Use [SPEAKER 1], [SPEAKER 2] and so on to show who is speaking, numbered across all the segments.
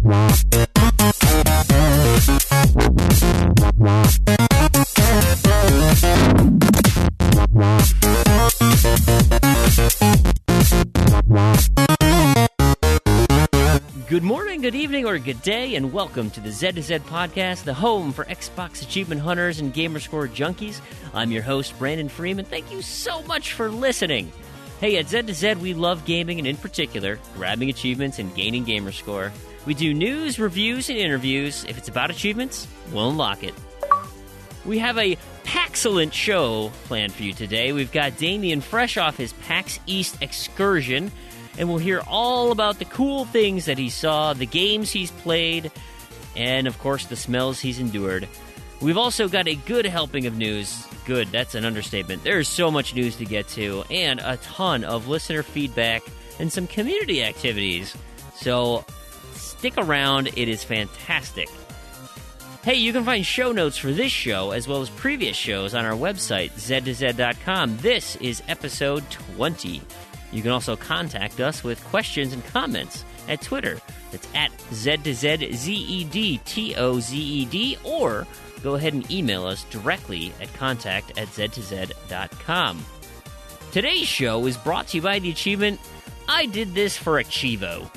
[SPEAKER 1] Good morning, good evening, or good day, and welcome to the Z to Z podcast, the home for Xbox achievement hunters and gamerscore junkies. I'm your host, Brandon Freeman. Thank you so much for listening. Hey, at Z to Z, we love gaming, and in particular, grabbing achievements and gaining gamerscore. We do news, reviews, and interviews. If it's about achievements, we'll unlock it. We have a Paxcellent show planned for you today. We've got Damien fresh off his PAX East excursion, and we'll hear all about the cool things that he saw, the games he's played, and, of course, the smells he's endured. We've also got a good helping of news. Good, that's an understatement. There's so much news to get to, and a ton of listener feedback and some community activities. So stick around. It is fantastic. Hey, you can find show notes for this show as well as previous shows on our website, z2z.com. This is episode 20. You can also contact us with questions and comments at Twitter. That's at Z2ZZEDTOZED, or go ahead and email us directly at contact@z2z.com. Today's show is brought to you by the achievement, I Did This for Achievo,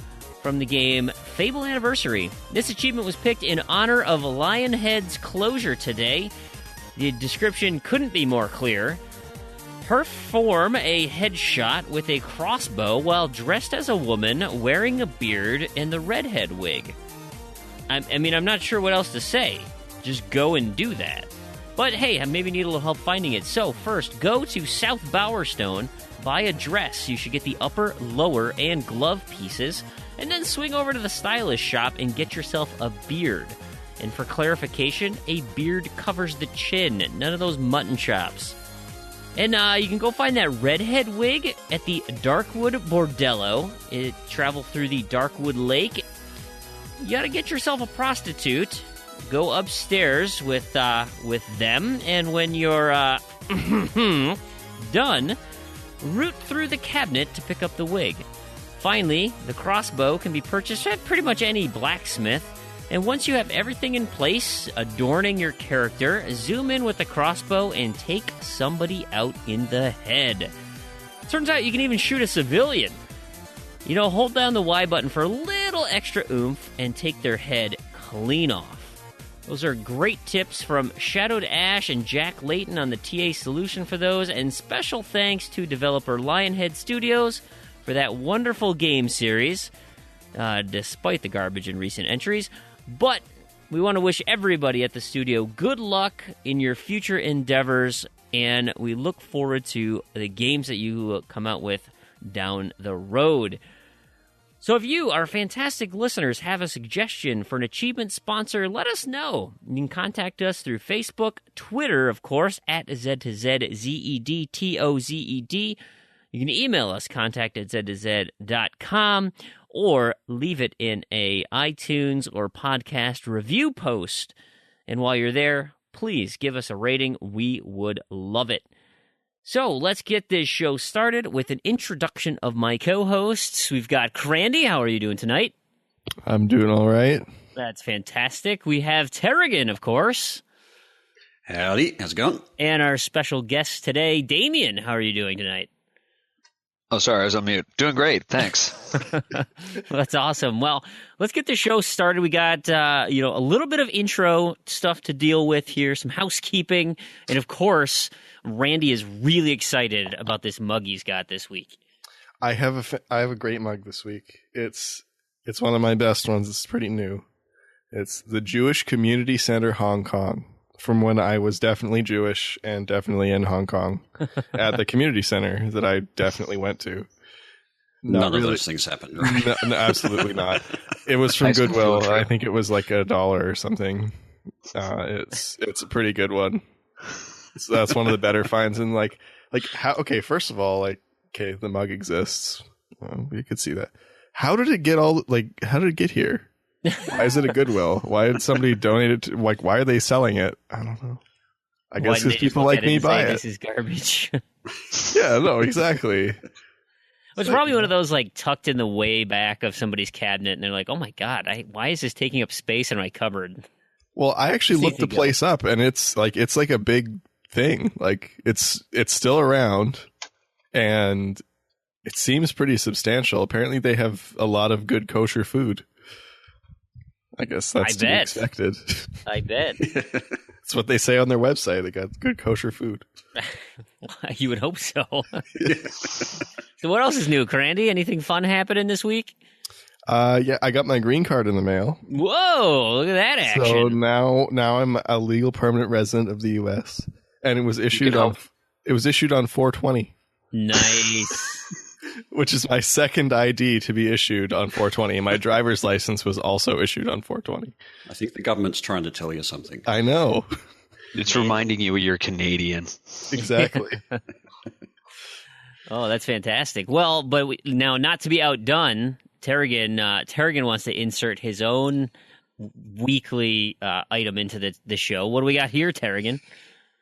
[SPEAKER 1] from the game Fable Anniversary. This achievement was picked in honor of Lionhead's closure today. The description couldn't be more clear. Perform a headshot with a crossbow while dressed as a woman wearing a beard and the redhead wig. I mean, I'm not sure what else to say. Just go and do that. But hey, I maybe need a little help finding it. So first, go to South Bowerstone, buy a dress. You should get the upper, lower, and glove pieces, and then swing over to the stylist shop and get yourself a beard. And for clarification, a beard covers the chin, none of those mutton chops. And you can go find that redhead wig at the Darkwood Bordello. It travel through the Darkwood Lake. You gotta get yourself a prostitute. Go upstairs with them, and when you're done, root through the cabinet to pick up the wig. Finally, the crossbow can be purchased at pretty much any blacksmith. And once you have everything in place, adorning your character, zoom in with the crossbow and take somebody out in the head. Turns out you can even shoot a civilian. You know, hold down the Y button for a little extra oomph and take their head clean off. Those are great tips from Shadowed Ash and Jack Layton on the TA solution for those, and special thanks to developer Lionhead Studios for that wonderful game series, despite the garbage in recent entries. But we want to wish everybody at the studio good luck in your future endeavors, and we look forward to the games that you come out with down the road. So if you, our fantastic listeners, have a suggestion for an achievement sponsor, let us know. You can contact us through Facebook, Twitter, of course, at Z2ZZEDTOZED. You can email us, contact@z2z.com, or leave it in a iTunes or podcast review post. And while you're there, please give us a rating. We would love it. So let's get this show started with an introduction of my co-hosts. We've got Crandy. How are you doing tonight?
[SPEAKER 2] I'm doing all right.
[SPEAKER 1] That's fantastic. We have Terrigan, of course.
[SPEAKER 3] Howdy. How's it going?
[SPEAKER 1] And our special guest today, Damien. How are you doing tonight?
[SPEAKER 4] Oh, sorry, I was on mute. Doing great, thanks.
[SPEAKER 1] Well, that's awesome. Well, let's get the show started. We got a little bit of intro stuff to deal with here, some housekeeping, and of course, Randy is really excited about this mug he's got this week.
[SPEAKER 2] I have a great mug this week. It's one of my best ones. It's pretty new. It's the Jewish Community Center Hong Kong, from when I was definitely Jewish and definitely in Hong Kong at the community center that I definitely went to.
[SPEAKER 3] None of those things happened, right?
[SPEAKER 2] No, absolutely not. It was from Goodwill. I think it was like $1 or something. It's a pretty good one. So that's one of the better finds. And like how? Okay, first of all, the mug exists. You could see that. How did it get how did it get here? Why is it a Goodwill? Why did somebody donate it to, why are they selling it? I don't know. I guess because people like me buy it.
[SPEAKER 1] This is garbage.
[SPEAKER 2] Yeah, no, exactly.
[SPEAKER 1] It's probably one of those like tucked in the way back of somebody's cabinet, and they're like, "Oh my god, why is this taking up space in my cupboard?"
[SPEAKER 2] Well, I actually looked the place up, and it's like a big thing. Like it's still around, and it seems pretty substantial. Apparently, they have a lot of good kosher food. I guess that's to be expected.
[SPEAKER 1] I bet.
[SPEAKER 2] That's what they say on their website. They got good kosher food.
[SPEAKER 1] You would hope so. So what else is new, Crandy? Anything fun happening this week?
[SPEAKER 2] Yeah, I got my green card in the mail.
[SPEAKER 1] Whoa, look at that action.
[SPEAKER 2] So now I'm a legal permanent resident of the US, and it was issued on 4/20.
[SPEAKER 1] Nice.
[SPEAKER 2] Which is my second ID to be issued on 4/20. My driver's license was also issued on 4/20.
[SPEAKER 3] I think the government's trying to tell you something.
[SPEAKER 2] I know.
[SPEAKER 4] It's reminding you you're Canadian.
[SPEAKER 2] Exactly.
[SPEAKER 1] Oh, that's fantastic. Well, but now, not to be outdone, Terrigan wants to insert his own weekly item into the show. What do we got here, Terrigan?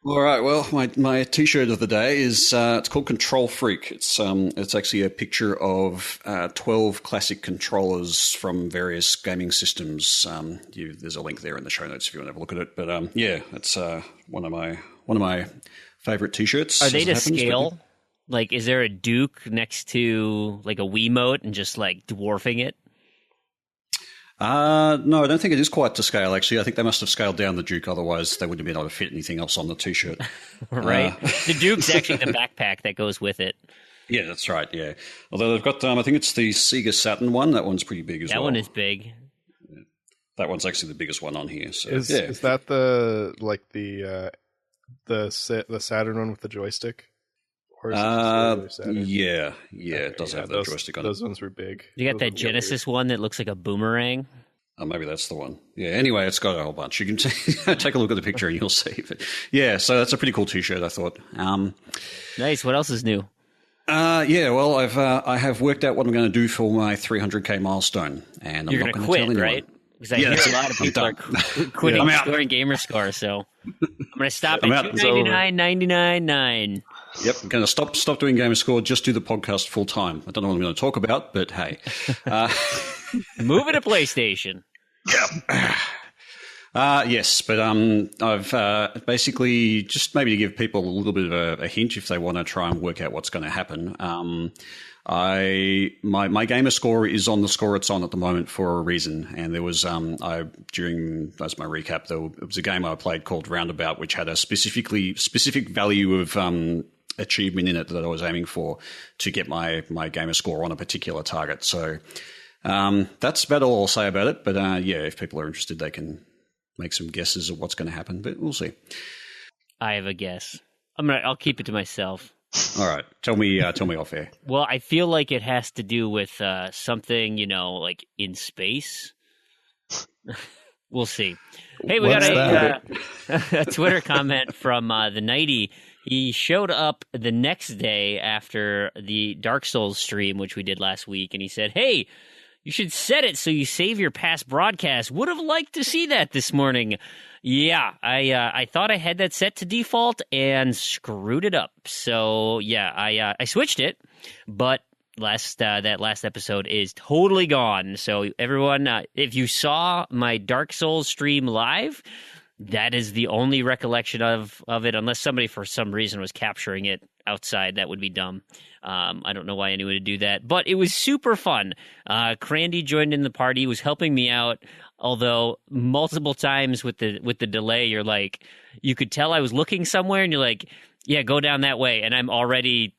[SPEAKER 3] All right. Well, my T-shirt of the day is it's called Control Freak. It's actually a picture of 12 classic controllers from various gaming systems. There's a link there in the show notes if you want to have a look at it. But yeah, it's one of my favorite T-shirts.
[SPEAKER 1] Are they to scale? Like, is there a Duke next to like a Wiimote and just like dwarfing it?
[SPEAKER 3] No, I don't think it is quite to scale, actually. I think they must have scaled down the Duke, otherwise they wouldn't have been able to fit anything else on the T-shirt.
[SPEAKER 1] Right. The Duke's actually the backpack that goes with it.
[SPEAKER 3] Yeah, that's right, yeah. Although they've got, I think it's the Sega Saturn one. That one's pretty big as well.
[SPEAKER 1] That one is big.
[SPEAKER 3] Yeah. That one's actually the biggest one on here. So,
[SPEAKER 2] is that the Saturn one with the joystick? Or is it
[SPEAKER 3] yeah, it does have the joystick on it.
[SPEAKER 2] Those ones were big.
[SPEAKER 1] You got that Genesis one that looks like a boomerang?
[SPEAKER 3] Oh, maybe that's the one. Yeah, anyway, it's got a whole bunch. You can take a look at the picture and you'll see. But yeah, so that's a pretty cool T-shirt, I thought.
[SPEAKER 1] Nice. What else is new?
[SPEAKER 3] Yeah, well, I have worked out what I'm going to do for my 300K milestone. And
[SPEAKER 1] You're
[SPEAKER 3] I'm not going to
[SPEAKER 1] quit,
[SPEAKER 3] tell anyone.
[SPEAKER 1] Right? Because I hear a lot of people are quitting scoring gamer score, so I'm going to stop at $299.99.
[SPEAKER 3] Yep, I'm going to stop doing gamer score, just do the podcast full time. I don't know what I'm going to talk about, but hey.
[SPEAKER 1] Moving to PlayStation.
[SPEAKER 3] Yep. Yes, but I've basically, just maybe to give people a little bit of a hint if they want to try and work out what's going to happen. My gamer score is on the score it's on at the moment for a reason, and there was as my recap, it was a game I played called Roundabout, which had a specific value of achievement in it that I was aiming for to get my gamer score on a particular target. So that's about all I'll say about it. But yeah, if people are interested, they can make some guesses of what's going to happen, but we'll see.
[SPEAKER 1] I have a guess. I'll keep it to myself.
[SPEAKER 3] All right, tell me off air.
[SPEAKER 1] Well, I feel like it has to do with something, like in space. We'll see. Hey, we got a Twitter comment from the Nighty. He showed up the next day after the Dark Souls stream, which we did last week, and he said, "Hey, you should set it so you save your past broadcasts. Would have liked to see that this morning." Yeah, I thought I had that set to default and screwed it up. So yeah, I switched it, but that last episode is totally gone. So everyone, if you saw my Dark Souls stream live, that is the only recollection of it, unless somebody for some reason was capturing it outside. That would be dumb. I don't know why anyone would do that, but it was super fun. Crandy joined in the party, was helping me out, although multiple times with the delay, you're like, you could tell I was looking somewhere, and you're like, yeah, go down that way, and I'm already,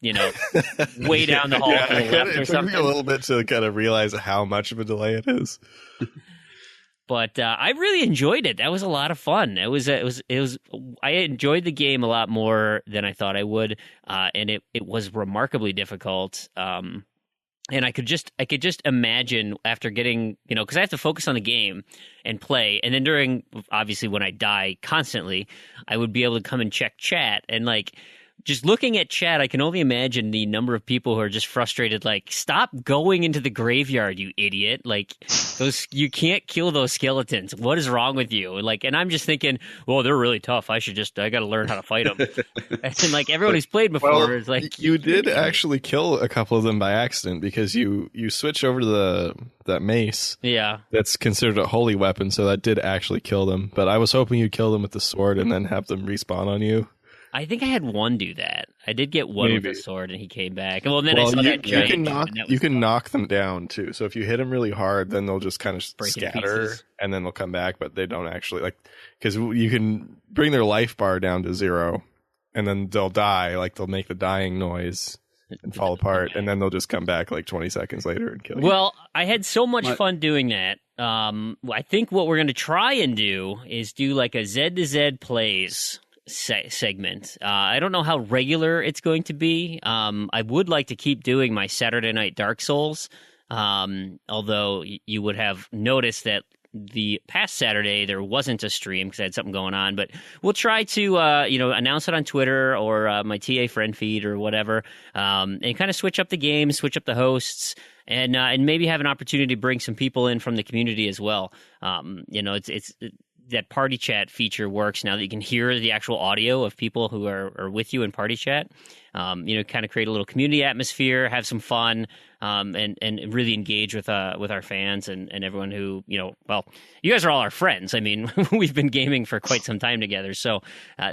[SPEAKER 1] way down the hall to the left or something. It took
[SPEAKER 2] me a little bit to kind of realize how much of a delay it is.
[SPEAKER 1] But I really enjoyed it. That was a lot of fun. It was. I enjoyed the game a lot more than I thought I would, and it was remarkably difficult. And I could just imagine after getting, because I have to focus on the game and play, and then obviously when I die constantly, I would be able to come and check chat, and just looking at chat, I can only imagine the number of people who are just frustrated. Like, stop going into the graveyard, you idiot! Like, you can't kill those skeletons. What is wrong with you? Like, and I'm just thinking, well, they're really tough. I got to learn how to fight them. And like everyone who's played before is like,
[SPEAKER 2] you did actually kill a couple of them by accident because you switch over to that mace.
[SPEAKER 1] Yeah,
[SPEAKER 2] that's considered a holy weapon, so that did actually kill them. But I was hoping you'd kill them with the sword and then have them respawn on you.
[SPEAKER 1] I think I had one do that. I did get one with a sword, and he came back. Well, and then
[SPEAKER 2] well,
[SPEAKER 1] I saw that giant.
[SPEAKER 2] You can knock them down too. So if you hit them really hard, then they'll just kind of scatter, and then they'll come back. But they don't actually because you can bring their life bar down to 0, and then they'll die. Like they'll make the dying noise and fall apart, and then they'll just come back like 20 seconds later and kill you.
[SPEAKER 1] Well, I had so much fun doing that. I think what we're going to try and do is do like a Z to Z plays segment. I don't know how regular it's going to be. I would like to keep doing my Saturday night Dark Souls, although you would have noticed that the past Saturday there wasn't a stream because I had something going on, but we'll try to announce it on Twitter or my TA friend feed or whatever, and kind of switch up the game, switch up the hosts, and maybe have an opportunity to bring some people in from the community as well. It's that party chat feature works now that you can hear the actual audio of people who are with you in party chat. Kind of create a little community atmosphere, have some fun, and really engage with our fans and everyone who, you guys are all our friends. I mean, we've been gaming for quite some time together. So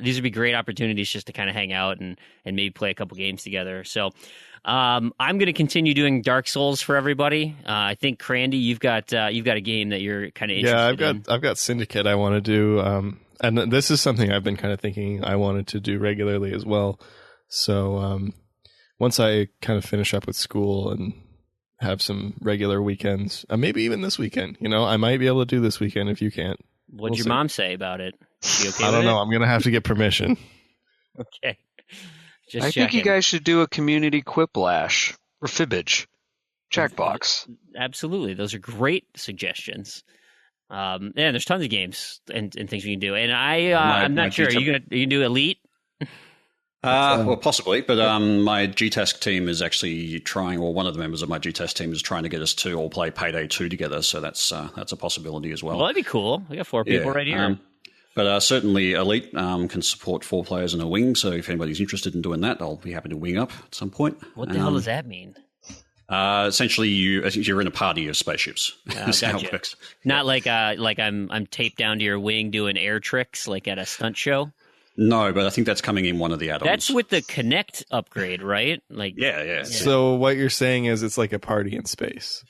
[SPEAKER 1] these would be great opportunities just to kind of hang out and maybe play a couple games together. So I'm going to continue doing Dark Souls for everybody. I think Crandy, you've got a game that you're kind of interested in.
[SPEAKER 2] I've got Syndicate I want to do, and this is something I've been kind of thinking I wanted to do regularly as well. So once I kind of finish up with school and have some regular weekends, maybe even this weekend, I might be able to do this weekend if you can't.
[SPEAKER 1] What'd your mom say about it? She okay
[SPEAKER 2] I don't know. I'm going to have to get permission.
[SPEAKER 1] Okay.
[SPEAKER 4] I think you guys should do a community quiplash or fibbage checkbox.
[SPEAKER 1] Absolutely. Those are great suggestions. There's tons of games and things we can do. And I'm not sure. Are you going to do Elite?
[SPEAKER 3] Well, possibly, but my GTASC team is actually trying, or one of the members of my GTASC team is trying to get us to all play Payday 2 together, so that's a possibility as well.
[SPEAKER 1] Well, that'd be cool. We got 4 people right here.
[SPEAKER 3] But certainly Elite can support 4 players in a wing, so if anybody's interested in doing that, I'll be happy to wing up at some point.
[SPEAKER 1] What the hell does that mean?
[SPEAKER 3] Essentially, you're in a party of spaceships. That's how it works.
[SPEAKER 1] Not like I'm taped down to your wing doing air tricks like at a stunt show.
[SPEAKER 3] No, but I think that's coming in one of the add-ons.
[SPEAKER 1] That's with the Kinect upgrade, right?
[SPEAKER 3] Yeah.
[SPEAKER 2] So what you're saying is it's like a party in space.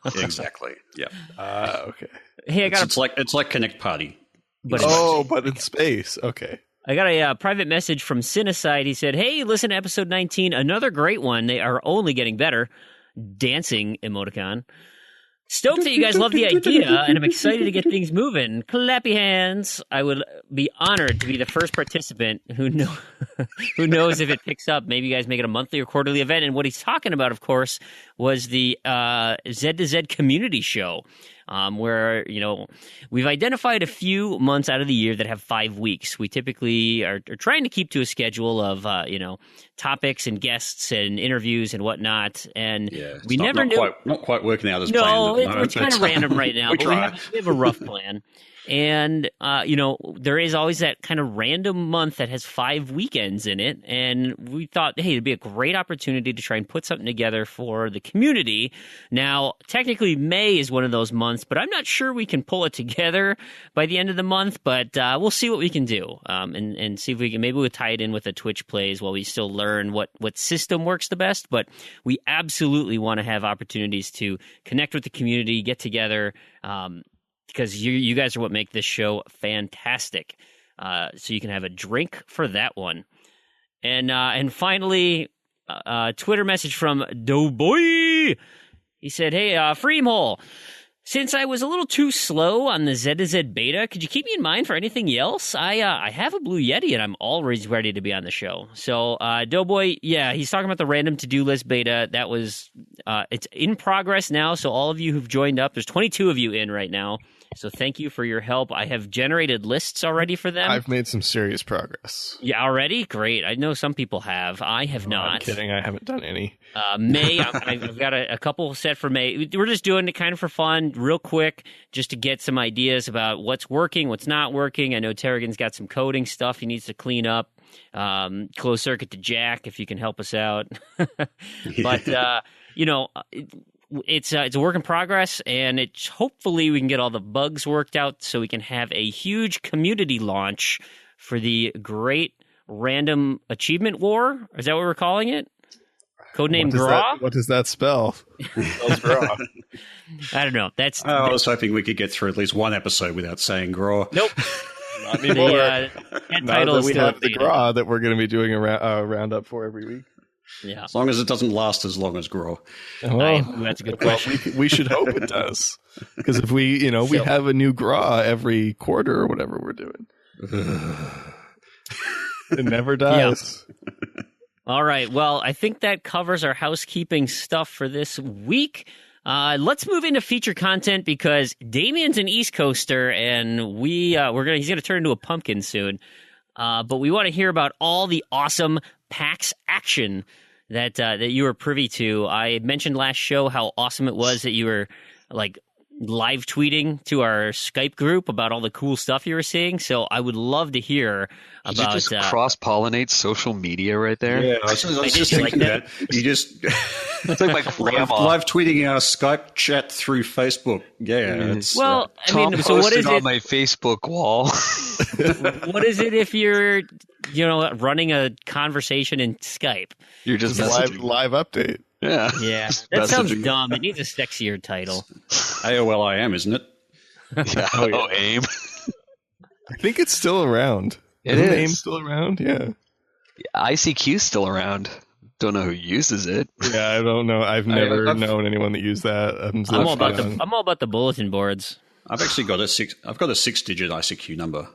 [SPEAKER 3] Exactly. Yeah.
[SPEAKER 2] Okay.
[SPEAKER 1] Hey,
[SPEAKER 3] it's like Kinect Party.
[SPEAKER 2] But in space. Okay.
[SPEAKER 1] I got a private message from Cinecide. He said, "Hey, listen to episode 19. Another great one. They are only getting better." Dancing emoticon. Stoked that you guys love the idea, and I'm excited to get things moving. Clappy hands. I would be honored to be the first participant who knows if it picks up. Maybe you guys make it a monthly or quarterly event. And what he's talking about, of course, was the Z to Z community show, where we've identified a few months out of the year that have 5 weeks. We typically are trying to keep to a schedule of topics and guests and interviews and whatnot. And we never knew.
[SPEAKER 3] Not quite working out as
[SPEAKER 1] planned.
[SPEAKER 3] No,
[SPEAKER 1] it's kind of random right now. But we have a rough plan. And, there is always that kind of random month that has 5 weekends in it. And we thought, hey, it'd be a great opportunity to try and put something together for the community. Now, technically, May is one of those months, but I'm not sure we can pull it together by the end of the month. But we'll see what we can do and see if we can. Maybe we'll tie it in with the Twitch plays while we still learn what system works the best. But we absolutely want to have opportunities to connect with the community, get together, because you guys are what make this show fantastic. So you can have a drink for that one. And finally, Twitter message from Doughboy. He said, "Hey, Freemhole, since I was a little too slow on the Z to Z beta, could you keep me in mind for anything else? I have a Blue Yeti, and I'm always ready to be on the show." So, Doughboy, he's talking about the random to-do list beta. That was, it's in progress now, so all of you who've joined up, there's 22 of you in right now. So thank you for your help. I have generated lists already for them.
[SPEAKER 2] I've made some serious progress.
[SPEAKER 1] Yeah, already? Great. I know some people have. I have not.
[SPEAKER 2] I'm kidding. I haven't done any.
[SPEAKER 1] May, I've got a couple set for May. We're just doing it kind of for fun, real quick, just to get some ideas about what's working, what's not working. I know Terrigan's got some coding stuff he needs to clean up. Closed circuit to Jack, if you can help us out. But, it's a work in progress, and it's hopefully we can get all the bugs worked out so we can have a huge community launch for the Great Random Achievement War. Is that what we're calling it? Codename Graw?
[SPEAKER 2] What does that spell?
[SPEAKER 1] I don't know.
[SPEAKER 3] I was hoping we could get through at least one episode without saying Graw.
[SPEAKER 1] Nope.
[SPEAKER 2] Not anymore.
[SPEAKER 1] That title is
[SPEAKER 2] we
[SPEAKER 1] still
[SPEAKER 2] have the
[SPEAKER 1] updated.
[SPEAKER 2] Graw that we're going to be doing a roundup for every week.
[SPEAKER 1] Yeah.
[SPEAKER 3] As long as it doesn't last as long as Graw.
[SPEAKER 1] That's a good question.
[SPEAKER 2] We should hope it does, because if we have a new Graw every quarter or whatever we're doing, it never dies.
[SPEAKER 1] Yeah. All right. Well, I think that covers our housekeeping stuff for this week. Let's move into feature content because Damien's an East Coaster, and he's gonna turn into a pumpkin soon. But we want to hear about all the awesome PAX action that you were privy to. I mentioned last show how awesome it was that you were like live tweeting to our Skype group about all the cool stuff you were seeing. So I would love to hear about.
[SPEAKER 4] Did you just cross-pollinate social media right there?
[SPEAKER 3] Yeah, I was just thinking that. You just
[SPEAKER 4] it's like my grandma
[SPEAKER 3] live tweeting our Skype chat through Facebook. Yeah. It's,
[SPEAKER 1] well,
[SPEAKER 4] Tom
[SPEAKER 1] so what is
[SPEAKER 4] on
[SPEAKER 1] it?
[SPEAKER 4] my Facebook wall.
[SPEAKER 1] What is it if you're, running a conversation in Skype?
[SPEAKER 4] You're just
[SPEAKER 2] live update.
[SPEAKER 4] Yeah.
[SPEAKER 1] Yeah, that sounds dumb. It needs a sexier title.
[SPEAKER 3] AOL IM, isn't it?
[SPEAKER 4] Yeah. AIM.
[SPEAKER 2] I think it's still around.
[SPEAKER 4] It
[SPEAKER 2] Isn't
[SPEAKER 4] is.
[SPEAKER 2] AIM still around? Yeah.
[SPEAKER 4] ICQ's still around. Don't know who uses it.
[SPEAKER 2] Yeah, I don't know. I've never known anyone that used that.
[SPEAKER 1] I'm all about the bulletin boards.
[SPEAKER 3] I've actually got a 6-digit ICQ number.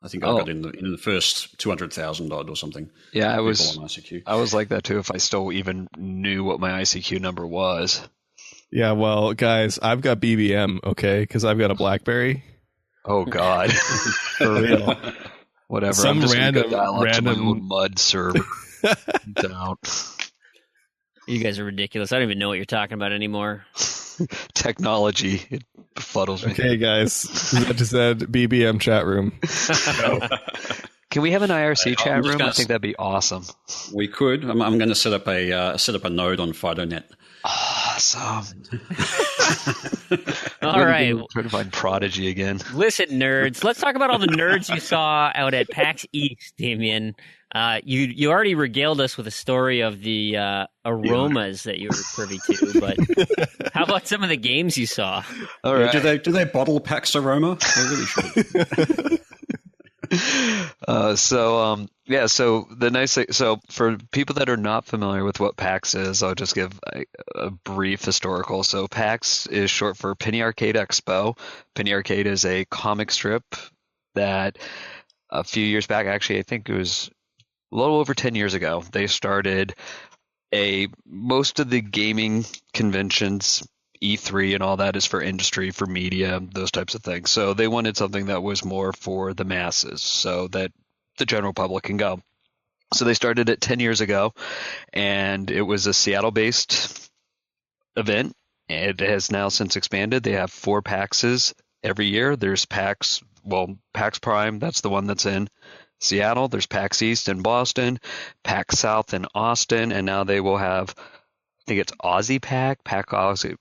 [SPEAKER 3] I think I got in the first 200,000 odd or something.
[SPEAKER 4] Yeah, I
[SPEAKER 3] People
[SPEAKER 4] was
[SPEAKER 3] on ICQ.
[SPEAKER 4] I was like that too. If I still even knew what my ICQ number was.
[SPEAKER 2] Yeah, well, guys, I've got BBM, okay, because I've got a BlackBerry.
[SPEAKER 4] Oh God,
[SPEAKER 2] For real.
[SPEAKER 4] Whatever.
[SPEAKER 2] Some
[SPEAKER 4] I'm just gonna
[SPEAKER 2] random-
[SPEAKER 4] go dial up to my
[SPEAKER 2] random-
[SPEAKER 4] own mud server. Down.
[SPEAKER 1] You guys are ridiculous. I don't even know what you're talking about anymore.
[SPEAKER 4] Technology, it befuddles me.
[SPEAKER 2] Okay, guys, that just said BBM chat room.
[SPEAKER 4] Can we have an IRC chat
[SPEAKER 3] just
[SPEAKER 4] room?
[SPEAKER 3] gonna
[SPEAKER 4] I think that'd be awesome.
[SPEAKER 3] We could. I'm going to set up a node on FidoNet.
[SPEAKER 4] Awesome.
[SPEAKER 1] All right.
[SPEAKER 4] Trying to find Prodigy again.
[SPEAKER 1] Listen, nerds. Let's talk about all the nerds you saw out at PAX East, Damien. You already regaled us with a story of the aromas that you were privy to, but how about some of the games you saw?
[SPEAKER 4] All right.
[SPEAKER 3] Do they bottle PAX Aroma? They really should.
[SPEAKER 4] So the nice thing, so for people that are not familiar with what PAX is, I'll just give a brief historical. So PAX is short for Penny Arcade Expo. Penny Arcade is a comic strip that a few years back, actually, I think it was a little over 10 years ago, they started most of the gaming conventions, E3 and all that is for industry, for media, those types of things. So they wanted something that was more for the masses so that the general public can go. So they started it 10 years ago, and it was a Seattle-based event. It has now since expanded. They have 4 PAXs every year. There's PAX Prime, that's the one that's in Seattle. There's PAX East in Boston, PAX South in Austin, and now they will have, I think it's Aussie PAX Aussie.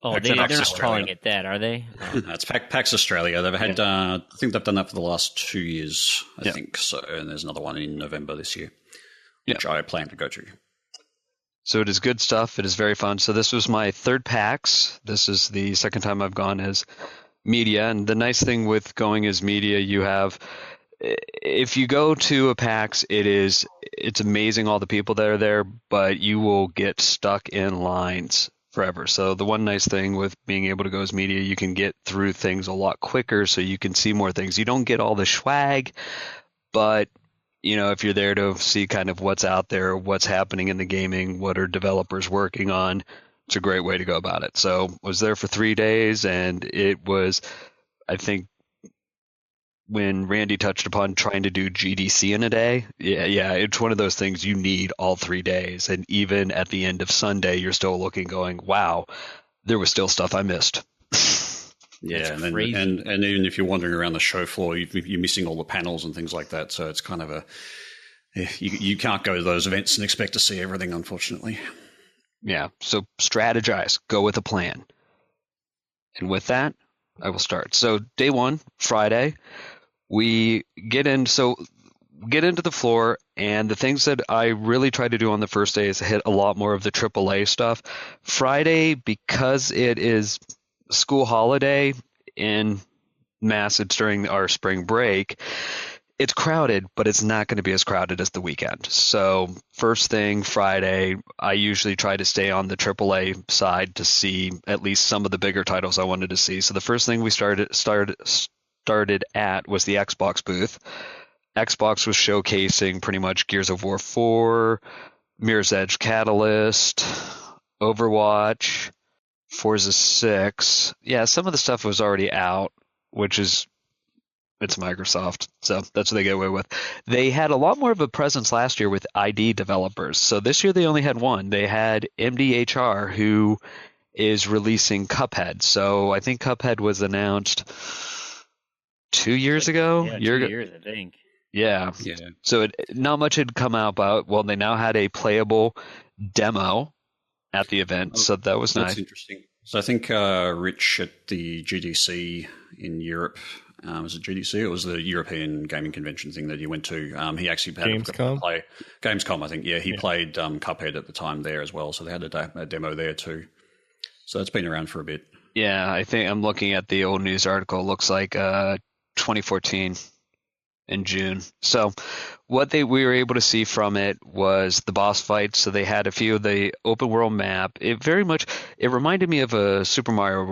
[SPEAKER 1] Oh, they're not calling it that, are they? Oh.
[SPEAKER 3] It's PAX Australia. They've had, I think they've done that for the last 2 years, I think. So, and there's another one in November this year, which I plan to go to.
[SPEAKER 4] So it is good stuff. It is very fun. So this was my third PAX. This is the second time I've gone as media. And the nice thing with going as media, you have, if you go to a PAX, it's amazing all the people that are there, but you will get stuck in lines forever. So the one nice thing with being able to go as media, you can get through things a lot quicker so you can see more things. You don't get all the swag, but if you're there to see kind of what's out there, what's happening in the gaming, what are developers working on, it's a great way to go about it. So I was there for 3 days, and it was I think when Randy touched upon trying to do GDC in a day, yeah, it's one of those things you need all 3 days. And even at the end of Sunday, you're still looking going, wow, there was still stuff I missed.
[SPEAKER 3] Yeah, and even if you're wandering around the show floor, you're missing all the panels and things like that. So it's kind of you can't go to those events and expect to see everything, unfortunately.
[SPEAKER 4] Yeah, so strategize, go with a plan. And with that, I will start. So day one, Friday, we get into the floor, and the things that I really try to do on the first day is hit a lot more of the AAA stuff. Friday, because it is school holiday in Mass, it's during our spring break, it's crowded, but it's not going to be as crowded as the weekend. So first thing Friday, I usually try to stay on the AAA side to see at least some of the bigger titles I wanted to see. So the first thing we started at was the Xbox booth. Xbox was showcasing pretty much Gears of War 4, Mirror's Edge Catalyst, Overwatch, Forza 6. Yeah, some of the stuff was already out, which is it's Microsoft, so that's what they get away with. They had a lot more of a presence last year with ID developers. So this year they only had one. They had MDHR, who is releasing Cuphead. So I think Cuphead was announced 2 years ago.
[SPEAKER 1] Yeah, 2 years, I think.
[SPEAKER 4] Yeah. So not much had come out about. Well, they now had a playable demo at the event, so that was nice.
[SPEAKER 3] That's interesting. So I think Rich at the GDC in Europe. Was it GDC? It was the European Gaming Convention thing that you went to. He actually had
[SPEAKER 2] Gamescom?
[SPEAKER 3] Gamescom, I think. Yeah, he played Cuphead at the time there as well. So they had a demo there too. So it's been around for a bit.
[SPEAKER 4] Yeah, I think I'm looking at the old news article. It looks like 2014 in June. So what we were able to see from it was the boss fights. So they had a few of the open world map. It reminded me of a Super Mario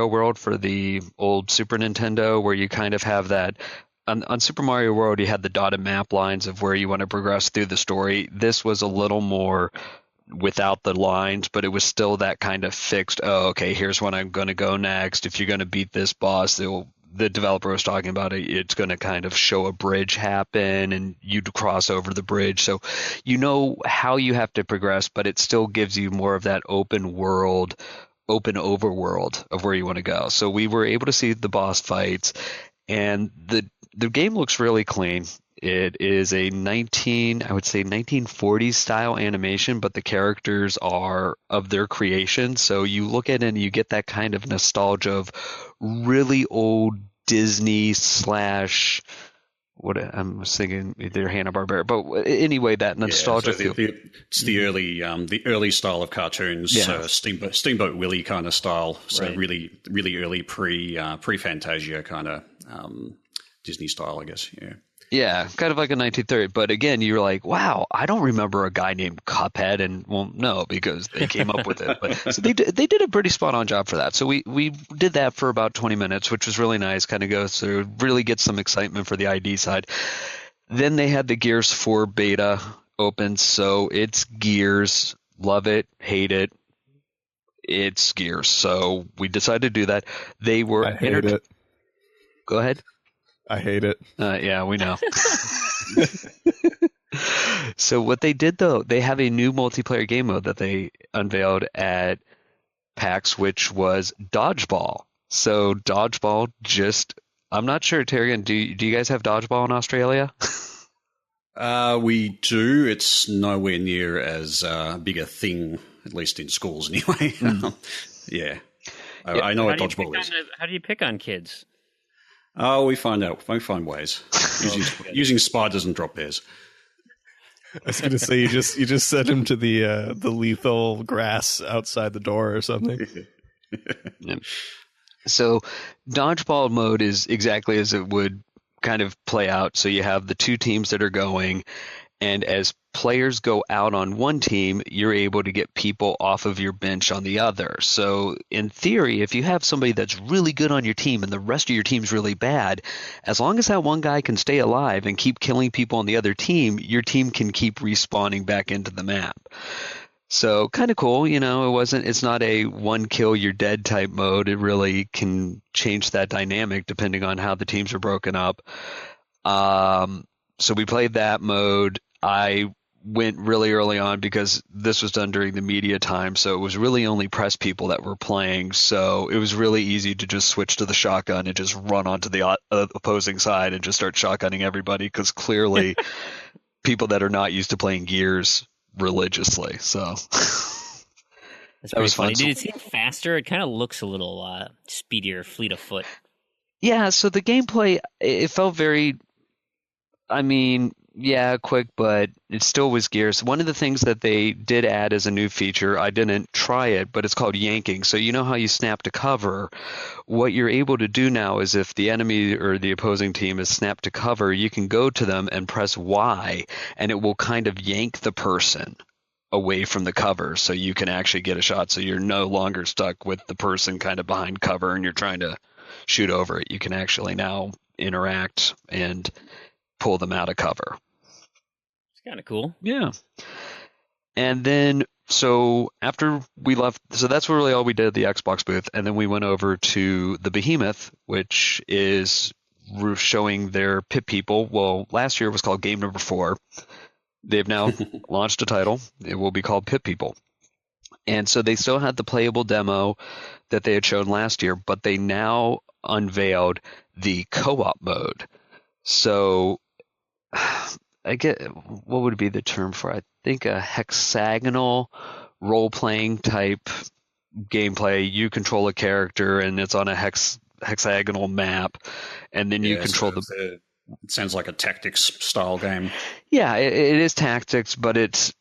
[SPEAKER 4] World for the old Super Nintendo, where you kind of have that. On Super Mario World, you had the dotted map lines of where you want to progress through the story. This was a little more without the lines, but it was still that kind of fixed, oh, okay, here's when I'm going to go next. If you're going to beat this boss, the developer was talking about it, it's going to kind of show a bridge happen and you'd cross over the bridge. So you know how you have to progress, but it still gives you more of that open overworld of where you want to go. So we were able to see the boss fights, and the game looks really clean. It is a 1940s style animation, but the characters are of their creation. So you look at it and you get that kind of nostalgia of really old Disney / what I was thinking, either Hanna-Barbera, but anyway, that nostalgia feel.
[SPEAKER 3] It's the early style of cartoons, Steamboat Willie kind of style. So right. really early pre-Fantasia kind of Disney style, I guess. Yeah.
[SPEAKER 4] Yeah, kind of like a 1930. But again, you're like, wow, I don't remember a guy named Cuphead. And well, no, because they came up with it. But so they did a pretty spot on job for that. So we did that for about 20 minutes, which was really nice. Kind of goes through, really get some excitement for the ID side. Then they had the Gears 4 beta open. So it's Gears. Love it, hate it. It's Gears. So we decided to do that. They were
[SPEAKER 2] I hate it.
[SPEAKER 4] Go ahead.
[SPEAKER 2] I hate it.
[SPEAKER 4] Yeah, we know. So what they did, though, they have a new multiplayer game mode that they unveiled at PAX, which was Dodgeball. So Dodgeball I'm not sure, Terrigan, do you guys have Dodgeball in Australia?
[SPEAKER 3] We do. It's nowhere near as big a thing, at least in schools anyway. Yeah. I know what Dodgeball is.
[SPEAKER 1] How do you pick on kids?
[SPEAKER 3] Oh, we find ways using spiders and drop bears.
[SPEAKER 2] I was going to say you just sent him to the lethal grass outside the door or something.
[SPEAKER 4] Yeah. So dodgeball mode is exactly as it would kind of play out. So you have the two teams that are going, and as players go out on one team, you're able to get people off of your bench on the other. So in theory, if you have somebody that's really good on your team and the rest of your team's really bad, as long as that one guy can stay alive and keep killing people on the other team, your team can keep respawning back into the map. So kind of cool, it's not a one kill you're dead type mode. It really can change that dynamic depending on how the teams are broken up. So we played that mode. I went really early on because this was done during the media time, so it was really only press people that were playing. So it was really easy to just switch to the shotgun and just run onto the opposing side and just start shotgunning everybody, because clearly people that are not used to playing Gears religiously. So
[SPEAKER 1] that was funny. Did it seem faster? It kind of looks a little speedier, fleet of foot.
[SPEAKER 4] Yeah, so the gameplay, it felt very, quick, but it still was Gears. One of the things that they did add as a new feature, I didn't try it, but it's called yanking. So you know how you snap to cover? What you're able to do now is if the enemy or the opposing team is snapped to cover, you can go to them and press Y, and it will kind of yank the person away from the cover so you can actually get a shot. So you're no longer stuck with the person kind of behind cover and you're trying to shoot over it. You can actually now interact and pull them out of cover.
[SPEAKER 1] It's kind of cool.
[SPEAKER 4] Yeah. And then, so after we left, so that's really all we did at the Xbox booth. And then we went over to the Behemoth, which is showing their Pit People. Well, last year it was called Game Number 4. They've now launched a title. It will be called Pit People. And so they still had the playable demo that they had shown last year, but they now unveiled the co-op mode. So I get, what would be the term for it? I think a hexagonal role-playing type gameplay. You control a character and it's on a hexagonal map, and then you control
[SPEAKER 3] it sounds like a tactics style game.
[SPEAKER 4] Yeah, it is tactics, but it's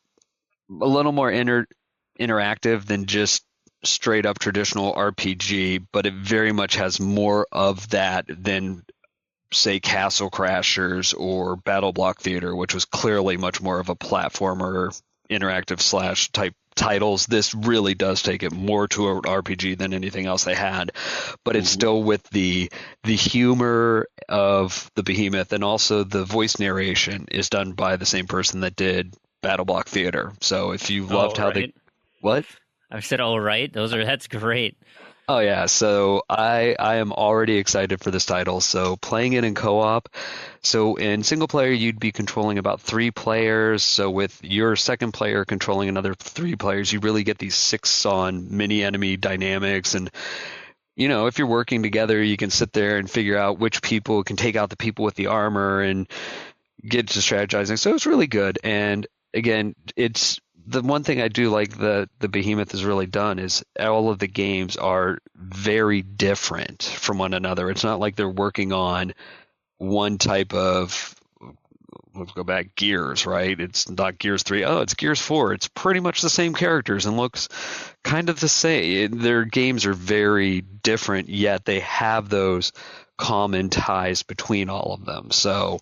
[SPEAKER 4] a little more interactive than just straight up traditional RPG, but it very much has more of that than, say, Castle Crashers or Battle Block Theater, which was clearly much more of a platformer, interactive / type titles. This really does take it more to an RPG than anything else they had, but it's still with the humor of the Behemoth, and also the voice narration is done by the same person that did Battle Block Theater. So if you loved how they... What?
[SPEAKER 1] I said, all right. That's great.
[SPEAKER 4] Oh, yeah. So I am already excited for this title. So playing it in co-op. So in single player, you'd be controlling about 3 players. So with your second player controlling another 3 players, you really get these 6-on mini enemy dynamics. And, if you're working together, you can sit there and figure out which people can take out the people with the armor and get to strategizing. So it's really good. And again, it's the one thing I do like the Behemoth has really done is all of the games are very different from one another. It's not like they're working on one type of, let's go back, Gears, right? It's not Gears 3. Oh, it's Gears 4. It's pretty much the same characters and looks kind of the same. Their games are very different, yet they have those common ties between all of them. So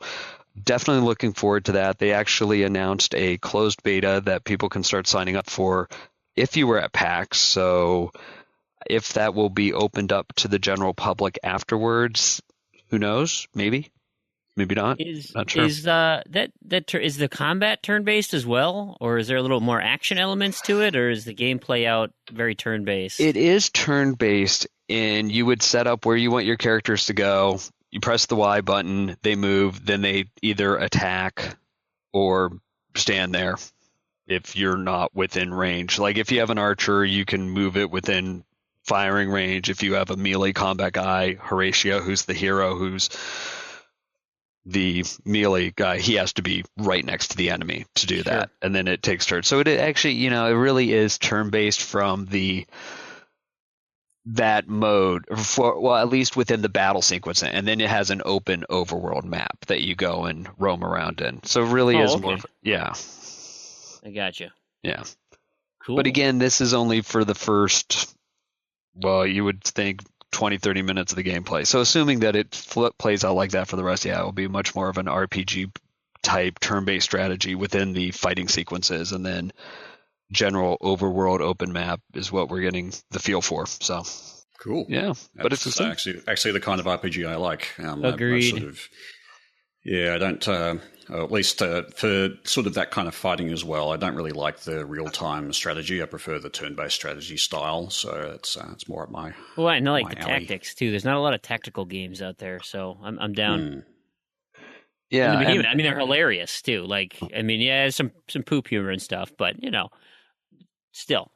[SPEAKER 4] definitely looking forward to that. They actually announced a closed beta that people can start signing up for if you were at PAX. So if that will be opened up to the general public afterwards, who knows? Maybe not. Not sure.
[SPEAKER 1] Is is the combat turn-based as well, or is there a little more action elements to it, or is the gameplay out very turn-based?
[SPEAKER 4] It is turn-based, and you would set up where you want your characters to go. You press the Y button, they move, then they either attack or stand there if you're not within range. Like if you have an archer, you can move it within firing range. If you have a melee combat guy, Horatio, who's the hero, who's the melee guy, he has to be right next to the enemy to do that. And then it takes turns. So it actually, it really is turn-based from that mode, at least within the battle sequence, and then it has an open overworld map that you go and roam around in. So it really is more. Yeah,
[SPEAKER 1] I gotcha.
[SPEAKER 4] Yeah,
[SPEAKER 1] cool.
[SPEAKER 4] But again, this is only for the first. Well, you would think 20-30 minutes of the gameplay. So assuming that it plays out like that for the rest, it will be much more of an RPG type turn-based strategy within the fighting sequences, and then general overworld open map is what we're getting the feel for. So
[SPEAKER 3] cool.
[SPEAKER 4] Yeah, but it's
[SPEAKER 3] actually the kind of RPG I like.
[SPEAKER 1] Agreed.
[SPEAKER 3] Yeah, I don't. At least for sort of that kind of fighting as well, I don't really like the real-time strategy. I prefer the turn-based strategy style. So it's more up my.
[SPEAKER 1] Well, I know like the
[SPEAKER 3] alley.
[SPEAKER 1] tactics too. There's not a lot of tactical games out there, so I'm down.
[SPEAKER 4] Yeah,
[SPEAKER 1] And the Behemoth, I mean, they're hilarious too. Like, I mean, yeah, some poop humor and stuff, but still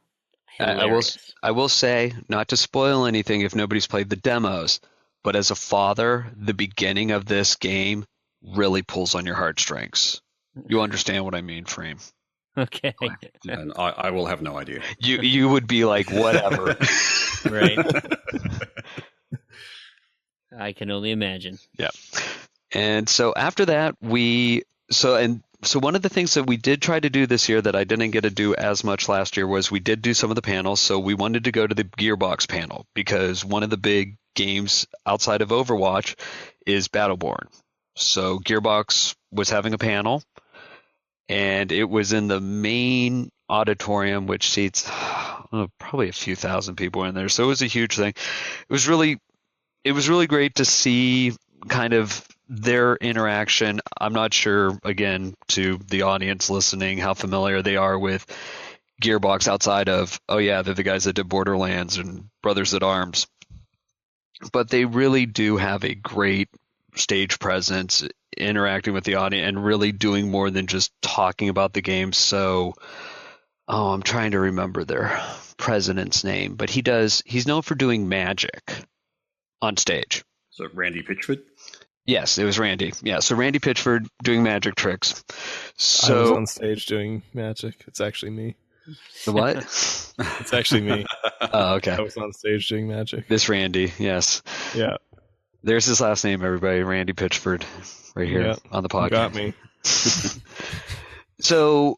[SPEAKER 1] hilarious.
[SPEAKER 4] I will say, not to spoil anything if nobody's played the demos, but as a father, the beginning of this game really pulls on your heartstrings. You understand what I mean, Frame?
[SPEAKER 1] Okay.
[SPEAKER 3] And I will have no idea.
[SPEAKER 4] You would be like, whatever.
[SPEAKER 1] Right. I can only imagine.
[SPEAKER 4] Yeah. And so after that, so one of the things that we did try to do this year that I didn't get to do as much last year was we did do some of the panels. So we wanted to go to the Gearbox panel because one of the big games outside of Overwatch is Battleborn. So Gearbox was having a panel, and it was in the main auditorium, which seats probably a few thousand people in there. So it was a huge thing. It was really great to see kind of their interaction. I'm not sure, again, to the audience listening, how familiar they are with Gearbox outside of, oh yeah, they're the guys that did Borderlands and Brothers at Arms. But they really do have a great stage presence, interacting with the audience and really doing more than just talking about the game. So, I'm trying to remember their president's name, but he's known for doing magic on stage.
[SPEAKER 3] So Randy Pitchford?
[SPEAKER 4] Yes, it was Randy. Yeah, so Randy Pitchford doing magic tricks. So
[SPEAKER 2] I was on stage doing magic. It's actually me.
[SPEAKER 4] The what?
[SPEAKER 2] It's actually me.
[SPEAKER 4] Oh, okay.
[SPEAKER 2] I was on stage doing magic.
[SPEAKER 4] This Randy, yes.
[SPEAKER 2] Yeah.
[SPEAKER 4] There's his last name, everybody. Randy Pitchford, right here on the podcast.
[SPEAKER 2] You got me.
[SPEAKER 4] So,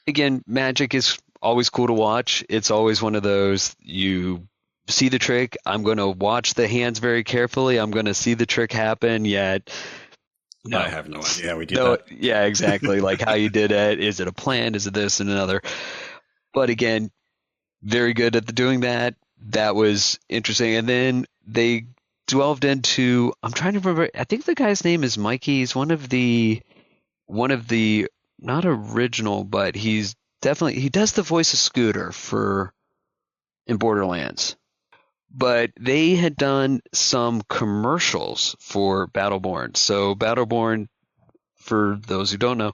[SPEAKER 4] again, magic is always cool to watch. It's always one of those, you see the trick, I'm going to watch the hands very carefully, I'm going to see the trick happen, yet no.
[SPEAKER 3] I have no idea how we did that.
[SPEAKER 4] Yeah, exactly. Like how you did it. Is it a plan? Is it this and another? But again, very good at doing that. That was interesting. And then they delved into, I'm trying to remember, I think the guy's name is Mikey. He's one of the not original, but he does the voice of Scooter in Borderlands. But they had done some commercials for Battleborn. So Battleborn, for those who don't know,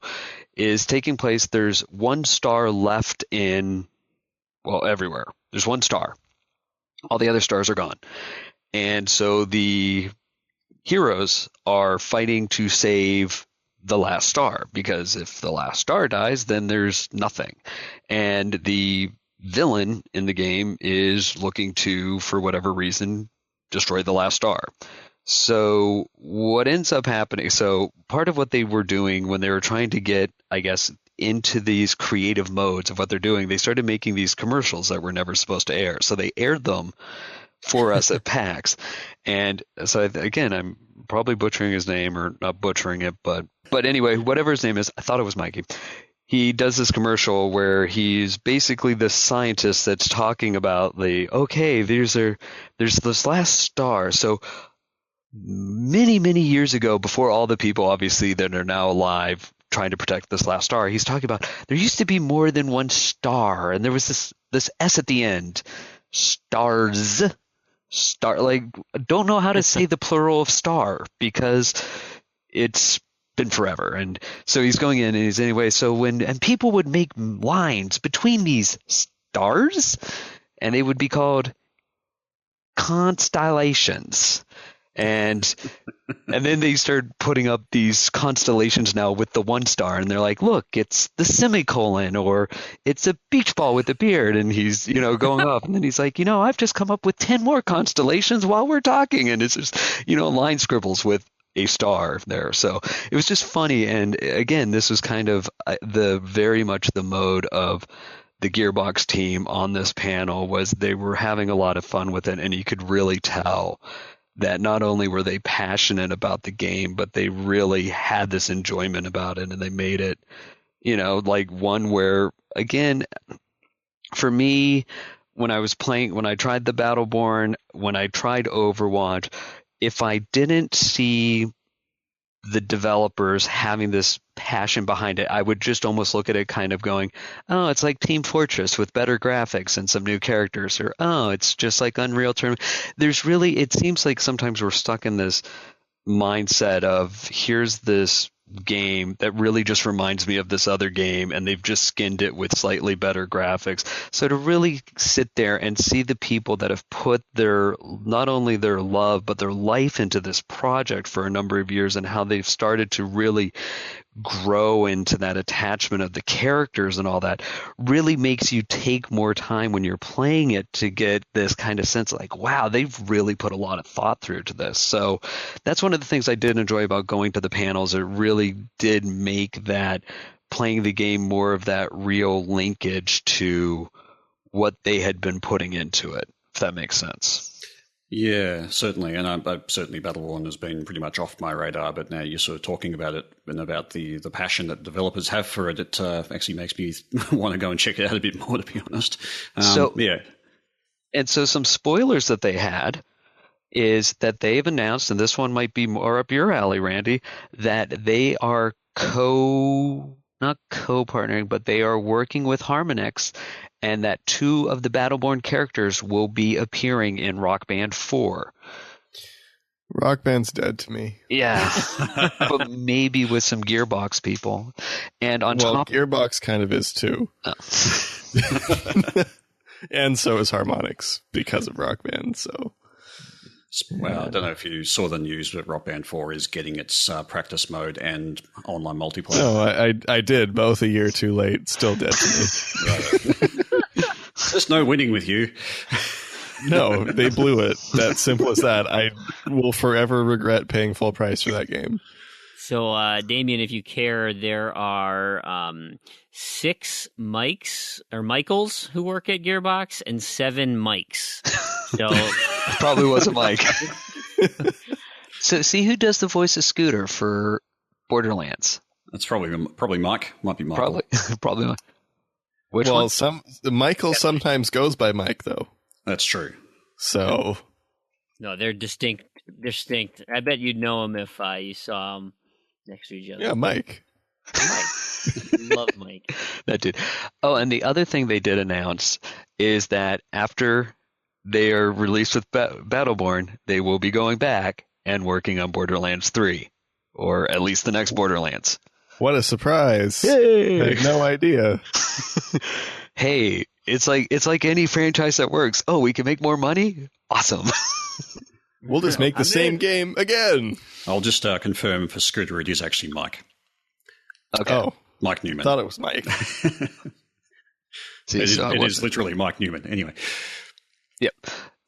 [SPEAKER 4] is taking place. There's 1 star left everywhere. There's 1 star. All the other stars are gone. And so the heroes are fighting to save the last star, because if the last star dies, then there's nothing. And the villain in the game is looking to, for whatever reason, destroy the last star. So what ends up happening, so part of what they were doing when they were trying to get, I guess, into these creative modes of what they're doing, they started making these commercials that were never supposed to air. So they aired them for us at PAX. And so, again, I'm probably butchering his name, or not butchering it, but anyway, whatever his name is, I thought it was Mikey. He does this commercial where he's basically the scientist that's talking about there's this last star. So many, many years ago, before all the people, obviously, that are now alive trying to protect this last star, he's talking about there used to be more than 1 star, and there was this S at the end. Stars. Like, don't know how to say the plural of star because it's been forever. And so he's going in and he's anyway. So and people would make lines between these stars, and they would be called constellations. And then they started putting up these constellations now with the 1 star, and they're like, look, it's the semicolon, or it's a beach ball with a beard, and he's, going up, and then he's like, I've just come up with 10 more constellations while we're talking, and it's just, line scribbles with a star there. So it was just funny. And again, this was kind of very much the mode of the Gearbox team on this panel, was they were having a lot of fun with it, and you could really tell that not only were they passionate about the game, but they really had this enjoyment about it, and they made it, like one where, again, for me, when I tried the Battleborn, when I tried Overwatch, if I didn't see the developers having this passion behind it. I would just almost look at it kind of going, oh, it's like Team Fortress with better graphics and some new characters, or oh, it's just like Unreal Tournament. There's really, it seems like sometimes we're stuck in this mindset of here's this game that really just reminds me of this other game, and they've just skinned it with slightly better graphics. So to really sit there and see the people that have put their, not only their love but their life into this project for a number of years, and how they've started to really grow into that attachment of the characters and all that, really makes you take more time when you're playing it to get this kind of sense like, wow, they've really put a lot of thought through to this. So that's one of the things I did enjoy about going to the panels. It really did make that playing the game more of that real linkage to what they had been putting into it, if that makes sense.
[SPEAKER 3] Yeah, certainly. And I certainly Battleborn has been pretty much off my radar, but now you're sort of talking about it and about the passion that developers have for it. It actually makes me want to go and check it out a bit more, to be honest. Yeah.
[SPEAKER 4] And so some spoilers that they had is that they've announced, and this one might be more up your alley, Randy, that they are not co-partnering, but they are working with Harmonix, and that 2 of the Battleborn characters will be appearing in Rock Band 4.
[SPEAKER 2] Rock Band's dead to me.
[SPEAKER 4] Yeah, but maybe with some Gearbox people. And on top,
[SPEAKER 2] Gearbox kind of is too.
[SPEAKER 4] Oh.
[SPEAKER 2] And so is Harmonix because of Rock Band. So,
[SPEAKER 3] well, I don't know if you saw the news, but Rock Band 4 is getting its practice mode and online multiplayer.
[SPEAKER 2] No, I did both a year too late. Still dead to me.
[SPEAKER 3] There's no winning with you.
[SPEAKER 2] No, they blew it. That simple as that. I will forever regret paying full price for that game.
[SPEAKER 1] So, Damien, if you care, there are 6 Michaels who work at Gearbox and 7 Mikes. So
[SPEAKER 4] probably wasn't Mike. So, see who does the voice of Scooter for Borderlands?
[SPEAKER 3] That's probably Mike. Might be Michael.
[SPEAKER 4] Probably Mike. Which
[SPEAKER 2] well,
[SPEAKER 4] one?
[SPEAKER 2] Michael sometimes goes by Mike, though.
[SPEAKER 3] That's true.
[SPEAKER 2] So,
[SPEAKER 1] no, they're distinct. I bet you'd know them if you saw them next to each other.
[SPEAKER 2] Yeah, Mike.
[SPEAKER 1] Love Mike.
[SPEAKER 4] That dude. Oh, and the other thing they did announce is that after they are released with Battleborn, they will be going back and working on Borderlands 3, or at least the next Borderlands.
[SPEAKER 2] What a surprise!
[SPEAKER 4] Yay!
[SPEAKER 2] I had no idea.
[SPEAKER 4] Hey, it's like any franchise that works. Oh, we can make more money? Awesome.
[SPEAKER 2] We'll just make the same game again.
[SPEAKER 3] I'll just confirm for Scooter, it is actually Mike.
[SPEAKER 4] Okay.
[SPEAKER 2] Oh,
[SPEAKER 3] Mike Newman.
[SPEAKER 2] I thought it was Mike.
[SPEAKER 4] See,
[SPEAKER 3] it is literally Mike Newman. Anyway.
[SPEAKER 4] Yep.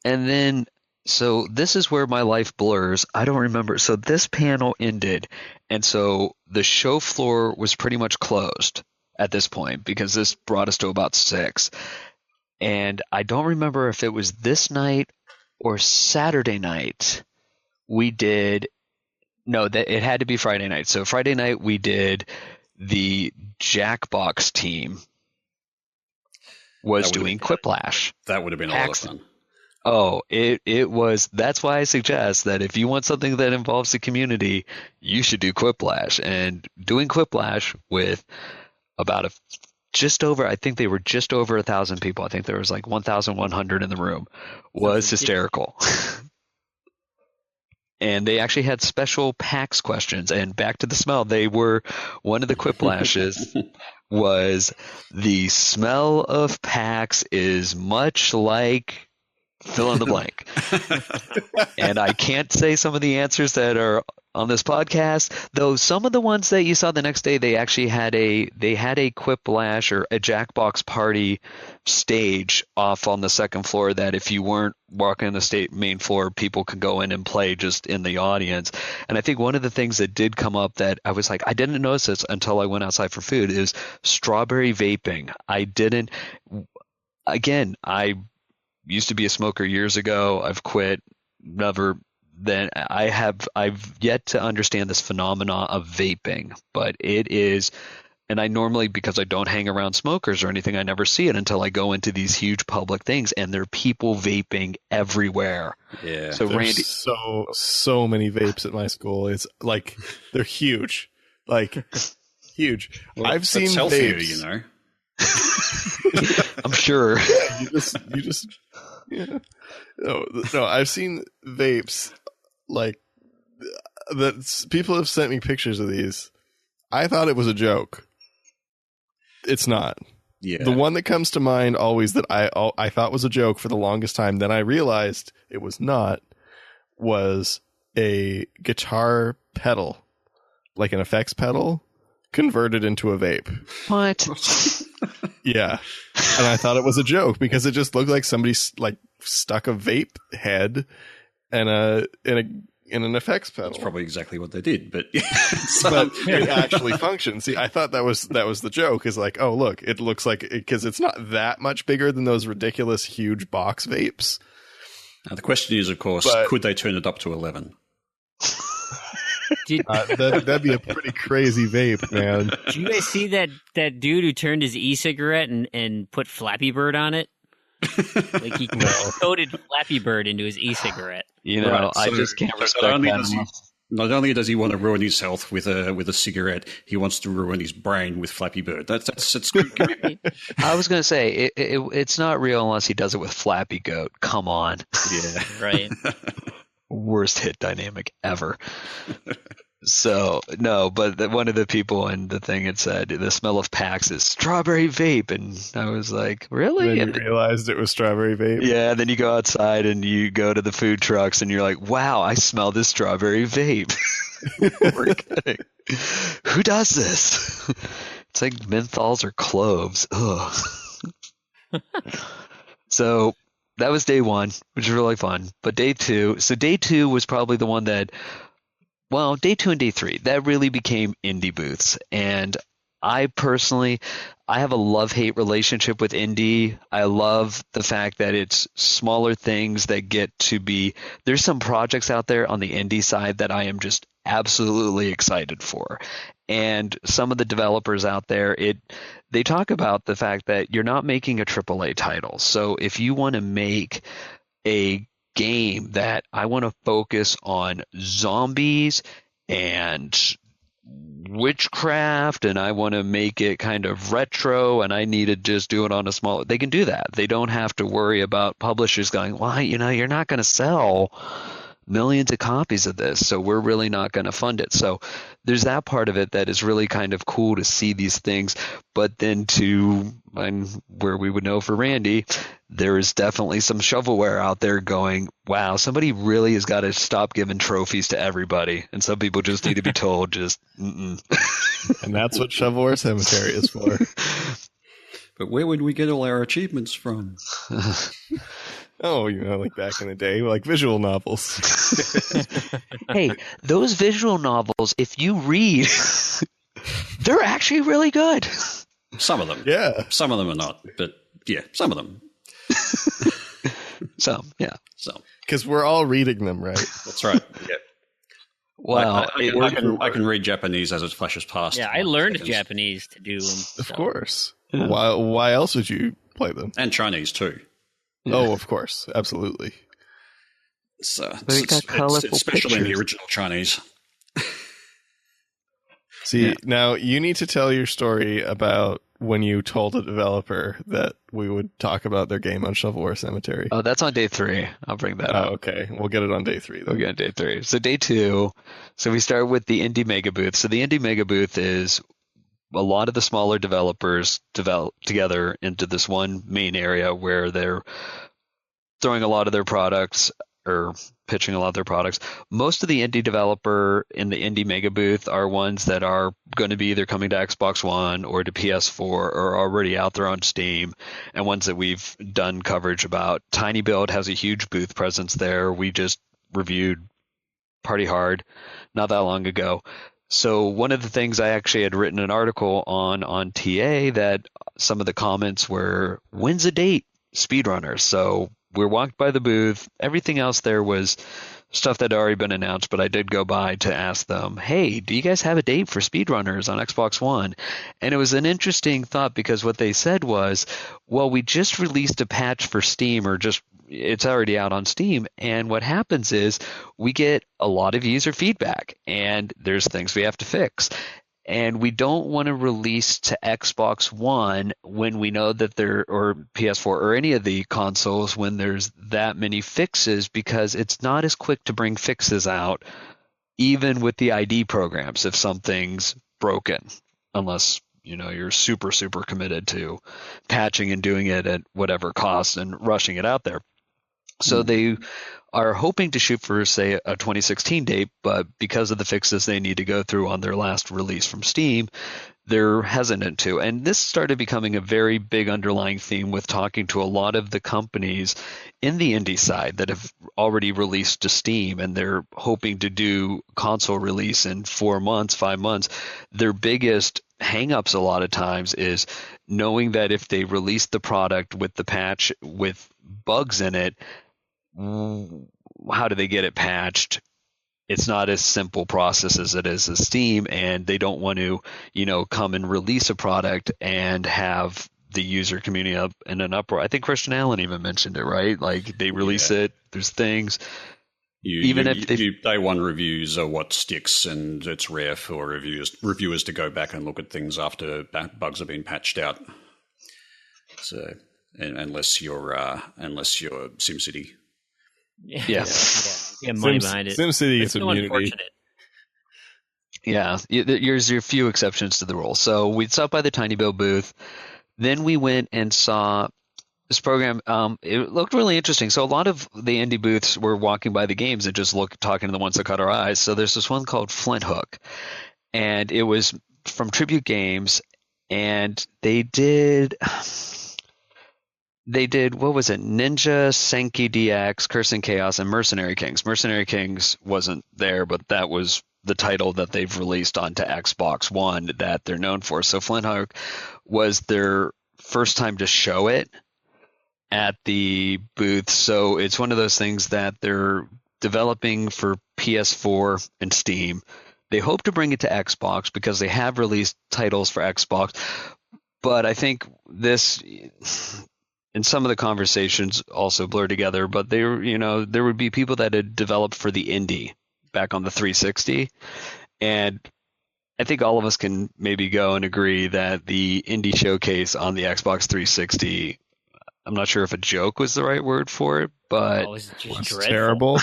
[SPEAKER 4] And then, so this is where my life blurs. I don't remember. So this panel ended, and so the show floor was pretty much closed at this point because this brought us to about 6. And I don't remember if it was this night or Saturday night we did – no, it had to be Friday night. So Friday night we did the Jackbox team was doing Quiplash.
[SPEAKER 3] That would have been a lot of fun.
[SPEAKER 4] Oh, it was. That's why I suggest that if you want something that involves the community, you should do Quiplash. And doing Quiplash with about I think they were just over 1,000 people. I think there was like 1,100 in the room. Was hysterical. And they actually had special PAX questions. And back to the smell, they were one of the Quiplashes was the smell of PAX is much like fill in the blank. And I can't say some of the answers that are on this podcast, though some of the ones that you saw the next day, they actually had a Quiplash or a Jackbox party stage off on the second floor that if you weren't walking the main floor, people could go in and play just in the audience. And I think one of the things that did come up that I was like, I didn't notice this until I went outside for food is strawberry vaping. I used to be a smoker years ago. I've quit. I've yet to understand this phenomena of vaping, but it is And I normally, because I don't hang around smokers or anything, I never see it until I go into these huge public things, and there are people vaping everywhere.
[SPEAKER 3] Yeah.
[SPEAKER 4] So
[SPEAKER 2] There's
[SPEAKER 4] Randy,
[SPEAKER 2] so many vapes at my school. It's like they're huge, like huge.
[SPEAKER 3] Well,
[SPEAKER 2] I've seen
[SPEAKER 3] it's healthier,
[SPEAKER 2] vapes.
[SPEAKER 3] you know.
[SPEAKER 4] I'm sure.
[SPEAKER 2] You just yeah. No, I've seen vapes like that. People have sent me pictures of these. I thought it was a joke. It's not.
[SPEAKER 3] Yeah.
[SPEAKER 2] The one that comes to mind always that I thought was a joke for the longest time, then I realized it was not, was a guitar pedal, like an effects pedal, converted into a vape.
[SPEAKER 4] What?
[SPEAKER 2] Yeah. And I thought it was a joke because it just looked like somebody like stuck a vape head and in an effects pedal.
[SPEAKER 3] That's probably exactly what they did, but
[SPEAKER 2] But it actually functions. See, I thought that was the joke. Is like, oh look, it looks like because it's not that much bigger than those ridiculous huge box vapes.
[SPEAKER 3] Now, the question is, of course, could they turn it up to 11?
[SPEAKER 2] That'd be a pretty crazy vape, man.
[SPEAKER 5] Did you guys see that dude who turned his e-cigarette and put Flappy Bird on it? Like he coated Flappy Bird into his e-cigarette.
[SPEAKER 4] You know,
[SPEAKER 3] Right,
[SPEAKER 4] I
[SPEAKER 3] so-
[SPEAKER 4] just can't
[SPEAKER 3] so
[SPEAKER 4] respect
[SPEAKER 3] not only
[SPEAKER 4] that
[SPEAKER 3] does he-
[SPEAKER 4] enough.
[SPEAKER 3] Not only does he want to ruin his health with a cigarette, he wants to ruin his brain with Flappy Bird. That's good commitment.
[SPEAKER 4] I was going to say, it's not real unless he does it with Flappy Goat. Come on.
[SPEAKER 3] Yeah.
[SPEAKER 5] Right.
[SPEAKER 4] Worst hit dynamic ever. So, no, but one of the people in the thing had said, the smell of PAX is strawberry vape. And I was like, really?
[SPEAKER 2] Then
[SPEAKER 4] And
[SPEAKER 2] you realized it was strawberry vape.
[SPEAKER 4] yeah, then you go outside and you go to the food trucks and you're like, wow, I smell this strawberry vape. We're kidding. Who does this? It's like menthols or cloves. Ugh. So that was day one, which was really fun. But day two was probably the one that, well, day 2 and day 3, that really became indie booths. And I personally, I have a love-hate relationship with indie. I love the fact that it's smaller things that get to be, there's some projects out there on the indie side that I am just absolutely excited for. And some of the developers out there, they talk about the fact that you're not making a AAA title. So if you want to make a game that I want to focus on zombies and witchcraft and I want to make it kind of retro and I need to just do it on a small, they can do that. They don't have to worry about publishers going, well, you're not going to sell millions of copies of this, so we're really not going to fund it. So there's that part of it that is really kind of cool to see these things. But then and where we would know for Randy, there is definitely some shovelware out there going, wow, somebody really has got to stop giving trophies to everybody. And some people just need to be told, just, mm-mm.
[SPEAKER 2] And that's what Shovelware Cemetery is for.
[SPEAKER 3] But where would we get all our achievements from?
[SPEAKER 2] Oh, like back in the day, like visual novels.
[SPEAKER 4] Hey, those visual novels, if you read, they're actually really good.
[SPEAKER 3] Some of them.
[SPEAKER 2] Yeah.
[SPEAKER 3] Some of them are not, but yeah, some of them.
[SPEAKER 4] Some, yeah.
[SPEAKER 3] Some.
[SPEAKER 2] Because we're all reading them, right?
[SPEAKER 3] That's right. Yeah.
[SPEAKER 4] Wow.
[SPEAKER 3] I can read Japanese as it flashes past.
[SPEAKER 5] Yeah, I learned
[SPEAKER 3] Seconds.
[SPEAKER 5] Japanese to do them.
[SPEAKER 2] Of course. Yeah. Why else would you play them?
[SPEAKER 3] And Chinese too.
[SPEAKER 4] Yeah.
[SPEAKER 2] Oh, of course. Absolutely.
[SPEAKER 3] So
[SPEAKER 4] They got colorful
[SPEAKER 3] especially in the
[SPEAKER 4] pictures.
[SPEAKER 3] original Chinese.
[SPEAKER 2] See, now you need to tell your story about when you told a developer that we would talk about their game on Shovelware Cemetery.
[SPEAKER 4] Oh, that's on day 3. I'll bring that up.
[SPEAKER 2] Oh, okay. We'll get it on day 3 then.
[SPEAKER 4] We'll get on day 3. So day 2, so we start with the Indie Mega Booth. So the Indie Mega Booth is a lot of the smaller developers develop together into this one main area where they're throwing a lot of their products or pitching a lot of their products. Most of the indie developer in the Indie Mega Booth are ones that are going to be either coming to Xbox One or to PS4 or already out there on Steam, and ones that we've done coverage about. Tiny Build has a huge booth presence there. We just reviewed Party Hard not that long ago. So one of the things I actually had written an article on TA that some of the comments were, when's a date? Speedrunners. So we walked by the booth. Everything else there was stuff that had already been announced, but I did go by to ask them, hey, do you guys have a date for speedrunners on Xbox One? And it was an interesting thought because what they said was, well, we just released a patch for Steam, or just it's already out on Steam. And what happens is we get a lot of user feedback and there's things we have to fix. And we don't want to release to Xbox One when we know that or PS4 or any of the consoles when there's that many fixes, because it's not as quick to bring fixes out, even with the ID programs, if something's broken, unless you're super, super committed to patching and doing it at whatever cost and rushing it out there. So they are hoping to shoot for, say, a 2016 date, but because of the fixes they need to go through on their last release from Steam, they're hesitant to. And this started becoming a very big underlying theme with talking to a lot of the companies in the indie side that have already released to Steam, and they're hoping to do console release in 4 months, 5 months. Their biggest hangups a lot of times is knowing that if they release the product with the patch with bugs in it, how do they get it patched? It's not as simple process as it is as Steam, and they don't want to, come and release a product and have the user community up in an uproar. I think Christian Allen even mentioned it, right? Like they release it, there's things.
[SPEAKER 3] Day one reviews are what sticks, and it's rare for reviewers to go back and look at things after bugs have been patched out. So, unless you're SimCity.
[SPEAKER 5] Yeah, money behind it.
[SPEAKER 2] SimCity is
[SPEAKER 5] so unfortunate.
[SPEAKER 4] Yeah, there's a few exceptions to the rule. So we stopped by the Tiny Bill booth. Then we went and saw this program. It looked really interesting. So a lot of the indie booths were walking by the games and just talking to the ones that caught our eyes. So there's this one called Flint Hook, and it was from Tribute Games, and they did what was it? Ninja, Senki DX, Curse and Chaos, and Mercenary Kings. Mercenary Kings wasn't there, but that was the title that they've released onto Xbox One that they're known for. So Flint Hook was their first time to show it at the booth. So it's one of those things that they're developing for PS4 and Steam. They hope to bring it to Xbox because they have released titles for Xbox. But I think this, and some of the conversations also blur together, but there would be people that had developed for the indie back on the 360. And I think all of us can maybe go and agree that the indie showcase on the Xbox 360, I'm not sure if a joke was the right word for it, but
[SPEAKER 5] it was just
[SPEAKER 2] terrible.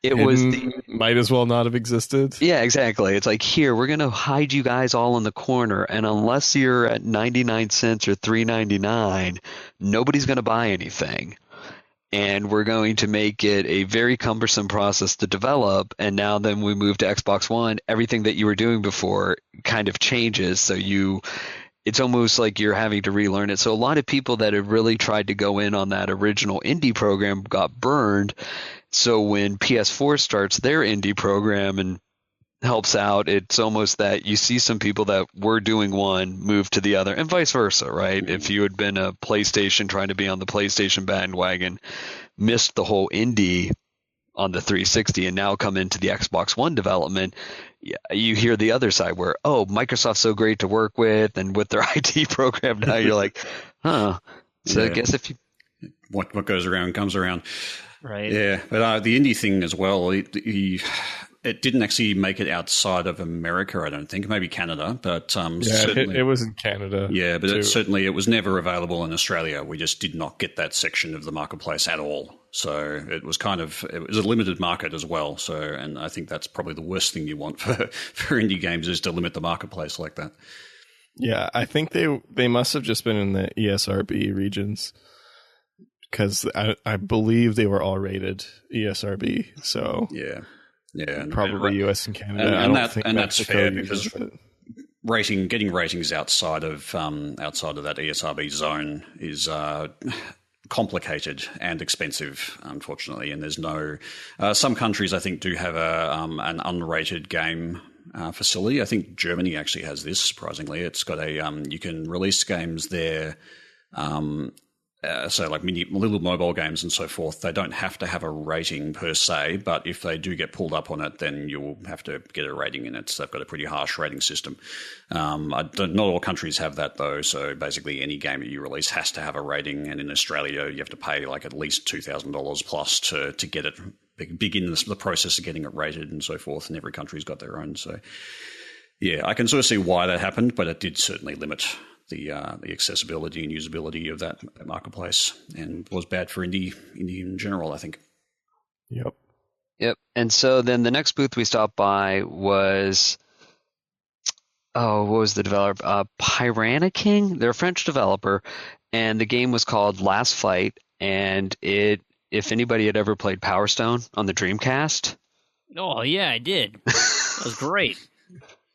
[SPEAKER 4] It
[SPEAKER 2] might as well not have existed.
[SPEAKER 4] Yeah, exactly. It's like, here, we're going to hide you guys all in the corner, and unless you're at 99 cents or $3.99, nobody's going to buy anything. And we're going to make it a very cumbersome process to develop. And now then we move to Xbox One, everything that you were doing before kind of changes. So it's almost like you're having to relearn it. So a lot of people that have really tried to go in on that original indie program got burned. So when PS4 starts their indie program and helps out, it's almost that you see some people that were doing one move to the other, and vice versa, right? Mm-hmm. If you had been a PlayStation trying to be on the PlayStation bandwagon, missed the whole indie on the 360 and now come into the Xbox One development, you hear the other side where, oh, Microsoft's so great to work with, and with their IT program now, you're like, huh. So I guess if you...
[SPEAKER 3] What goes around comes around.
[SPEAKER 5] Right.
[SPEAKER 3] Yeah, but the indie thing as well, it didn't actually make it outside of America, I don't think. Maybe Canada, but certainly
[SPEAKER 2] it was in Canada.
[SPEAKER 3] Yeah, but it was never available in Australia. We just did not get that section of the marketplace at all. So it was a limited market as well. So, and I think that's probably the worst thing you want for indie games, is to limit the marketplace like that.
[SPEAKER 2] Yeah, I think they must have just been in the ESRB regions, because I believe they were all rated ESRB. So
[SPEAKER 3] yeah,
[SPEAKER 2] probably US and Canada.
[SPEAKER 3] And that's fair, because getting ratings outside of that ESRB zone is complicated and expensive, unfortunately. And there's no some countries, I think, do have an unrated game facility. I think Germany actually has this. Surprisingly, it's got you can release games there So like little mobile games and so forth, they don't have to have a rating per se, but if they do get pulled up on it, then you'll have to get a rating in it. So they've got a pretty harsh rating system. Not all countries have that though, so basically any game that you release has to have a rating, and in Australia you have to pay like at least $2,000 plus to get it, begin the process of getting it rated and so forth, and every country's got their own. So yeah, I can sort of see why that happened, but it did certainly limit the accessibility and usability of that marketplace, and was bad for indie in general, I think.
[SPEAKER 4] Yep. And so then the next booth we stopped by was, what was the developer? Piranha King. They're a French developer, and the game was called Last Fight. And if anybody had ever played Power Stone on the Dreamcast.
[SPEAKER 5] Oh, yeah, I did. That was great.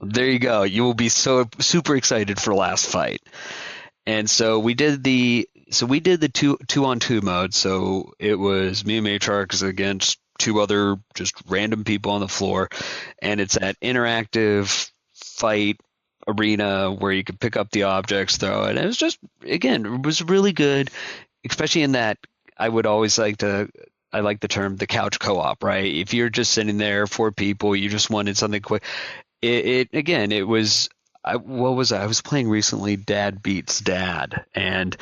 [SPEAKER 4] There you go. You will be so super excited for Last Fight. And so we did the 2-on-2 mode. So it was me and Matrix against two other just random people on the floor, and it's that interactive fight arena where you could pick up the objects, throw it. And it was just, again, it was really good, especially in that I like the term the couch co-op, right? If you're just sitting there, 4 people, you just wanted something quick. I was playing recently Dad Beats Dad, and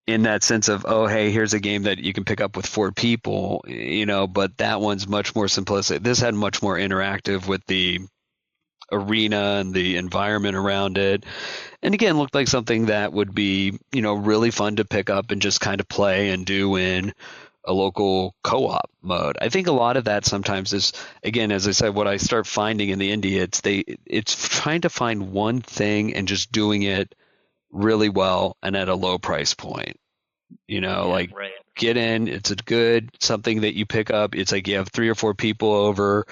[SPEAKER 4] in that sense of, oh, hey, here's a game that you can pick up with 4 people, but that one's much more simplistic. This had much more interactive with the arena and the environment around it. And again, looked like something that would be, really fun to pick up and just kind of play and do in a local co-op mode. I think a lot of that sometimes is, again, as I said, what I start finding in the indie, it's trying to find one thing and just doing it really well and at a low price point. Right. Get in, it's something that you pick up. It's like you have 3 or 4 people over.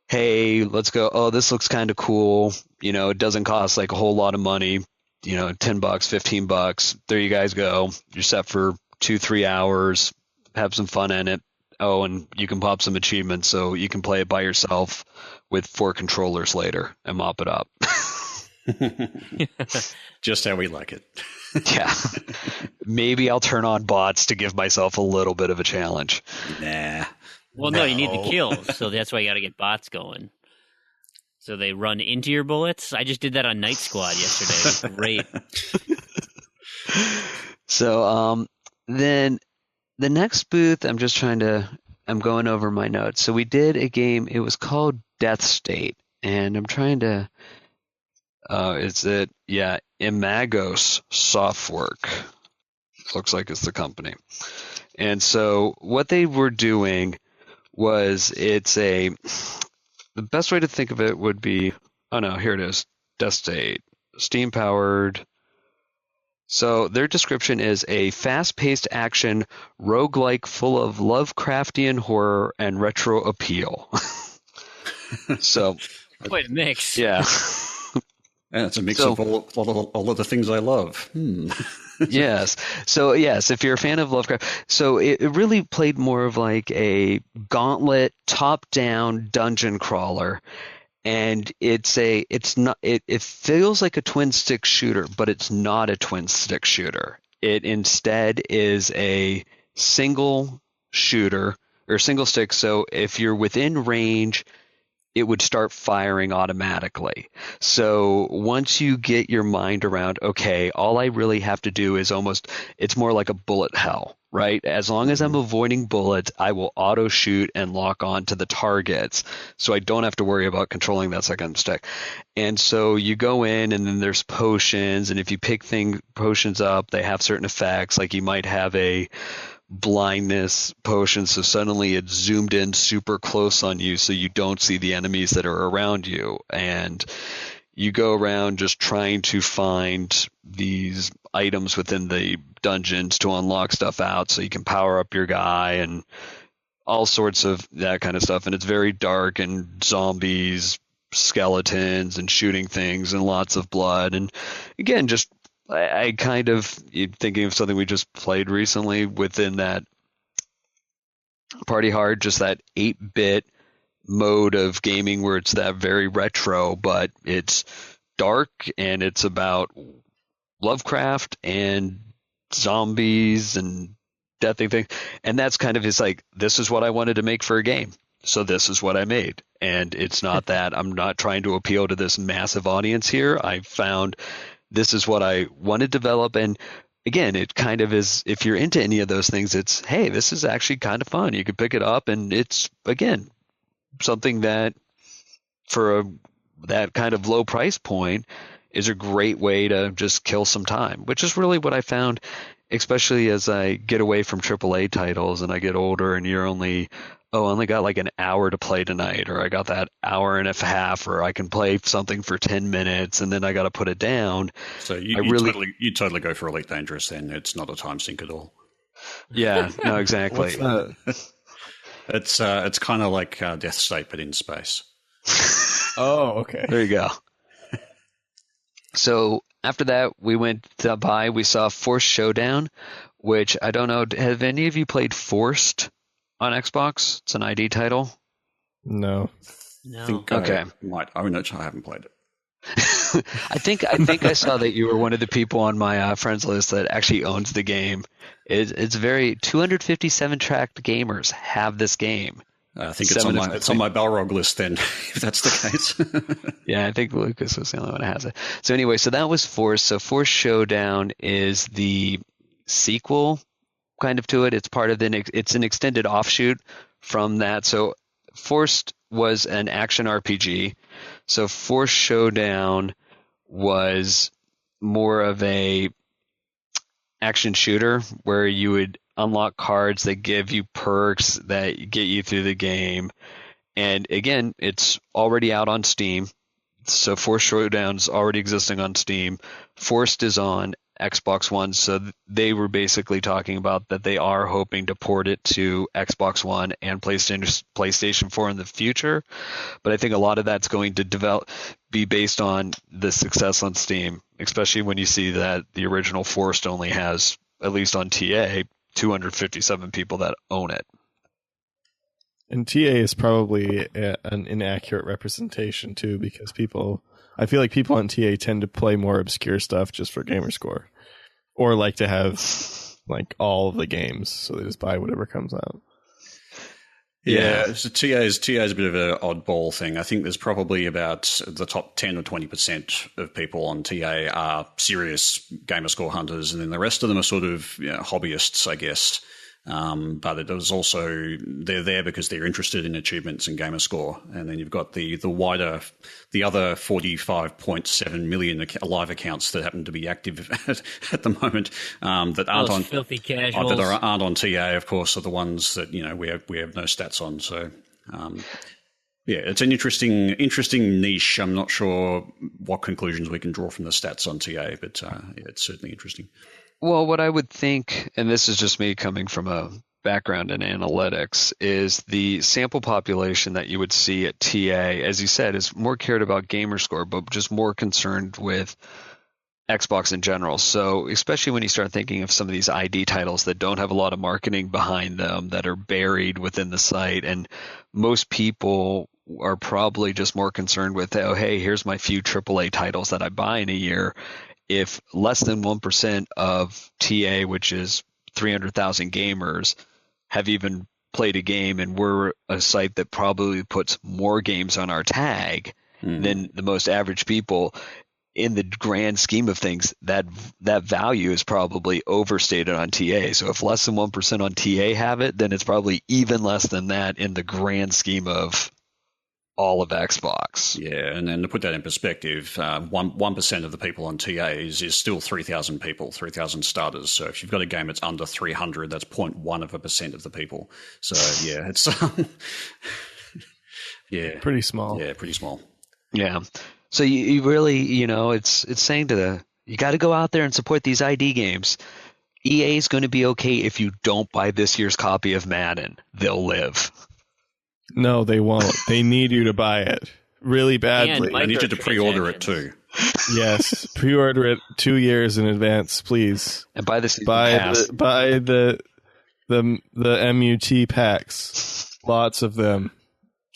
[SPEAKER 4] Hey, let's go. Oh, this looks kind of cool. It doesn't cost like a whole lot of money, $10, $15. There you guys go. You're set for 2-3 hours. Have some fun in it. Oh, and you can pop some achievements so you can play it by yourself with 4 controllers later and mop it up.
[SPEAKER 3] Just how we like it.
[SPEAKER 4] Yeah. Maybe I'll turn on bots to give myself a little bit of a challenge.
[SPEAKER 3] Nah.
[SPEAKER 5] Well, no, you need the kills, so that's why you got to get bots going. So they run into your bullets. I just did that on Night Squad yesterday. It was great.
[SPEAKER 4] So then the next booth, I'm going over my notes. So we did a game, it was called Death State, and I'm trying to, Imagos Softwork. Looks like it's the company. And so what they were doing was the best way to think of it would be, here it is, Death State, Steam powered. So their description is a fast-paced action roguelike full of Lovecraftian horror and retro appeal. So
[SPEAKER 5] quite a mix.
[SPEAKER 4] Yeah.
[SPEAKER 3] Yeah, it's a mix of all of the things I love.
[SPEAKER 4] Yes. So, yes, if you're a fan of Lovecraft. So it really played more of like a gauntlet, top-down dungeon crawler. And it feels like a twin-stick shooter, but it's not a twin-stick shooter. It instead is a single shooter or single stick. So if you're within range, it would start firing automatically. So once you get your mind around, okay, all I really have to do is it's more like a bullet hell, right? As long as I'm avoiding bullets, I will auto shoot and lock on to the targets. So I don't have to worry about controlling that second stick. And so you go in and then there's potions. And if you pick potions up, they have certain effects. Like you might have a blindness potion, so suddenly it's zoomed in super close on you so you don't see the enemies that are around you, and you go around just trying to find these items within the dungeons to unlock stuff out so you can power up your guy and all sorts of that kind of stuff. And it's very dark and zombies, skeletons, and shooting things and lots of blood. And again, just I kind of thinking of something we just played recently within that Party Hard, just that 8-bit mode of gaming where it's that very retro, but it's dark and it's about Lovecraft and zombies and deathing things. And that's kind of his like, this is what I wanted to make for a game. So this is what I made. And it's not that I'm not trying to appeal to this massive audience here. I found this is what I want to develop. And again, it kind of is, if you're into any of those things, it's, hey, this is actually kind of fun. You can pick it up, and it's, again, something that for that kind of low price point is a great way to just kill some time, which is really what I found, especially as I get away from AAA titles and I get older and you're only, I only got like an hour to play tonight, or I got that hour and a half, or I can play something for 10 minutes and then I got to put it down.
[SPEAKER 3] So you totally go for Elite Dangerous then. It's not a time sink at all.
[SPEAKER 4] Yeah, no, exactly.
[SPEAKER 3] It's kind of like Death State, but in space.
[SPEAKER 2] Oh, okay.
[SPEAKER 4] There you go. So after that, we went by, we saw Forced Showdown, which I don't know, have any of you played Forced on Xbox? It's an ID title.
[SPEAKER 2] No.
[SPEAKER 4] Okay.
[SPEAKER 3] I might own it. I haven't played it.
[SPEAKER 4] I think I saw that you were one of the people on my friends list that actually owns the game. It's very 257 tracked gamers have this game.
[SPEAKER 3] I think it's on my Balrog list then, if that's the case.
[SPEAKER 4] Yeah, I think Lucas was the only one that has it. So anyway, so that was Forced. So Forced Showdown is the sequel kind of to it. It's part of it's an extended offshoot from that. So Forced was an action RPG. So Forced Showdown was more of a action shooter where you would unlock cards that give you perks that get you through the game. And again, it's already out on Steam. So Forced Showdown is already existing on Steam. Forced is on Xbox One. So they were basically talking about that they are hoping to port it to Xbox One and PlayStation 4 in the future. But I think a lot of that's going to be based on the success on Steam, especially when you see that the original Forced only has, at least on TA, 257 people that own it.
[SPEAKER 2] And TA is probably an inaccurate representation too, because I feel like people on TA tend to play more obscure stuff just for Gamerscore, or like to have like all of the games, so they just buy whatever comes out.
[SPEAKER 3] Yeah, so TA is a bit of an oddball thing. I think there's probably about the top 10 or 20% of people on TA are serious Gamerscore hunters, and then the rest of them are sort of hobbyists, I guess. But it was also, they're there because they're interested in achievements and Gamerscore. And then you've got the other 45.7 million live accounts that happen to be active at the moment, that aren't on
[SPEAKER 5] filthy casuals.
[SPEAKER 3] that aren't on TA, of course, are the ones that, we have no stats on. So, it's an interesting niche. I'm not sure what conclusions we can draw from the stats on TA, but it's certainly interesting.
[SPEAKER 4] Well, what I would think, and this is just me coming from a background in analytics, is the sample population that you would see at TA, as you said, is more cared about Gamerscore, but just more concerned with Xbox in general. So especially when you start thinking of some of these ID titles that don't have a lot of marketing behind them, that are buried within the site, and most people are probably just more concerned with, oh, hey, here's my few AAA titles that I buy in a year. If less than 1% of TA, which is 300,000 gamers, have even played a game, and we're a site that probably puts more games on our tag than the most average people, in the grand scheme of things, that value is probably overstated on TA. So if less than 1% on TA have it, then it's probably even less than that in the grand scheme of all of Xbox.
[SPEAKER 3] Yeah, and then to put that in perspective, 1% of the people on TA is still 3,000 people, 3,000 starters. So if you've got a game that's under 300, that's 0.1% of the people. So yeah, it's
[SPEAKER 2] pretty small.
[SPEAKER 3] Yeah, pretty small.
[SPEAKER 4] Yeah. So you really, it's saying you got to go out there and support these ID games. EA is going to be okay if you don't buy this year's copy of Madden. They'll live.
[SPEAKER 2] No, they won't. They need you to buy it really badly.
[SPEAKER 3] They need you to pre-order it too.
[SPEAKER 2] Yes, pre-order it 2 years in advance, please.
[SPEAKER 4] And buy the season
[SPEAKER 2] pass. Buy the MUT packs. Lots of them.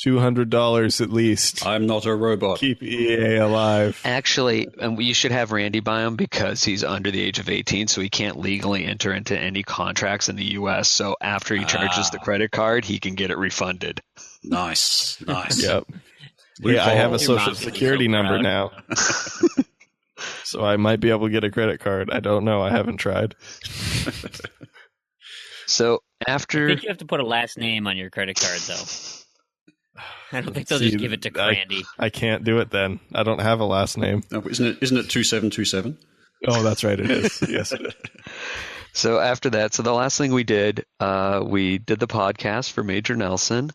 [SPEAKER 2] $200 at least.
[SPEAKER 3] I'm not a robot.
[SPEAKER 2] Keep EA alive.
[SPEAKER 4] Actually, and you should have Randy buy him because he's under the age of 18, so he can't legally enter into any contracts in the U.S. So after he charges the credit card, he can get it refunded.
[SPEAKER 3] Nice.
[SPEAKER 2] Yep. Yeah, I have a social security number now. So I might be able to get a credit card. I don't know. I haven't tried.
[SPEAKER 4] So
[SPEAKER 5] I
[SPEAKER 4] after
[SPEAKER 5] think you have to put a last name on your credit card, though. I don't think they'll just give it to Randy.
[SPEAKER 2] I can't do it then. I don't have a last name.
[SPEAKER 3] No, isn't it 2727?
[SPEAKER 2] Oh, that's right. It is. Yes, it is.
[SPEAKER 4] So after that, the last thing we did the podcast for Major Nelson.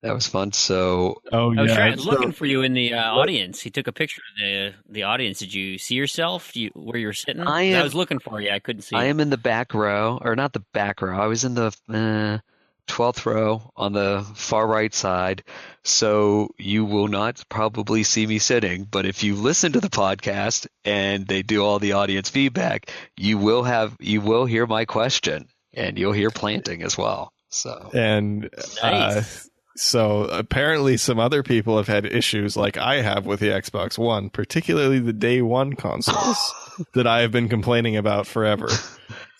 [SPEAKER 4] That was fun. So
[SPEAKER 2] Oh,
[SPEAKER 5] I was
[SPEAKER 2] yeah.
[SPEAKER 5] looking for you in the audience. He took a picture of the audience. Did you see yourself where you were sitting? I was looking for you. I couldn't see.
[SPEAKER 4] I am in the back row, or not the back row. I was in the 12th row on the far right side. So you will not probably see me sitting, but if you listen to the podcast and they do all the audience feedback, you will hear my question and you'll hear planting as well. So
[SPEAKER 2] And
[SPEAKER 5] Nice.
[SPEAKER 2] so apparently some other people have had issues like I have with the Xbox One, particularly the day one consoles that I have been complaining about forever.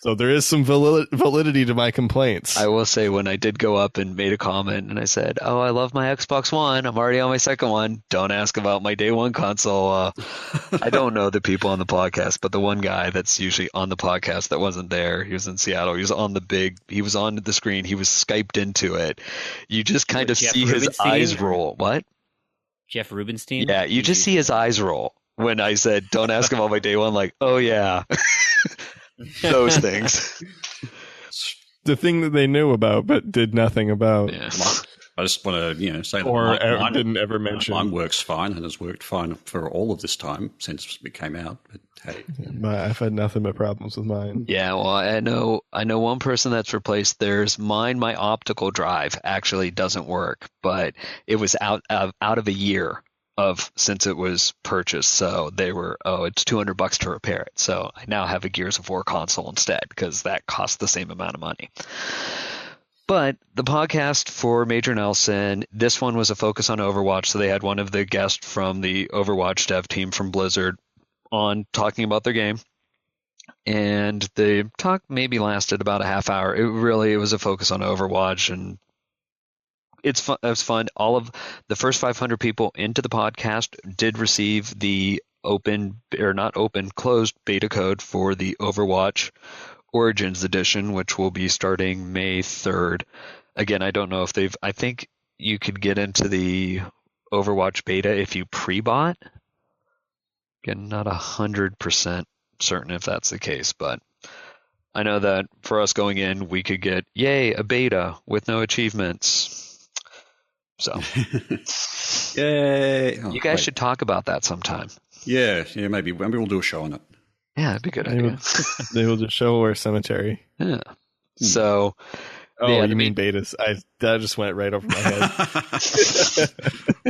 [SPEAKER 2] So there is some validity to my complaints.
[SPEAKER 4] I will say, when I did go up and made a comment and I said, "Oh, I love my Xbox One. I'm already on my second one. Don't ask about my day one console." I don't know the people on the podcast, but the one guy that's usually on the podcast that wasn't there, he was in Seattle. He was on the screen. He was Skyped into it. You just kind of
[SPEAKER 5] Jeff
[SPEAKER 4] see his
[SPEAKER 5] Rubenstein?
[SPEAKER 4] eyes roll. What?
[SPEAKER 5] Jeff Rubenstein?
[SPEAKER 4] Yeah, you just see his eyes roll when I said, "Don't ask about my day one." Like, oh yeah. Those things.
[SPEAKER 2] The thing that they knew about but did nothing about.
[SPEAKER 4] Yeah.
[SPEAKER 3] I just want to say
[SPEAKER 2] Or
[SPEAKER 3] that mine
[SPEAKER 2] didn't ever mention.
[SPEAKER 3] Mine works fine and has worked fine for all of this time since it came out. But hey,
[SPEAKER 2] I've had nothing but problems with mine.
[SPEAKER 4] Yeah, well, I know one person that's replaced theirs. Mine, my optical drive actually doesn't work, but it was out of a year since it was purchased. So they were, it's $200 to repair it. So I now have a Gears of War console instead because that costs the same amount of money. But the podcast for Major Nelson, this one was a focus on Overwatch. So they had one of the guests from the Overwatch dev team from Blizzard on talking about their game. And the talk maybe lasted about a half hour. It was a focus on Overwatch, and it was fun. All of the first 500 people into the podcast did receive the closed beta code for the Overwatch Origins edition, which will be starting May 3rd. Again, I don't know if I think you could get into the Overwatch beta if you pre-bought. Again, not 100% certain if that's the case, but I know that for us going in, we could get, yay, a beta with no achievements. So,
[SPEAKER 3] yay!
[SPEAKER 4] You guys should talk about that sometime.
[SPEAKER 3] Yeah, maybe we'll do a show on it.
[SPEAKER 4] Yeah, it'd be a good idea.
[SPEAKER 2] They will just show our cemetery.
[SPEAKER 4] Yeah. So,
[SPEAKER 2] you mean betas? That just went right over my head.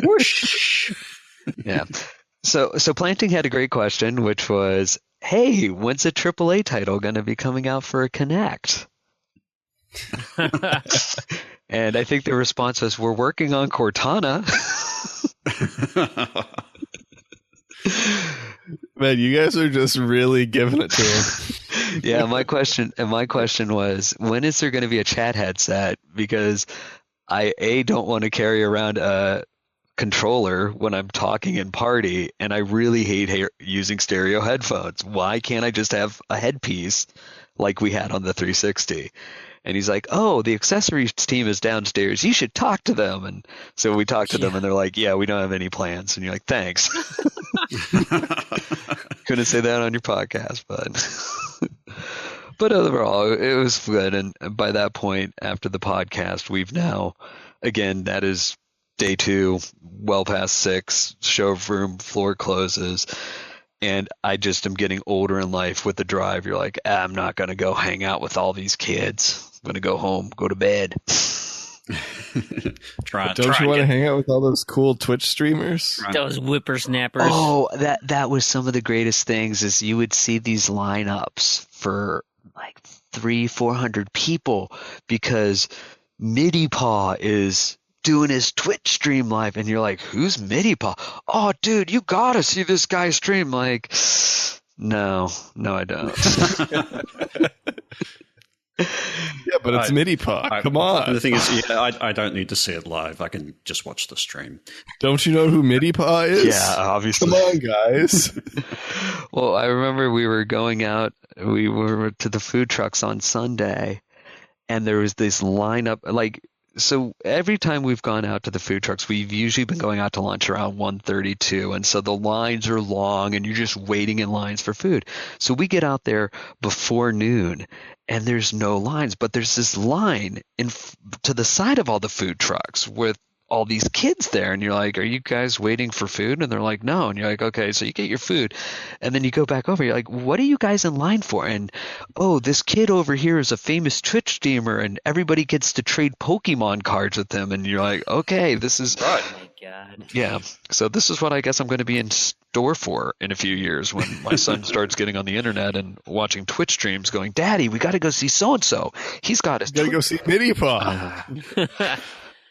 [SPEAKER 3] Whoosh!
[SPEAKER 4] Yeah. So Planting had a great question, which was, "Hey, when's a AAA title going to be coming out for a Kinect?" And I think the response was, "We're working on Cortana."
[SPEAKER 2] Man, you guys are just really giving it to him.
[SPEAKER 4] Yeah, my question was, when is there going to be a chat headset? Because I don't want to carry around a controller when I'm talking in party, and I really hate using stereo headphones. Why can't I just have a headpiece like we had on the 360? And he's like, "Oh, the accessories team is downstairs. You should talk to them." And so we talked to them, and they're like, "Yeah, we don't have any plans." And you're like, "Thanks." Couldn't say that on your podcast, but overall, it was good. And by that point, after the podcast, we've now, again, that is day 2, well past 6, showroom floor closes. And I just am getting older in life with the drive. You're like, I'm not going to go hang out with all these kids. I'm going to go home, go to bed.
[SPEAKER 2] Don't you want to hang out with all those cool Twitch streamers?
[SPEAKER 5] Those whippersnappers.
[SPEAKER 4] Oh, that was some of the greatest things, is you would see these lineups for like 300-400 people because MIDI Paw is doing his Twitch stream live, and you're like, who's MIDI-Paw? Oh, dude, you gotta see this guy stream. Like, no, I don't.
[SPEAKER 2] Yeah, but it's MIDI-Paw. Come on.
[SPEAKER 3] The thing is, I don't need to see it live. I can just watch the stream.
[SPEAKER 2] Don't you know who MIDI-Paw is?
[SPEAKER 4] Yeah, obviously.
[SPEAKER 2] Come on, guys.
[SPEAKER 4] Well, I remember we were going out. We were to the food trucks on Sunday, and there was this lineup. Like, so every time we've gone out to the food trucks, we've usually been going out to lunch around 1:32, and so the lines are long, and you're just waiting in lines for food. So we get out there before noon, and there's no lines, but there's this line to the side of all the food trucks with all these kids there, and you're like, are you guys waiting for food? And they're like, no. And you're like, okay, so you get your food, and then you go back over. You're like, what are you guys in line for? And, oh, this kid over here is a famous Twitch streamer, and everybody gets to trade Pokemon cards with him. And you're like, okay, this is
[SPEAKER 5] right. Oh my God.
[SPEAKER 4] Yeah. So this is what I guess I'm going to be in store for in a few years when my son starts getting on the internet and watching Twitch streams going, Daddy, we got to go see so-and-so. He's got his
[SPEAKER 2] Got to go see MIDI-Paw.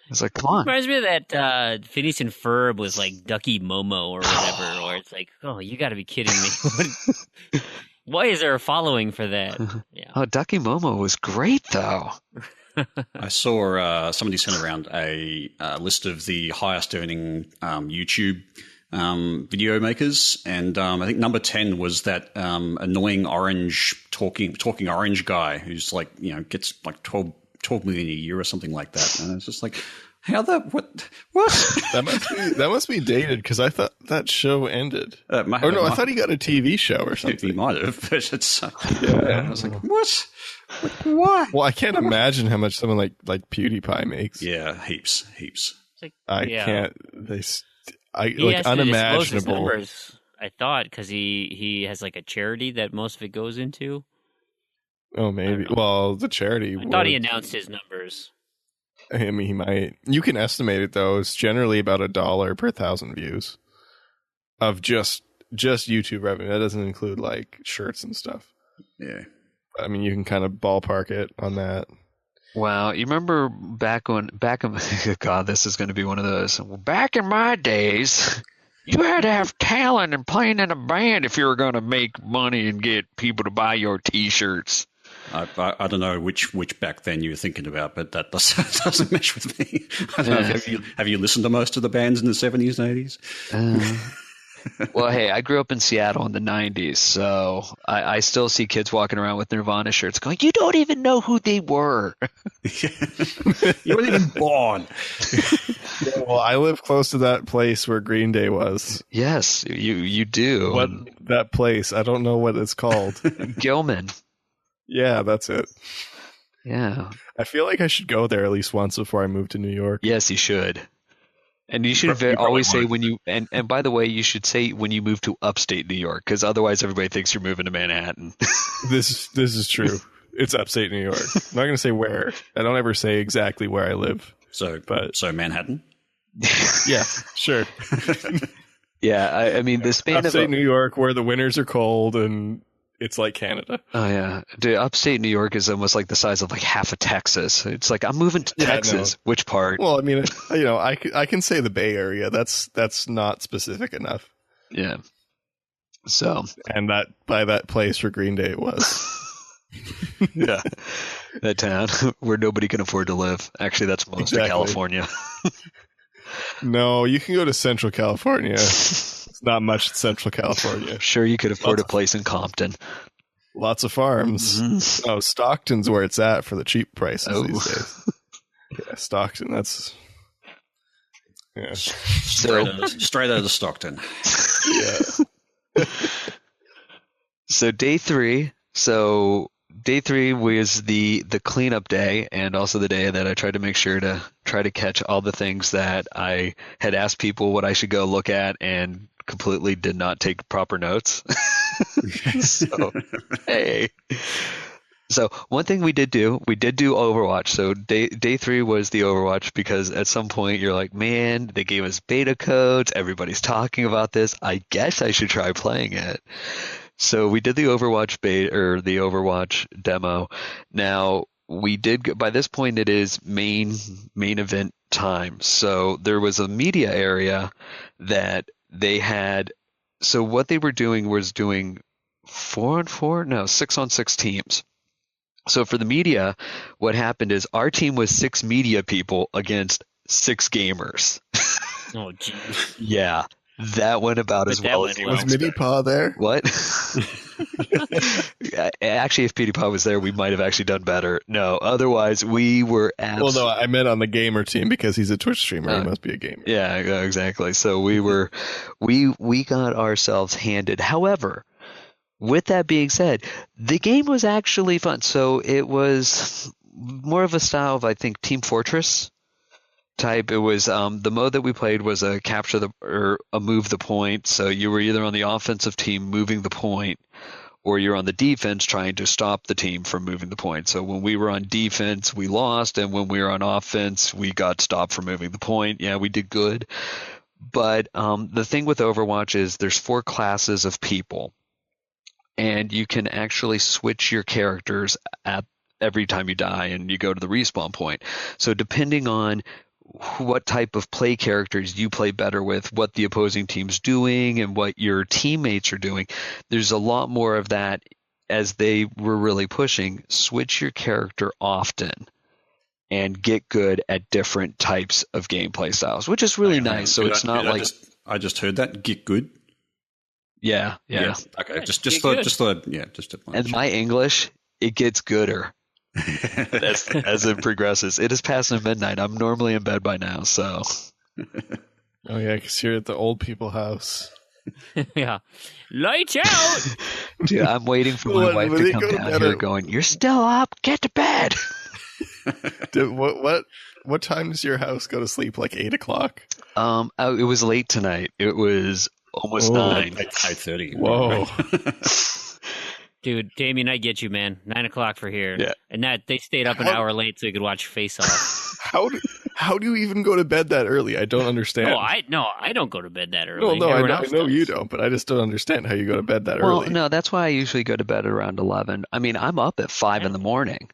[SPEAKER 4] It's like, come on.
[SPEAKER 5] Reminds me of that Phineas and Ferb was like Ducky Momo or whatever, or it's like, oh, you got to be kidding me. Why is there a following for that? Yeah.
[SPEAKER 4] Oh, Ducky Momo was great, though.
[SPEAKER 3] I saw somebody sent around a list of the highest earning YouTube video makers, and I think number 10 was that annoying orange talking orange guy who's like, gets like 12 million a year or something like that. And it's just like, what?
[SPEAKER 2] That must be dated, because I thought that show ended. I thought he got a TV show or something.
[SPEAKER 3] He might have, but it's I was like, what? Why?
[SPEAKER 2] Well, I can't imagine how much someone like PewDiePie makes.
[SPEAKER 3] Yeah, heaps.
[SPEAKER 5] Like,
[SPEAKER 2] can't.
[SPEAKER 5] He
[SPEAKER 2] like
[SPEAKER 5] has
[SPEAKER 2] unimaginable.
[SPEAKER 5] To disclose his numbers, I thought, because he has like a charity that most of it goes into.
[SPEAKER 2] Oh, maybe. Well, the charity.
[SPEAKER 5] I thought he announced his numbers.
[SPEAKER 2] I mean, he might. You can estimate it, though. It's generally about $1 per 1,000 views of just YouTube revenue. That doesn't include like shirts and stuff.
[SPEAKER 3] Yeah.
[SPEAKER 2] I mean, you can kind of ballpark it on that.
[SPEAKER 4] Wow, you remember back in God, this is going to be one of those. Back in my days, you had to have talent and playing in a band if you were going to make money and get people to buy your T-shirts.
[SPEAKER 3] I don't know which back then you were thinking about, but that doesn't mesh with me. I don't know, have you listened to most of the bands in the 70s and 80s?
[SPEAKER 4] Well, hey, I grew up in Seattle in the 90s, so I still see kids walking around with Nirvana shirts going, you don't even know who they were.
[SPEAKER 3] You weren't even born.
[SPEAKER 2] Yeah, well, I live close to that place where Green Day was.
[SPEAKER 4] Yes, you do.
[SPEAKER 2] What that place? I don't know what it's called.
[SPEAKER 4] Gilman.
[SPEAKER 2] Yeah, that's it.
[SPEAKER 4] Yeah.
[SPEAKER 2] I feel like I should go there at least once before I move to New York.
[SPEAKER 4] Yes, you should. And you should always say when you and by the way, you should say when you move to upstate New York, because otherwise everybody thinks you're moving to Manhattan.
[SPEAKER 2] This is true. It's upstate New York. I'm not going to say where. I don't ever say exactly where I live.
[SPEAKER 3] So Manhattan.
[SPEAKER 2] Yeah, sure.
[SPEAKER 4] Yeah, I mean the span
[SPEAKER 2] upstate New York, where the winters are cold and it's like Canada.
[SPEAKER 4] Oh yeah, dude, upstate New York is almost like the size of like half of Texas. It's like I'm moving to Texas. No. Which part?
[SPEAKER 2] Well, I mean, I can say the Bay Area. That's not specific enough.
[SPEAKER 4] Yeah. So
[SPEAKER 2] and that by that place where Green Day was.
[SPEAKER 4] Yeah, that town where nobody can afford to live. Actually, that's most of California.
[SPEAKER 2] No, you can go to Central California. It's not much in Central California.
[SPEAKER 4] Sure, you could afford a place in Compton.
[SPEAKER 2] Lots of farms. Mm-hmm. Oh, Stockton's where it's at for the cheap prices these days. Yeah, Stockton. That's
[SPEAKER 3] straight out of Stockton.
[SPEAKER 2] Yeah.
[SPEAKER 4] So day three. So day three was the cleanup day, and also the day that I tried to make sure to try to catch all the things that I had asked people what I should go look at and completely did not take proper notes. So, hey. So one thing we did do Overwatch. So day three was the Overwatch, because at some point you're like, man, they gave us beta codes. Everybody's talking about this. I guess I should try playing it. So we did the Overwatch beta, or the Overwatch demo. Now we did, by this point it is main event time. So there was a media area that they had. So what they were doing was doing 6-on-6 teams. So for the media, what happened is our team was 6 media people against 6 gamers.
[SPEAKER 5] Oh, geez.
[SPEAKER 4] Yeah, that went about as well as you
[SPEAKER 2] Was Mini-Paw there?
[SPEAKER 4] What? Actually, if PewDiePie was there, we might have actually done better. No, otherwise we were
[SPEAKER 2] Well, no, I meant on the gamer team because he's a Twitch streamer. He must be a gamer.
[SPEAKER 4] Yeah, exactly. So we were, we got ourselves handed. However, with that being said, the game was actually fun. So it was more of a style of, I think, Team Fortress type. It was the mode that we played was a move the point. So you were either on the offensive team moving the point, or you're on the defense trying to stop the team from moving the point. So when we were on defense, we lost, and when we were on offense, we got stopped from moving the point. Yeah, we did good. But the thing with Overwatch is there's 4 classes of people, and you can actually switch your characters at every time you die and you go to the respawn point. So depending on what type of play characters you play better with, what the opposing team's doing, and what your teammates are doing, there's a lot more of that as they were really pushing. Switch your character often and get good at different types of gameplay styles, which is really nice. So it's not like
[SPEAKER 3] I just heard that, get good.
[SPEAKER 4] Yeah.
[SPEAKER 3] Okay, just thought.
[SPEAKER 4] And my English, it gets gooder as it progresses. It is past midnight. I'm normally in bed by now, so.
[SPEAKER 2] Oh yeah, because you're at the old people house.
[SPEAKER 5] Yeah, lights out.
[SPEAKER 4] Dude, I'm waiting for my wife to come down here, going, "You're still up? Get to bed."
[SPEAKER 2] Dude, what time does your house go to sleep? Like 8 o'clock?
[SPEAKER 4] It was late tonight. It was almost 9.
[SPEAKER 3] 8:30.
[SPEAKER 2] Whoa.
[SPEAKER 5] Dude, Damien, I get you, man. 9 o'clock for here.
[SPEAKER 4] Yeah.
[SPEAKER 5] And that they stayed up an hour late so we could watch Face Off.
[SPEAKER 2] How do you even go to bed that early? I don't understand.
[SPEAKER 5] I don't go to bed that early.
[SPEAKER 2] No, I know you don't, but I just don't understand how you go to bed that early.
[SPEAKER 4] Well, no, that's why I usually go to bed around 11. I mean, I'm up at 5 in the morning.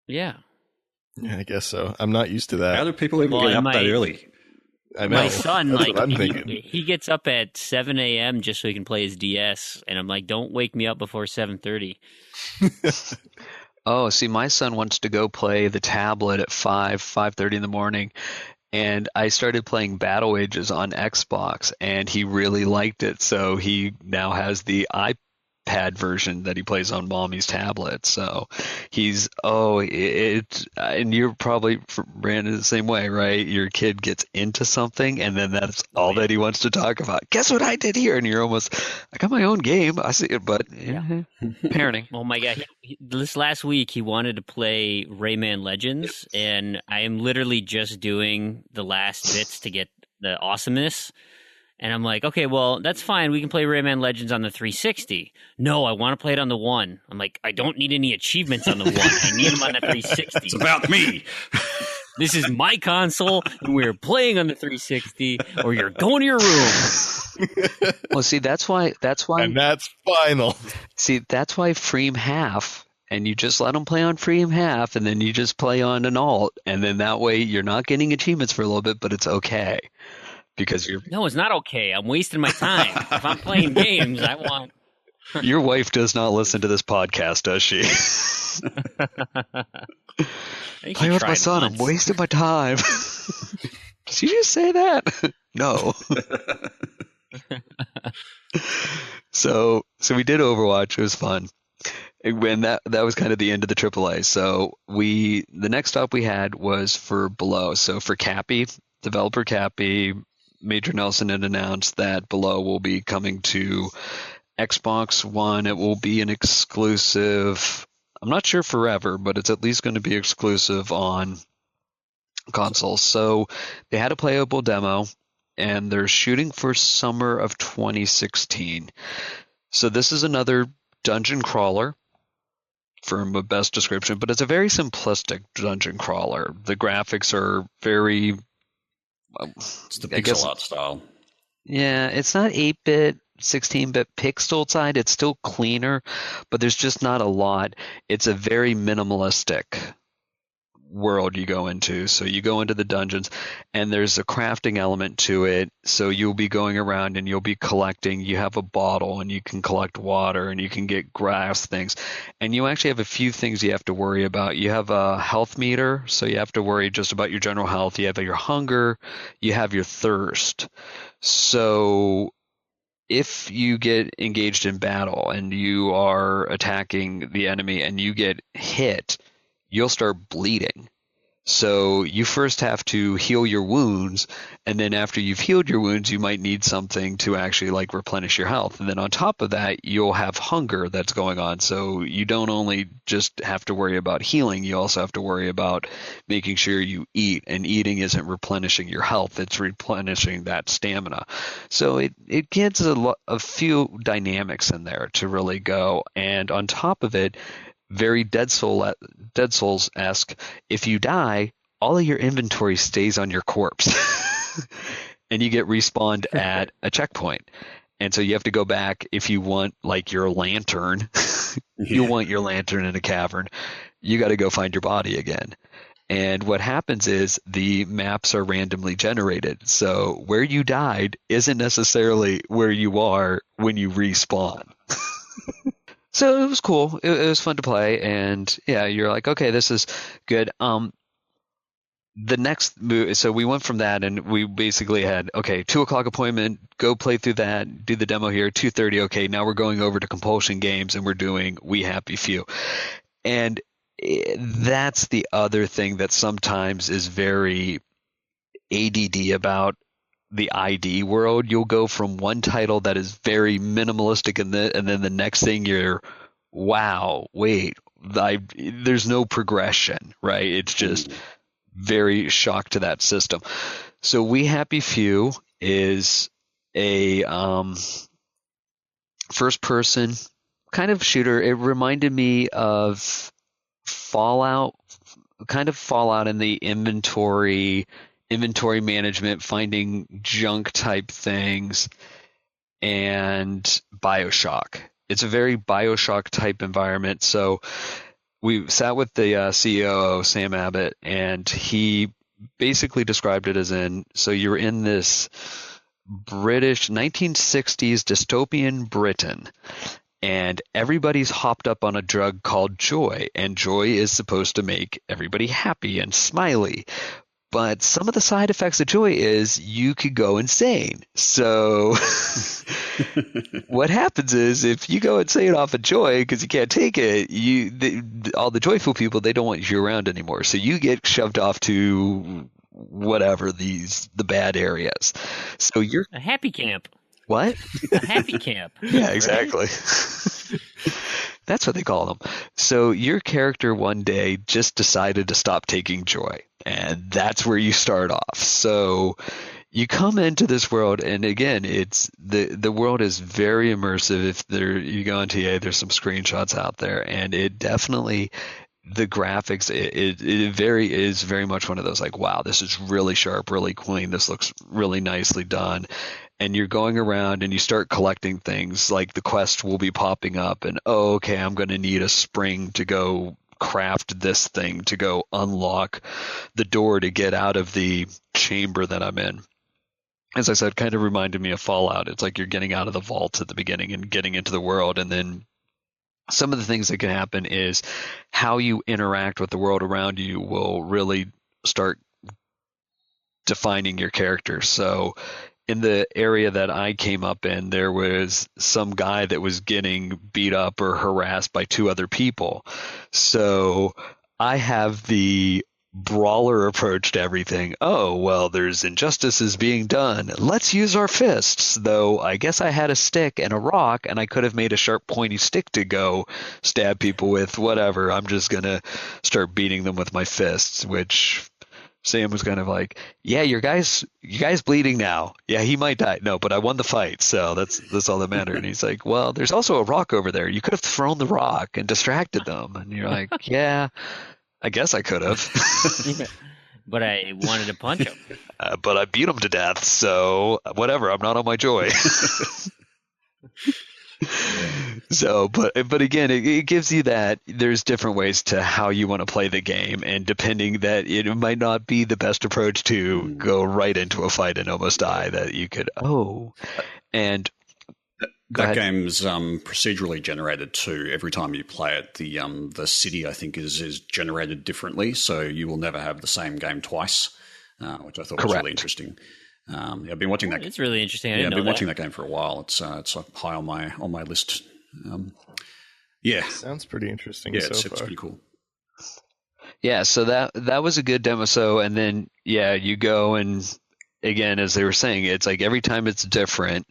[SPEAKER 5] Yeah.
[SPEAKER 2] Yeah, I guess so. I'm not used to that.
[SPEAKER 3] How do people even get up that early?
[SPEAKER 2] I know.
[SPEAKER 5] My son,
[SPEAKER 2] That's what I'm thinking.
[SPEAKER 5] he gets up at 7 a.m. just so he can play his DS, and I'm like, don't wake me up before 7:30.
[SPEAKER 4] Oh, see, my son wants to go play the tablet at 5:30 in the morning, and I started playing Battle Ages on Xbox, and he really liked it, so he now has the iPad version that he plays on mommy's tablet. So he's and you're probably, Brandon, the same way, right? Your kid gets into something, and then that's all that he wants to talk about. Guess what I did here? And you're almost, I got my own game. I see it, but parenting.
[SPEAKER 5] Oh my god! This last week he wanted to play Rayman Legends, and I am literally just doing the last bits to get the awesomeness. And I'm like, okay, well, that's fine. We can play Rayman Legends on the 360. No, I want to play it on the One. I'm like, I don't need any achievements on the One. I need them on the 360.
[SPEAKER 3] It's about me.
[SPEAKER 5] This is my console, and we're playing on the 360, or you're going to your room.
[SPEAKER 4] Well, see, that's why,
[SPEAKER 2] and that's final.
[SPEAKER 4] See, that's why Freem half, and you just let them play on Freem half, and then you just play on an alt, and then that way you're not getting achievements for a little bit, but it's okay. Because
[SPEAKER 5] No, it's not okay. I'm wasting my time. If I'm playing games, I want...
[SPEAKER 4] Your wife does not listen to this podcast, does she? Play with my son. I'm wasting my time. Did you just say that? No. So we did Overwatch. It was fun. And that was kind of the end of the AAA. So the next stop we had was for Below. So for Cappy, developer Cappy, Major Nelson had announced that Below will be coming to Xbox One. It will be an exclusive. I'm not sure forever, but it's at least going to be exclusive on consoles. So they had a playable demo, and they're shooting for summer of 2016. So this is another dungeon crawler, from a best description, but it's a very simplistic dungeon crawler. The graphics are very...
[SPEAKER 3] It's the pixel art style.
[SPEAKER 4] Yeah, it's not 8-bit, 16-bit pixel side. It's still cleaner, but there's just not a lot. It's a very minimalistic world you go into. So you go into the dungeons, and there's a crafting element to it. So you'll be going around and you'll be collecting. You have a bottle and you can collect water and you can get grass things. And you actually have a few things you have to worry about. You have a health meter, so you have to worry just about your general health. You have your hunger, you have your thirst. So if you get engaged in battle and you are attacking the enemy and you get hit, you'll start bleeding. So you first have to heal your wounds, and then after you've healed your wounds, you might need something to actually like replenish your health. And then on top of that, you'll have hunger that's going on. So you don't only just have to worry about healing, you also have to worry about making sure you eat, and eating isn't replenishing your health, it's replenishing that stamina. So it gets a few dynamics in there to really go. And on top of it, very Dead Souls-esque, if you die, all of your inventory stays on your corpse. And you get respawned at a checkpoint. And so you have to go back if you want like your lantern. You want your lantern in a cavern. You got to go find your body again. And what happens is the maps are randomly generated. So where you died isn't necessarily where you are when you respawn. So it was cool. It was fun to play, and yeah, you're like, okay, this is good. The next move, so we went from that, and we basically had 2:00 appointment, go play through that, do the demo here. 2:30, okay, now we're going over to Compulsion Games, and we're doing We Happy Few, and that's the other thing that sometimes is very ADD about the ID world. You'll go from one title that is very minimalistic, and then the next thing you're, wow, wait, there's no progression, right? It's just very shocked to that system. So We Happy Few is a first-person kind of shooter. It reminded me of Fallout, kind of Fallout in the inventory management, finding junk type things, and BioShock. It's a very BioShock type environment. So we sat with the CEO, Sam Abbott, and he basically described it as so you're in this British 1960s dystopian Britain, and everybody's hopped up on a drug called joy, and joy is supposed to make everybody happy and smiley. But some of the side effects of joy is you could go insane. So what happens is if you go insane off of joy because you can't take it, all the joyful people, they don't want you around anymore. So you get shoved off to whatever the bad areas. So you're
[SPEAKER 5] a happy camp.
[SPEAKER 4] What?
[SPEAKER 5] A happy camp.
[SPEAKER 4] Yeah, exactly. That's what they call them. So your character one day just decided to stop taking joy, and that's where you start off. So you come into this world, and again, it's the world is very immersive. If you go on TA, there's some screenshots out there, and it definitely, the graphics, it is very much one of those like, wow, this is really sharp, really clean. This looks really nicely done. And you're going around and you start collecting things, like the quest will be popping up, and okay, I'm going to need a spring to go craft this thing to go unlock the door to get out of the chamber that I'm in. As I said, kind of reminded me of Fallout. It's like you're getting out of the vault at the beginning and getting into the world, and then some of the things that can happen is how you interact with the world around you will really start defining your character. So in the area that I came up in, there was some guy that was getting beat up or harassed by two other people. So I have the brawler approach to everything. Oh, well, there's injustices being done. Let's use our fists. Though I guess I had a stick and a rock, and I could have made a sharp, pointy stick to go stab people with. Whatever. I'm just going to start beating them with my fists, which Sam was kind of like, yeah, your guy's bleeding now. Yeah, he might die. No, but I won the fight, so that's all that mattered. And he's like, well, there's also a rock over there. You could have thrown the rock and distracted them. And you're like, yeah, I guess I could have.
[SPEAKER 5] But I wanted to punch him.
[SPEAKER 4] But I beat him to death, so whatever. I'm not on my joy. So, but again, it gives you that there's different ways to how you want to play the game, and depending that it might not be the best approach to go right into a fight and almost die. That you could and
[SPEAKER 3] that game's procedurally generated too. Every time you play it, the city I think is generated differently, so you will never have the same game twice, which I thought was really interesting. I've been watching that.
[SPEAKER 5] It's really interesting.
[SPEAKER 3] I've been watching that game for a while. It's high on my list.
[SPEAKER 2] Sounds pretty interesting.
[SPEAKER 3] It's pretty cool.
[SPEAKER 4] Yeah, so that was a good demo. So, and then you go, and again, as they were saying, it's like every time it's different,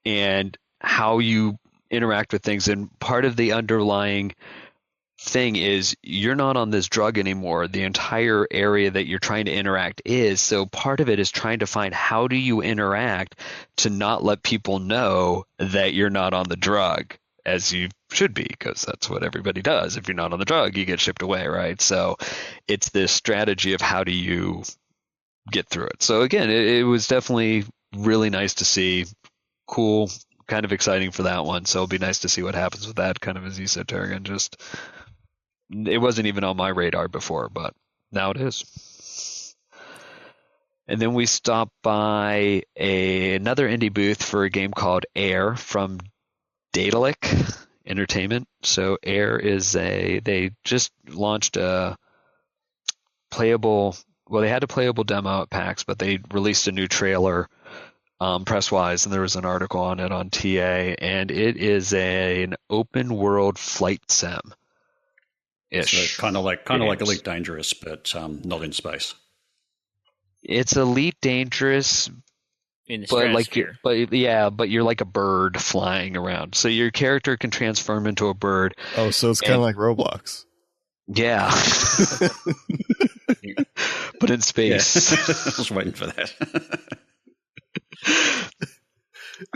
[SPEAKER 4] and how you interact with things. And part of the underlying thing is you're not on this drug anymore. The entire area that you're trying to interact is. So part of it is trying to find how do you interact to not let people know that you're not on the drug, as you should be, because that's what everybody does. If you're not on the drug, you get shipped away, right? So it's this strategy of how do you get through it. So again, it was definitely really nice to see. Cool, kind of exciting for that one. So it'll be nice to see what happens with that, kind of as you said, Terrigan. Just it wasn't even on my radar before, but now it is. And then we stopped by another indie booth for a game called Air from Daedalic Entertainment. So Air is they just launched a playable, well, they had a playable demo at PAX, but they released a new trailer press-wise, and there was an article on it on TA, and it is an open world flight sim.
[SPEAKER 3] So kind of like Elite Dangerous, but not in space.
[SPEAKER 4] It's Elite Dangerous,
[SPEAKER 5] in the
[SPEAKER 4] stratosphere. But you're like a bird flying around. So your character can transform into a bird.
[SPEAKER 2] Oh, so it's kind of like Roblox.
[SPEAKER 4] Yeah. But in space.
[SPEAKER 3] Yeah. I was waiting for that.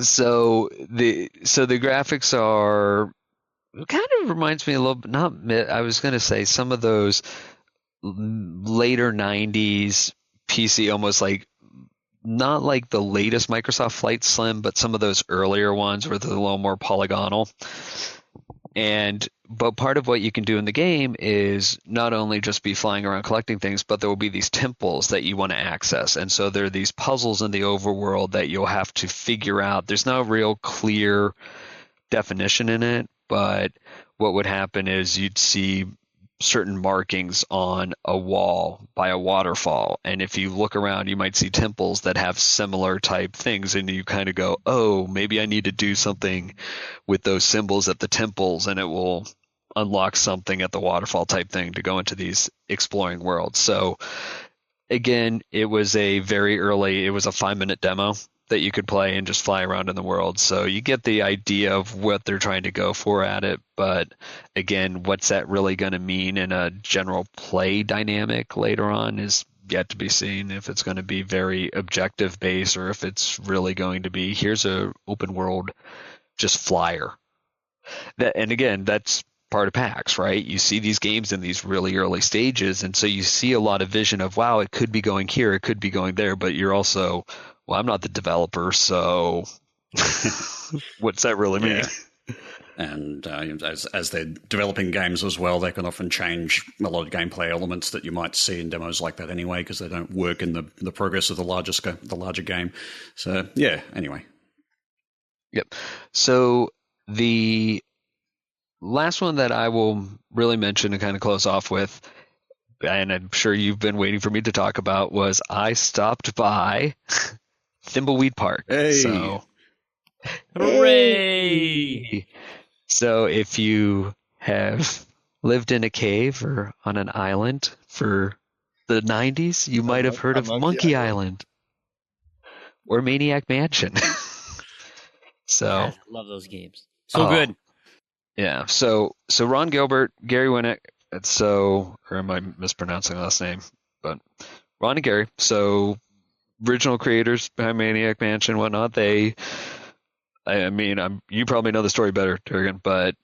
[SPEAKER 4] So the graphics are kind of reminds me a little bit, I was going to say some of those later 90s PC, almost like not like the latest Microsoft Flight Sim, but some of those earlier ones where they're a little more polygonal. But part of what you can do in the game is not only just be flying around collecting things, but there will be these temples that you want to access. And so there are these puzzles in the overworld that you'll have to figure out. There's no real clear definition in it, but what would happen is you'd see certain markings on a wall by a waterfall, and if you look around you might see temples that have similar type things, and you kind of go, oh, maybe I need to do something with those symbols at the temples, and it will unlock something at the waterfall type thing to go into these exploring worlds. So again, it was a 5-minute demo that you could play and just fly around in the world. So you get the idea of what they're trying to go for at it. But again, what's that really going to mean in a general play dynamic later on is yet to be seen. If it's going to be very objective based, or if it's really going to be, here's a open world, just flyer. And again, that's part of PAX, right? You see these games in these really early stages. And so you see a lot of vision of, wow, it could be going here, it could be going there. But you're also, well, I'm not the developer, so what's that really mean?
[SPEAKER 3] Yeah. And as they're developing games as well, they can often change a lot of gameplay elements that you might see in demos like that anyway, because they don't work in the progress of the larger game. So yeah. Anyway.
[SPEAKER 4] Yep. So the last one that I will really mention and kind of close off with, and I'm sure you've been waiting for me to talk about, was I stopped by Thimbleweed Park.
[SPEAKER 3] Hey.
[SPEAKER 4] So,
[SPEAKER 5] hooray!
[SPEAKER 4] So if you have lived in a cave or on an island for the 90s, you might have heard of Monkey Island or Maniac Mansion. So
[SPEAKER 5] I love those games. So good.
[SPEAKER 4] Yeah. So Ron Gilbert, Gary Winnick, or am I mispronouncing the last name? But Ron and Gary, so original creators behind Maniac Mansion and whatnot, you probably know the story better, Turgan, but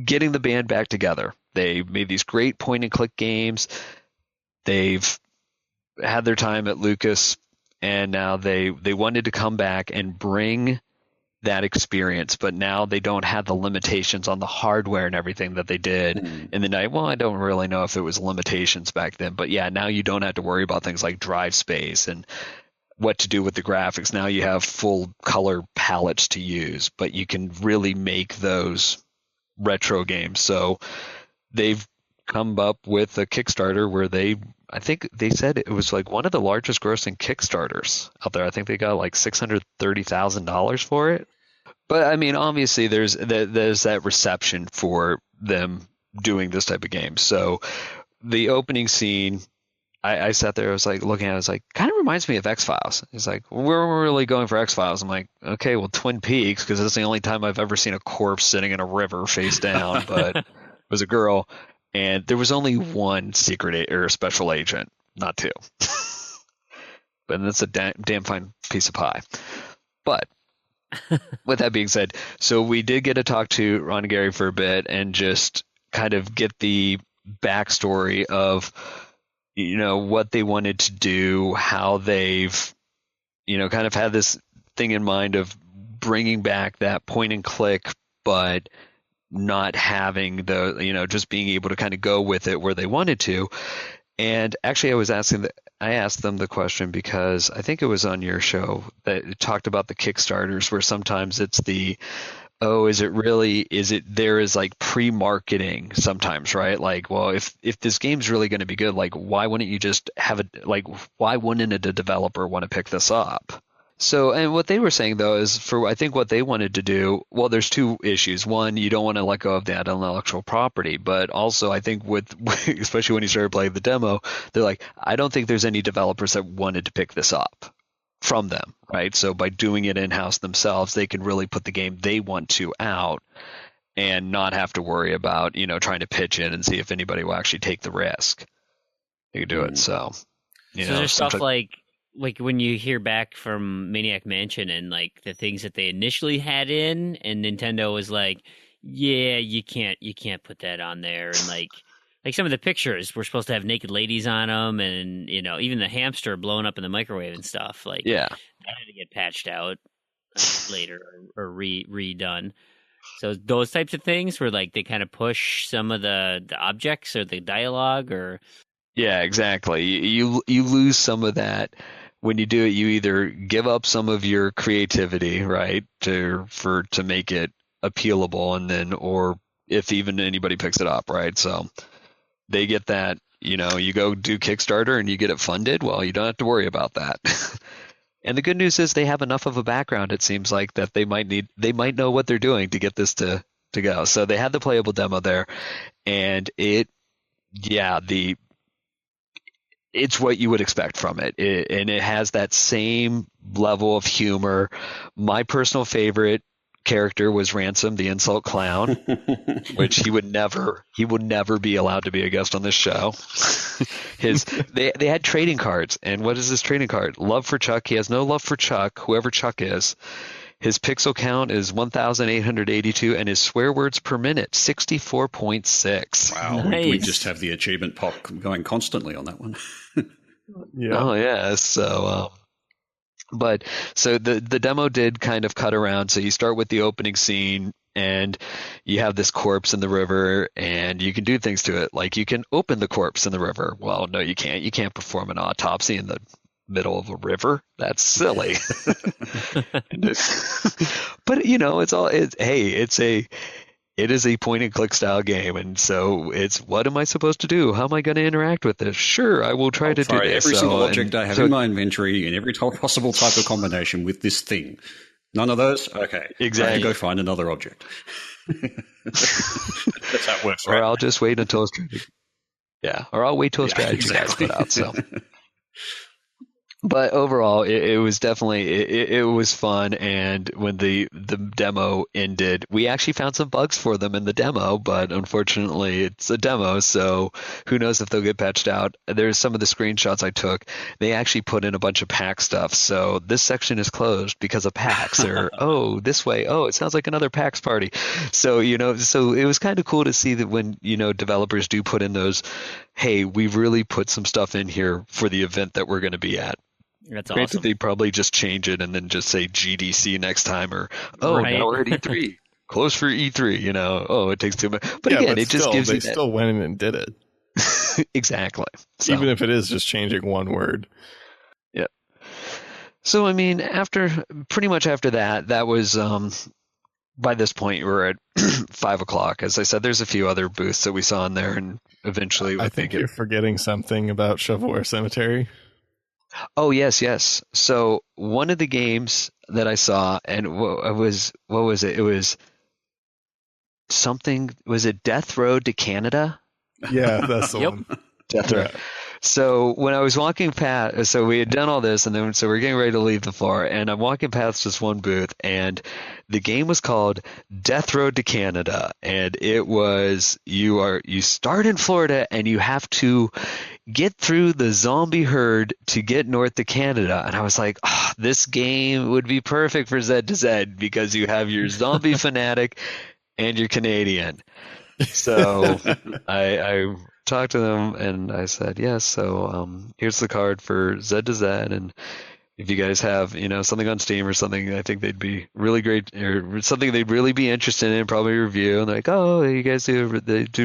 [SPEAKER 4] getting the band back together. They made these great point-and-click games. They've had their time at Lucas, and now they wanted to come back and bring that experience, but now they don't have the limitations on the hardware and everything that they did in the night. Well, I don't really know if it was limitations back then, but yeah, now you don't have to worry about things like drive space and what to do with the graphics. Now you have full color palettes to use, but you can really make those retro games. So they've come up with a Kickstarter where I think they said it was like one of the largest grossing Kickstarters out there. I think they got like $630,000 for it. But I mean, obviously there's that reception for them doing this type of game. So the opening scene, I sat there, I was like looking at it, I was like, kind of reminds me of X-Files. He's like, we're really going for X-Files. I'm like, okay, well, Twin Peaks, because that's the only time I've ever seen a corpse sitting in a river face down, but it was a girl. And there was only one secret or special agent, not two. But that's a damn fine piece of pie. But with that being said, so we did get to talk to Ron and Gary for a bit and just kind of get the backstory of, what they wanted to do, how they've, kind of had this thing in mind of bringing back that point and click, but not having the, just being able to kind of go with it where they wanted to. And actually I asked them the question because I think it was on your show that it talked about the Kickstarters where sometimes it's there is like pre-marketing sometimes, right? Like, well, if this game's really going to be good, like, why wouldn't you just why wouldn't a developer want to pick this up? So, and what they were saying though is I think what they wanted to do, well, there's two issues. One, you don't want to let go of that intellectual property, but also I think especially when you started playing the demo, they're like, I don't think there's any developers that wanted to pick this up from them, right? So by doing it in-house themselves, they can really put the game they want to out and not have to worry about, trying to pitch in and see if anybody will actually take the risk. They could do it. So,
[SPEAKER 5] there's stuff like when you hear back from Maniac Mansion and like the things that they initially had in, and Nintendo was like, yeah, you can't put that on there. And like some of the pictures were supposed to have naked ladies on them, and even the hamster blowing up in the microwave and stuff. Like,
[SPEAKER 4] yeah,
[SPEAKER 5] that had to get patched out later or redone. So those types of things where like they kind of push some of the objects or the dialogue, or
[SPEAKER 4] yeah, exactly. You lose some of that when you do it. You either give up some of your creativity, right, to make it appealable, and then or if even anybody picks it up, right? So they get that, you go do Kickstarter and you get it funded. Well, you don't have to worry about that. And the good news is they have enough of a background, it seems like, that they might know what they're doing to get this to go. So they had the playable demo there, and it's what you would expect from it. And it has that same level of humor. My personal favorite character was Ransom, the insult clown, which he would never be allowed to be a guest on this show. They had trading cards, and what is his trading card? Love for Chuck. He has no love for Chuck, whoever Chuck is. His pixel count is 1,882, and his swear words per minute 64.6.
[SPEAKER 3] Wow,
[SPEAKER 5] nice.
[SPEAKER 3] We just have the achievement pop going constantly on that one.
[SPEAKER 2] Yeah.
[SPEAKER 4] Oh yeah, so. But so the demo did kind of cut around. So you start with the opening scene and you have this corpse in the river, and you can do things to it. Like you can open the corpse in the river. Well, no, you can't. You can't perform an autopsy in the middle of a river. That's silly. But it is a point and click style game, and so it's, what am I supposed to do? How am I going to interact with this? Sure, I will try to do this.
[SPEAKER 3] Every single object I have in my inventory in every possible type of combination with this thing. None of those? Okay.
[SPEAKER 4] Exactly.
[SPEAKER 3] I have to go find another object. That's how it works, right?
[SPEAKER 4] Or I'll just wait until I'll wait till a strategy guy's put out. So. But overall, it was definitely it was fun, and when the demo ended, we actually found some bugs for them in the demo, but unfortunately, it's a demo, so who knows if they'll get patched out. There's some of the screenshots I took. They actually put in a bunch of PAX stuff, so this section is closed because of PAX, or this way, it sounds like another PAX party. So so it was kind of cool to see that when developers do put in those, hey, we've really put some stuff in here for the event that we're going to be at.
[SPEAKER 5] That's
[SPEAKER 4] Granted,
[SPEAKER 5] awesome.
[SPEAKER 4] they probably just change it and then just say GDC next time, or
[SPEAKER 5] Right.
[SPEAKER 4] now we're at E3. Close for E3, it takes too much. But
[SPEAKER 2] yeah,
[SPEAKER 4] again,
[SPEAKER 2] but
[SPEAKER 4] it just
[SPEAKER 2] still,
[SPEAKER 4] gives
[SPEAKER 2] they
[SPEAKER 4] you that.
[SPEAKER 2] still went in and did it,
[SPEAKER 4] Exactly. So,
[SPEAKER 2] even if it is just changing one word.
[SPEAKER 4] so I mean, pretty much after that was by this point we're at 5 o'clock. As I said, there's a few other booths that we saw in there, and eventually
[SPEAKER 2] I think you're forgetting something about Shovelware Cemetery.
[SPEAKER 4] Oh, yes. So one of the games that I saw, and what was it? It was something. Was it Death Road to Canada?
[SPEAKER 2] Yeah, that's the
[SPEAKER 5] Yep.
[SPEAKER 2] one.
[SPEAKER 4] Death
[SPEAKER 2] Yeah.
[SPEAKER 4] Road. So when I was walking past, so we had done all this, and then so we're getting ready to leave the floor, and I'm walking past this one booth, and the game was called Death Road to Canada, and it was you start in Florida, and you have to get through the zombie herd to get north to Canada. And I was like, this game would be perfect for Z to Z because you have your zombie fanatic and your Canadian. So I talked to them and I said, yes, so here's the card for Z to Z, and if you guys have, something on Steam or something, I think they'd be really great, or something they'd really be interested in, probably review. And they're like, oh, you guys do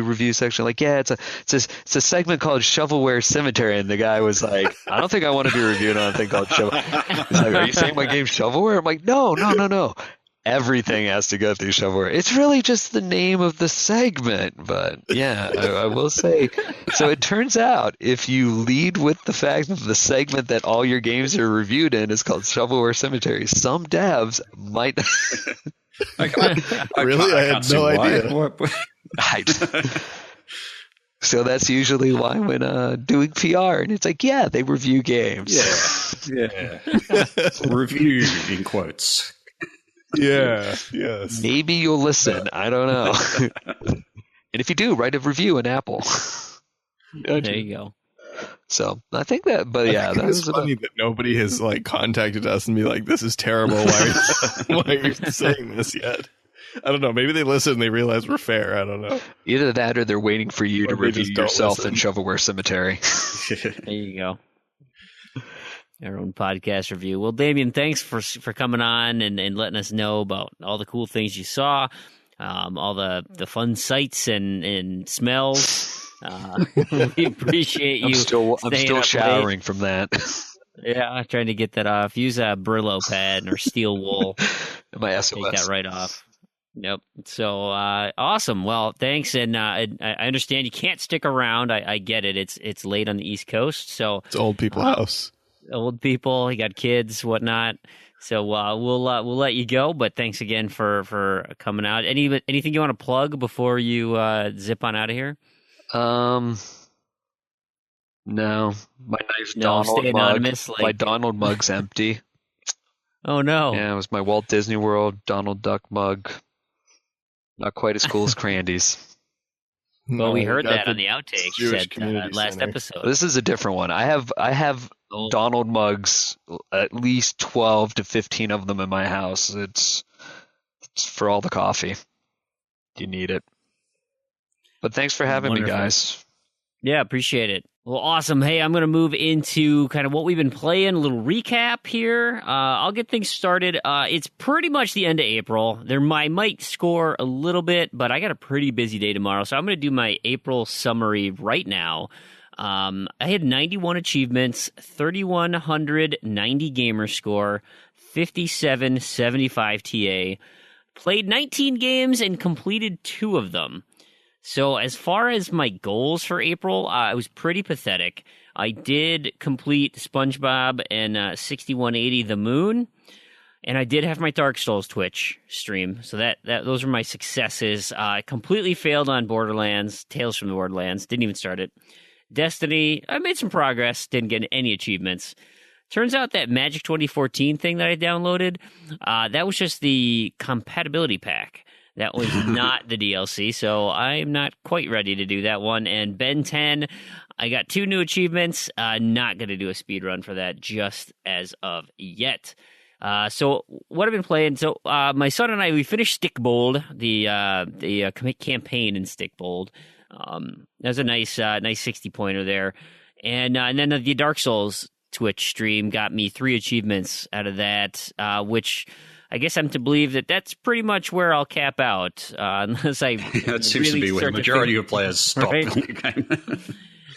[SPEAKER 4] review section? Like, yeah, it's a segment called Shovelware Cemetery. And the guy was like, I don't think I want to do a review on a thing called Shovel. He's like, are you saying my game's Shovelware? I'm like, no. Everything has to go through Shovelware. It's really just the name of the segment, but yeah, I will say. So it turns out if you lead with the fact that the segment that all your games are reviewed in is called Shovelware Cemetery, some devs might.
[SPEAKER 2] Really? I had no idea.
[SPEAKER 4] So that's usually why when doing PR, and it's like, yeah, they review games.
[SPEAKER 3] Yeah. Review in quotes.
[SPEAKER 2] Yeah, yes.
[SPEAKER 4] Maybe you'll listen. I don't know. And if you do, write a review in Apple.
[SPEAKER 5] There you go.
[SPEAKER 4] So I think that, but yeah, that
[SPEAKER 2] it's
[SPEAKER 4] was
[SPEAKER 2] funny that nobody has contacted us and be like, "This is terrible. Why are you saying this yet?" I don't know. Maybe they listen and they realize we're fair. I don't know.
[SPEAKER 4] either that or they're waiting for you
[SPEAKER 2] Or
[SPEAKER 4] to
[SPEAKER 2] they
[SPEAKER 4] review
[SPEAKER 2] just don't
[SPEAKER 4] yourself
[SPEAKER 2] listen.
[SPEAKER 4] in Shovelware Cemetery.
[SPEAKER 5] There you go. Our own podcast review. Well, Damien, thanks for coming on and letting us know about all the cool things you saw, all the fun sights and smells. We appreciate you.
[SPEAKER 4] I'm still
[SPEAKER 5] staying up
[SPEAKER 4] showering from that.
[SPEAKER 5] late. Yeah, trying to get that off. Use a Brillo pad or steel wool.
[SPEAKER 4] My
[SPEAKER 5] Take that
[SPEAKER 4] SOS.
[SPEAKER 5] right off. Yep. So awesome. Well, thanks, and I understand you can't stick around. I get it. It's late on the East Coast, so
[SPEAKER 2] It's old people house.
[SPEAKER 5] old people, you got kids, whatnot. So we'll let you go. But thanks again for coming out. Anything you want to plug before you zip on out of here?
[SPEAKER 4] No, my nice
[SPEAKER 5] No,
[SPEAKER 4] Donald
[SPEAKER 5] stay
[SPEAKER 4] mug.
[SPEAKER 5] anonymous,
[SPEAKER 4] My Donald mug's empty.
[SPEAKER 5] Oh no.
[SPEAKER 4] Yeah, it was my Walt Disney World Donald Duck mug. Not quite as cool as Crandy's.
[SPEAKER 5] Well, we
[SPEAKER 2] No,
[SPEAKER 5] heard
[SPEAKER 2] got
[SPEAKER 5] that
[SPEAKER 2] the
[SPEAKER 5] on the outtakes
[SPEAKER 2] Jewish
[SPEAKER 5] at
[SPEAKER 2] Community
[SPEAKER 5] last
[SPEAKER 2] Center.
[SPEAKER 5] episode.
[SPEAKER 4] This is a different one. I have
[SPEAKER 5] Oh.
[SPEAKER 4] Donald mugs, at least 12 to 15 of them in my house. It's for all the coffee. You need it. But thanks for having
[SPEAKER 5] Wonderful.
[SPEAKER 4] me, guys.
[SPEAKER 5] Yeah, appreciate it. Well, awesome. Hey, I'm going to move into kind of what we've been playing, a little recap here. I'll get things started. It's pretty much the end of April. I might score a little bit, but I got a pretty busy day tomorrow, so I'm going to do my April summary right now. I had 91 achievements, 3,190 gamer score, 5775 TA, played 19 games and completed 2 of them. So as far as my goals for April, it was pretty pathetic. I did complete SpongeBob and 6180 The Moon, and I did have my Dark Souls Twitch stream. So that those were my successes. I completely failed on Borderlands, Tales from the Borderlands. Didn't even start it. Destiny, I made some progress. Didn't get any achievements. Turns out that Magic 2014 thing that I downloaded, that was just the compatibility pack. That was not the DLC, so I'm not quite ready to do that one. And Ben 10, I got 2 new achievements. Not going to do a speed run for that just as of yet. So what I've been playing, my son and I, we finished Stickbold, the campaign in Stickbold. That was a nice 60-pointer there. And then the Dark Souls Twitch stream got me 3 achievements out of that, which I guess I'm to believe that that's pretty much where I'll cap out, unless I
[SPEAKER 3] That seems to be where the majority of players stop
[SPEAKER 5] right?
[SPEAKER 3] in the game.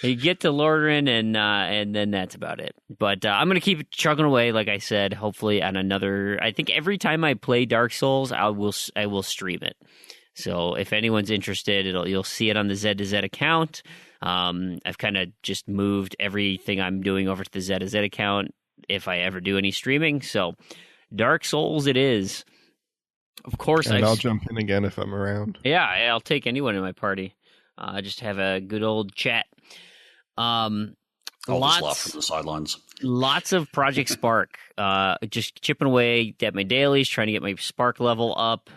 [SPEAKER 5] You get to Lordaeron, and then that's about it. But I'm going to keep chugging away, like I said, hopefully on another... I think every time I play Dark Souls, I will stream it. So if anyone's interested, you'll see it on the Z2Z account. I've kind of just moved everything I'm doing over to the Z2Z account if I ever do any streaming. So Dark Souls it is. Of course,
[SPEAKER 2] and I'll jump in again if I'm around.
[SPEAKER 5] Yeah, I'll take anyone in my party. Just have a good old chat.
[SPEAKER 3] I'll just laugh from the sidelines.
[SPEAKER 5] Lots of Project Spark. Just chipping away at my dailies, trying to get my Spark level up.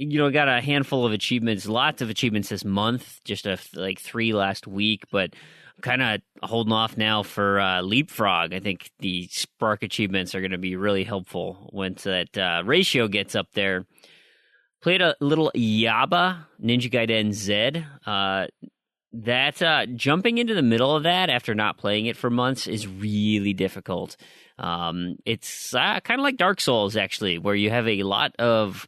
[SPEAKER 5] Got a handful of achievements, lots of achievements this month, just 3 last week, but I'm kind of holding off now for Leapfrog. I think the Spark achievements are going to be really helpful once that ratio gets up there. Played a little Yaba, Ninja Gaiden Z. Jumping into the middle of that after not playing it for months is really difficult. It's kind of like Dark Souls, actually, where you have a lot of...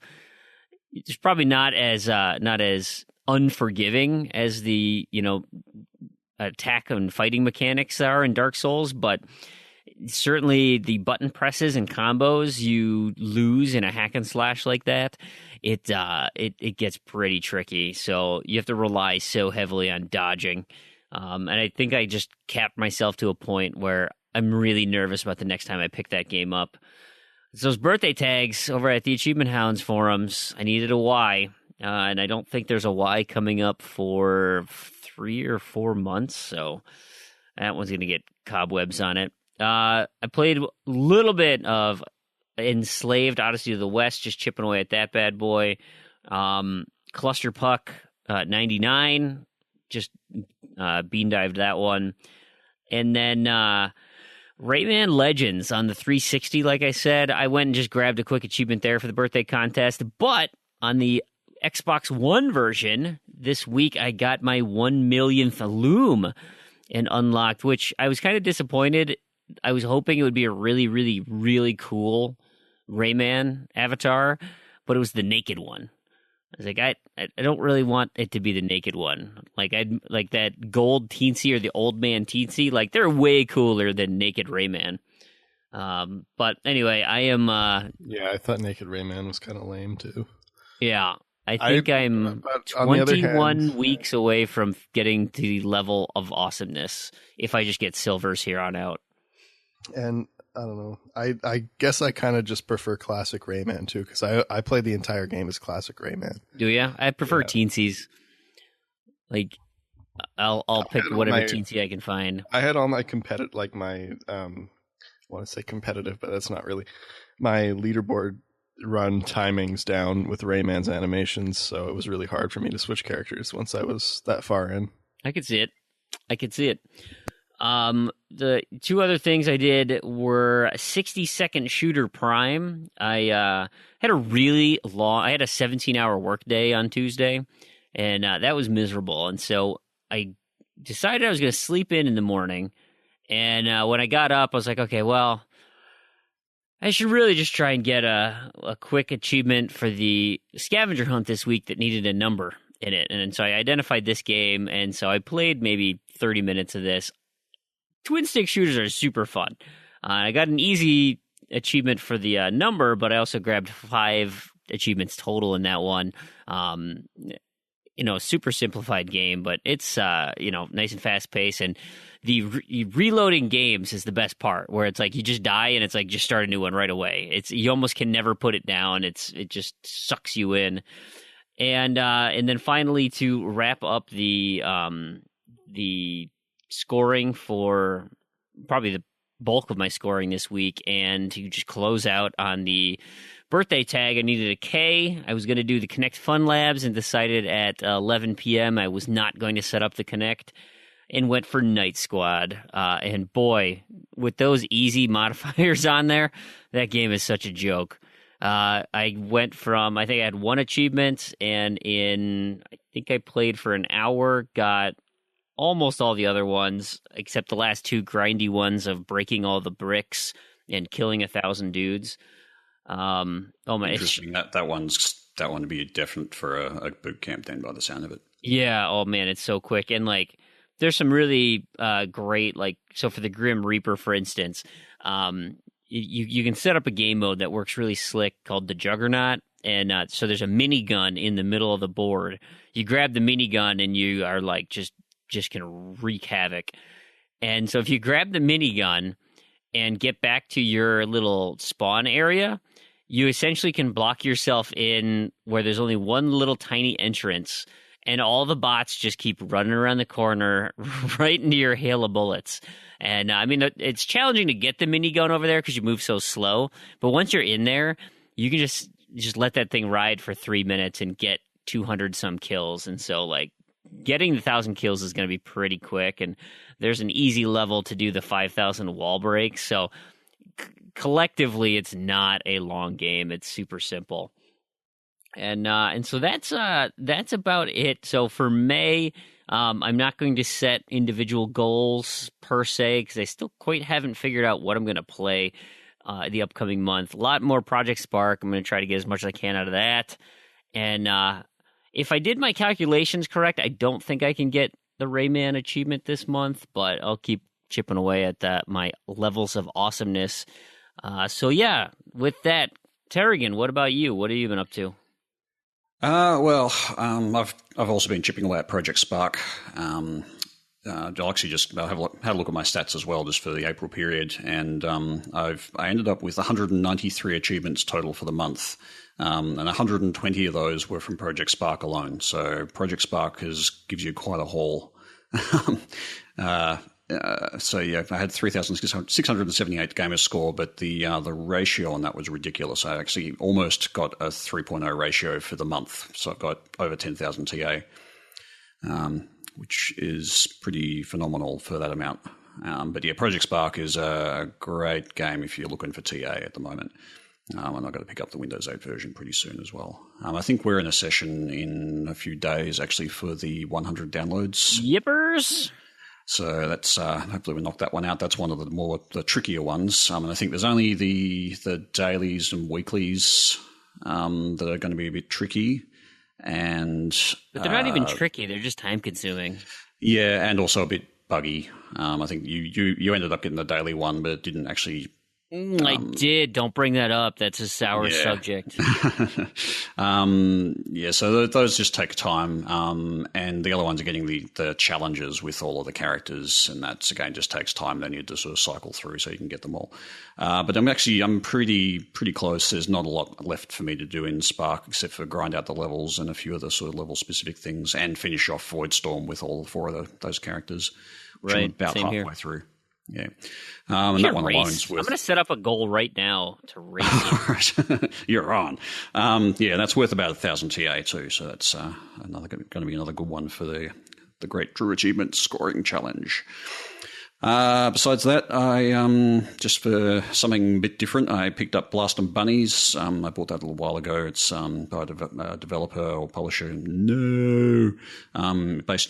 [SPEAKER 5] It's probably not as unforgiving as the attack and fighting mechanics are in Dark Souls, but certainly the button presses and combos you lose in a hack and slash like that, it gets pretty tricky. So you have to rely so heavily on dodging, and I think I just capped myself to a point where I'm really nervous about the next time I pick that game up. It's those birthday tags over at the Achievement Hounds forums. I needed a Y, and I don't think there's a Y coming up for 3 or 4 months, so that one's going to get cobwebs on it. I played a little bit of Enslaved Odyssey of the West, just chipping away at that bad boy. Cluster Puck 99, just bean dived that one. And then... Rayman Legends on the 360, like I said. I went and just grabbed a quick achievement there for the birthday contest. But on the Xbox One version, this week I got my 1 millionth Loom and unlocked, which I was kind of disappointed. I was hoping it would be a really, really, really cool Rayman avatar, but it was the naked one. I was like, I don't really want it to be the naked one. Like that gold Teensy or the old man Teensy. Like they're way cooler than naked Rayman. But anyway, I am.
[SPEAKER 2] Yeah, I thought naked Rayman was kind of lame too.
[SPEAKER 5] Yeah, I think I'm 21 weeks away from getting to the level of awesomeness if I just get silvers here on out.
[SPEAKER 2] And I don't know. I guess I kind of just prefer classic Rayman too, because I played the entire game as classic Rayman.
[SPEAKER 5] Do you? I prefer Teensies. Like, I'll pick whatever Teensy I can find.
[SPEAKER 2] I had all my competitive, like my I want to say competitive, but that's not really my leaderboard run timings down with Rayman's animations, so it was really hard for me to switch characters once I was that far in.
[SPEAKER 5] I could see it. The 2 other things I did were 60-second shooter Prime. I had a 17-hour workday on Tuesday, and that was miserable. And so I decided I was going to sleep in the morning. And when I got up, I was like, okay, well, I should really just try and get a quick achievement for the scavenger hunt this week that needed a number in it. And so I identified this game, and so I played maybe 30 minutes of this. Twin stick shooters are super fun. I got an easy achievement for the number, but I also grabbed 5 achievements total in that one. Super simplified game, but it's nice and fast paced. And the reloading games is the best part, where it's like you just die and it's like just start a new one right away. You almost can never put it down. It just sucks you in. And then finally, to wrap up the scoring for probably the bulk of my scoring this week, and to just close out on the birthday tag, I needed a K. I was going to do the Kinect Fun Labs and decided at 11 p.m. I was not going to set up the Kinect and went for Night Squad. And boy, with those easy modifiers on there, that game is such a joke. I went from, I think I had 1 achievement, and I think I played for an hour, got almost all the other ones, except the last two grindy ones of breaking all the bricks and killing 1,000 dudes. Oh my!
[SPEAKER 3] Interesting. That one would be definite for a boot camp then, by the sound of it.
[SPEAKER 5] Yeah. Oh man, it's so quick, and like there's some really great, like, so for the Grim Reaper, for instance, you can set up a game mode that works really slick called the Juggernaut. And so there's a minigun in the middle of the board. You grab the minigun and you are like just gonna wreak havoc. And so if you grab the minigun and get back to your little spawn area, you essentially can block yourself in where there's only one little tiny entrance, and all the bots just keep running around the corner right into your hail of bullets. And I mean, it's challenging to get the minigun over there because you move so slow. But once you're in there, you can just let that thing ride for 3 minutes and get 200 some kills. And so like getting the 1,000 kills is going to be pretty quick. And there's an easy level to do the 5,000 wall breaks. So collectively, it's not a long game. It's super simple. And so that's about it. So for May, I'm not going to set individual goals per se, because I still quite haven't figured out what I'm going to play the upcoming month. A lot more Project Spark. I'm going to try to get as much as I can out of that. And if I did my calculations correct, I don't think I can get the Rayman achievement this month, but I'll keep chipping away at my levels of awesomeness. So yeah, with that, Terrigan, what about you? What have you been up to?
[SPEAKER 3] I've also been chipping away at Project Spark. I'll actually just had a look at my stats as well, just for the April period, and I ended up with 193 achievements total for the month, and 120 of those were from Project Spark alone. So Project Spark gives you quite a haul. So yeah, I had 3,678 gamer score, but the ratio on that was ridiculous. I actually almost got a 3.0 ratio for the month, so I've got over 10,000 TA. Which is pretty phenomenal for that amount. But yeah, Project Spark is a great game if you're looking for TA at the moment. And I've got to pick up the Windows 8 version pretty soon as well. I think we're in a session in a few days, actually, for the 100 downloads.
[SPEAKER 5] Yippers!
[SPEAKER 3] So that's hopefully we'll knock that one out. That's one of the trickier ones. And I think there's only the dailies and weeklies that are going to be a bit tricky.
[SPEAKER 5] But they're not even tricky; they're just time consuming.
[SPEAKER 3] Yeah, and also a bit buggy. I think you ended up getting the daily one, but it didn't actually.
[SPEAKER 5] I did. Don't bring that up. That's a sour subject.
[SPEAKER 3] So those just take time. And the other ones are getting the challenges with all of the characters, and that's again just takes time. They need to sort of cycle through so you can get them all. But I'm pretty close. There's not a lot left for me to do in Spark except for grind out the levels and a few other sort of level specific things, and finish off Voidstorm with all four of those characters. Which I'm about halfway through. Yeah. And that one alone is worth...
[SPEAKER 5] I'm going to set up a goal right now to race you.
[SPEAKER 3] You're on. That's worth about 1,000 TA too. So that's going to be another good one for the Great Drew Achievement Scoring Challenge. Besides that, I just for something a bit different, I picked up Blast and Bunnies. I bought that a little while ago. It's by a developer or publisher, based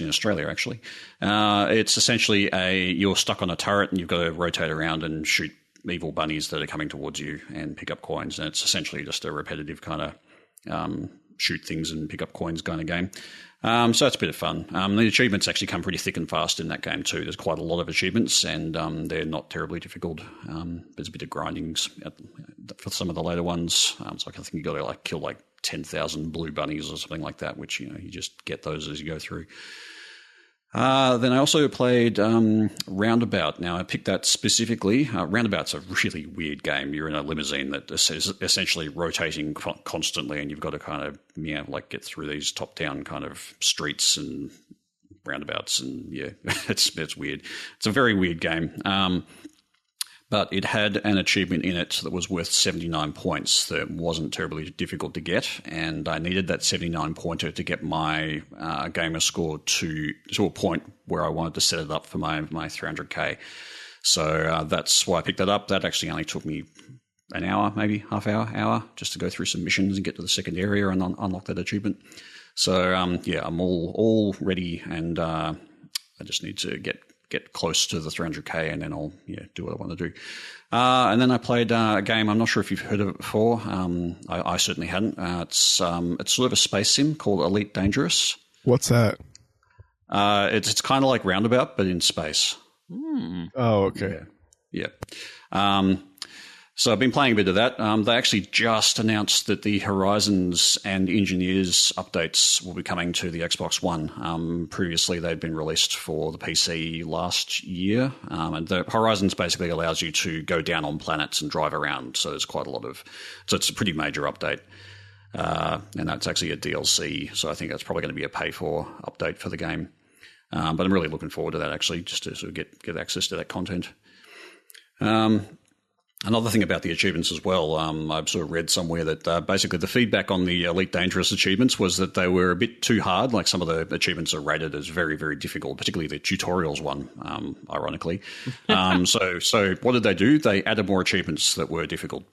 [SPEAKER 3] in Australia actually. It's essentially you're stuck on a turret and you've got to rotate around and shoot evil bunnies that are coming towards you and pick up coins. And it's essentially just a repetitive kind of shoot things and pick up coins kind of game. So that's a bit of fun. The achievements actually come pretty thick and fast in that game too. There's quite a lot of achievements, and they're not terribly difficult. There's a bit of grinding for some of the later ones. So I think you got to kill 10,000 blue bunnies or something like that, which you just get those as you go through. Then I also played Roundabout. Now, I picked that specifically. Roundabout's a really weird game. You're in a limousine that is essentially rotating constantly, and you've got to kind of get through these top-down kind of streets and roundabouts, and it's weird. It's a very weird game. But it had an achievement in it that was worth 79 points that wasn't terribly difficult to get, and I needed that 79 pointer to get my gamer score to a point where I wanted to set it up for my 300k. So that's why I picked that up. That actually only took me an hour, maybe hour, just to go through some missions and get to the second area and unlock that achievement. So I'm all ready and I just need to get close to the 300k, and then I'll do what I want to do. And then I played a game. I'm not sure if you've heard of it before. I certainly hadn't. It's sort of a space sim called Elite Dangerous.
[SPEAKER 2] What's that?
[SPEAKER 3] It's kind of like Roundabout, but in space.
[SPEAKER 2] Oh, okay.
[SPEAKER 3] Yeah. So I've been playing a bit of that. They actually just announced that the Horizons and Engineers updates will be coming to the Xbox One. Previously, they'd been released for the PC last year. And the Horizons basically allows you to go down on planets and drive around. So there's quite a lot of... So it's a pretty major update. And that's actually a DLC. So I think that's probably going to be a pay-for update for the game. But I'm really looking forward to that, actually, just to sort of get access to that content. Another thing about the achievements as well, I've sort of read somewhere that basically the feedback on the Elite Dangerous achievements was that they were a bit too hard. Like some of the achievements are rated as very, very difficult, particularly the tutorials one, ironically. So what did they do? They added more achievements that were difficult.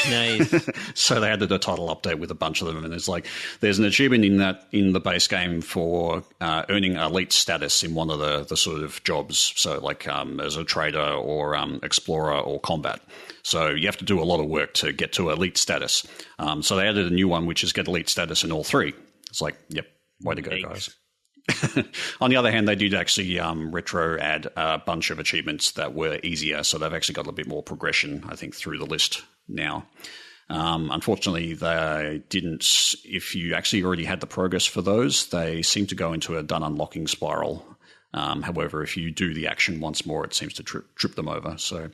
[SPEAKER 5] Nice.
[SPEAKER 3] So they added a title update with a bunch of them, and there's an achievement in the base game for earning elite status in one of the sort of jobs. So like as a trader or explorer or combat. So you have to do a lot of work to get to elite status. So they added a new one, which is get elite status in all three. It's like, yep, way to go, guys. On the other hand, they did actually retro add a bunch of achievements that were easier. So they've actually got a bit more progression, I think, through the list now. Unfortunately, they didn't. If you actually already had the progress for those, they seem to go into a done unlocking spiral. However, if you do the action once more, it seems to trip them over. So...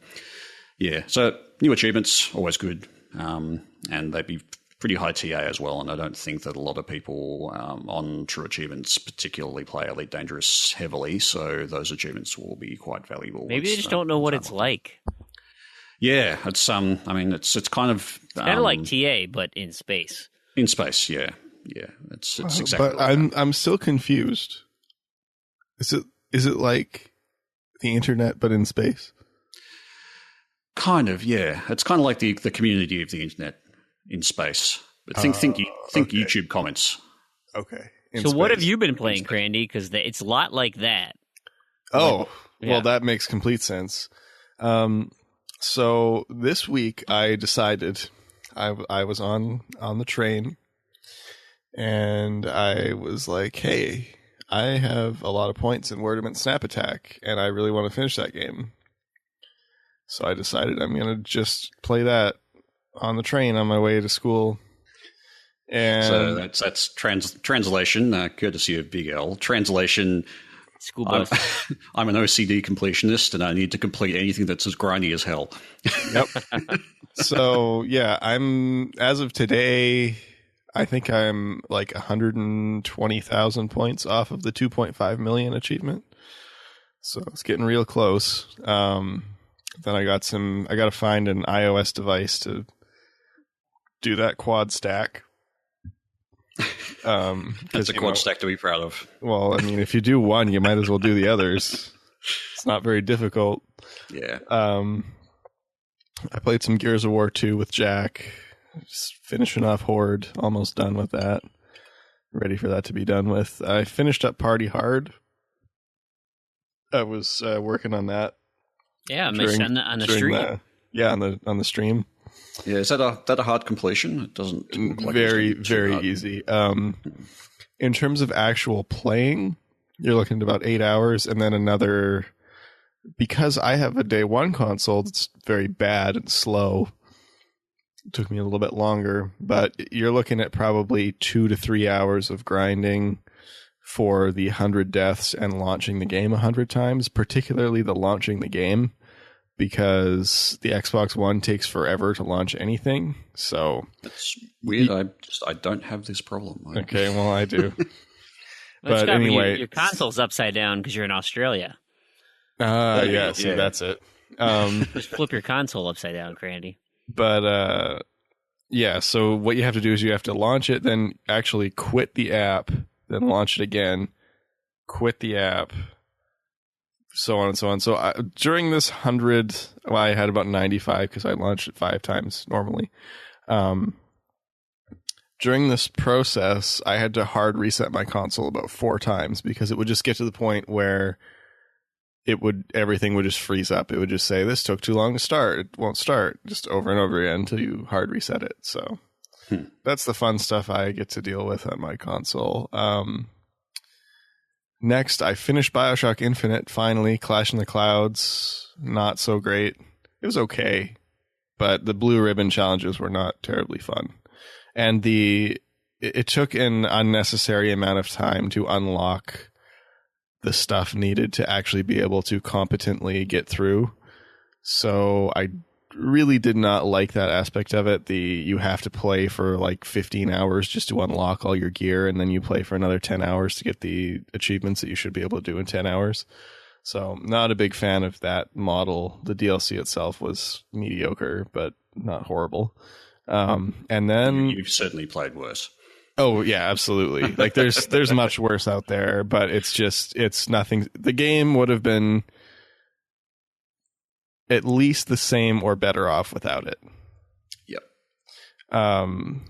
[SPEAKER 3] yeah, so new achievements, always good, and they'd be pretty high TA as well, and I don't think that a lot of people on True Achievements particularly play Elite Dangerous heavily, so those achievements will be quite valuable.
[SPEAKER 5] Maybe they just don't know what it's like.
[SPEAKER 3] Yeah, it's I mean, it's kind of...
[SPEAKER 5] It's kind of like TA, but in space.
[SPEAKER 3] In space, yeah. It's exactly
[SPEAKER 2] But
[SPEAKER 3] like
[SPEAKER 2] I'm still confused. Is it like the internet, but in space?
[SPEAKER 3] Kind of, yeah. It's kind of like the community of the internet in space. But think
[SPEAKER 2] okay.
[SPEAKER 3] YouTube comments.
[SPEAKER 2] Okay.
[SPEAKER 5] So what have you been playing, Crandy? Because it's a lot like that.
[SPEAKER 2] Oh, well, that makes complete sense. So this week I decided I was on the train, and I was like, hey, I have a lot of points in Wordament Snap Attack, and I really want to finish that game. So I decided I'm going to just play that on the train on my way to school. And
[SPEAKER 3] so that's translation, courtesy of Big L. Translation,
[SPEAKER 5] school bus.
[SPEAKER 3] I'm an OCD completionist, and I need to complete anything that's as grindy as hell.
[SPEAKER 2] Yep. So, yeah, as of today, I think I'm like 120,000 points off of the 2.5 million achievement. So it's getting real close. Then I got to find an iOS device to do that quad stack.
[SPEAKER 3] That's a quad stack to be proud of.
[SPEAKER 2] Well, I mean, if you do one, you might as well do the others. It's not very difficult.
[SPEAKER 3] Yeah.
[SPEAKER 2] I played some Gears of War 2 with Jack. Just finishing off Horde. Almost done with that. Ready for that to be done with. I finished up Party Hard. I was working on that.
[SPEAKER 5] Yeah, on the stream.
[SPEAKER 2] On the stream.
[SPEAKER 3] Yeah, is that a hard completion? It doesn't look like
[SPEAKER 2] very
[SPEAKER 3] it's too hard.
[SPEAKER 2] easy. In terms of actual playing, you're looking at about 8 hours, and then another. Because I have a day one console that's very bad and slow. It took me a little bit longer, but you're looking at probably 2 to 3 hours of grinding for the 100 deaths and launching the game 100 times, particularly the launching the game, because the Xbox One takes forever to launch anything. So
[SPEAKER 3] that's weird. I don't have this problem.
[SPEAKER 2] Okay, well, I do.
[SPEAKER 5] But
[SPEAKER 2] anyway,
[SPEAKER 5] your console's upside down because you're in Australia.
[SPEAKER 2] See, that's it.
[SPEAKER 5] Just flip your console upside down, Crandy.
[SPEAKER 2] But so what you have to do is you have to launch it, then actually quit the app, then launch it again, quit the app, so on and so on. So during this 100, I had about 95 because I launched it 5 times normally. During this process, I had to hard reset my console about 4 times because it would just get to the point where everything would just freeze up. It would just say, this took too long to start. It won't start, just over and over again until you hard reset it. So that's the fun stuff I get to deal with on my console. Next, I finished BioShock Infinite, finally. Clash in the Clouds, not so great. It was okay, but the blue ribbon challenges were not terribly fun. And it took an unnecessary amount of time to unlock the stuff needed to actually be able to competently get through. So I really did not like that aspect of it. You have to play for like 15 hours just to unlock all your gear, and then you play for another 10 hours to get the achievements that you should be able to do in 10 hours. So not a big fan of that model. The DLC itself was mediocre, but not horrible. And then
[SPEAKER 3] you've certainly played worse.
[SPEAKER 2] Oh yeah, absolutely. Like there's much worse out there, but it's nothing. The game would have been at least the same or better off without it.
[SPEAKER 3] Yep.
[SPEAKER 2] And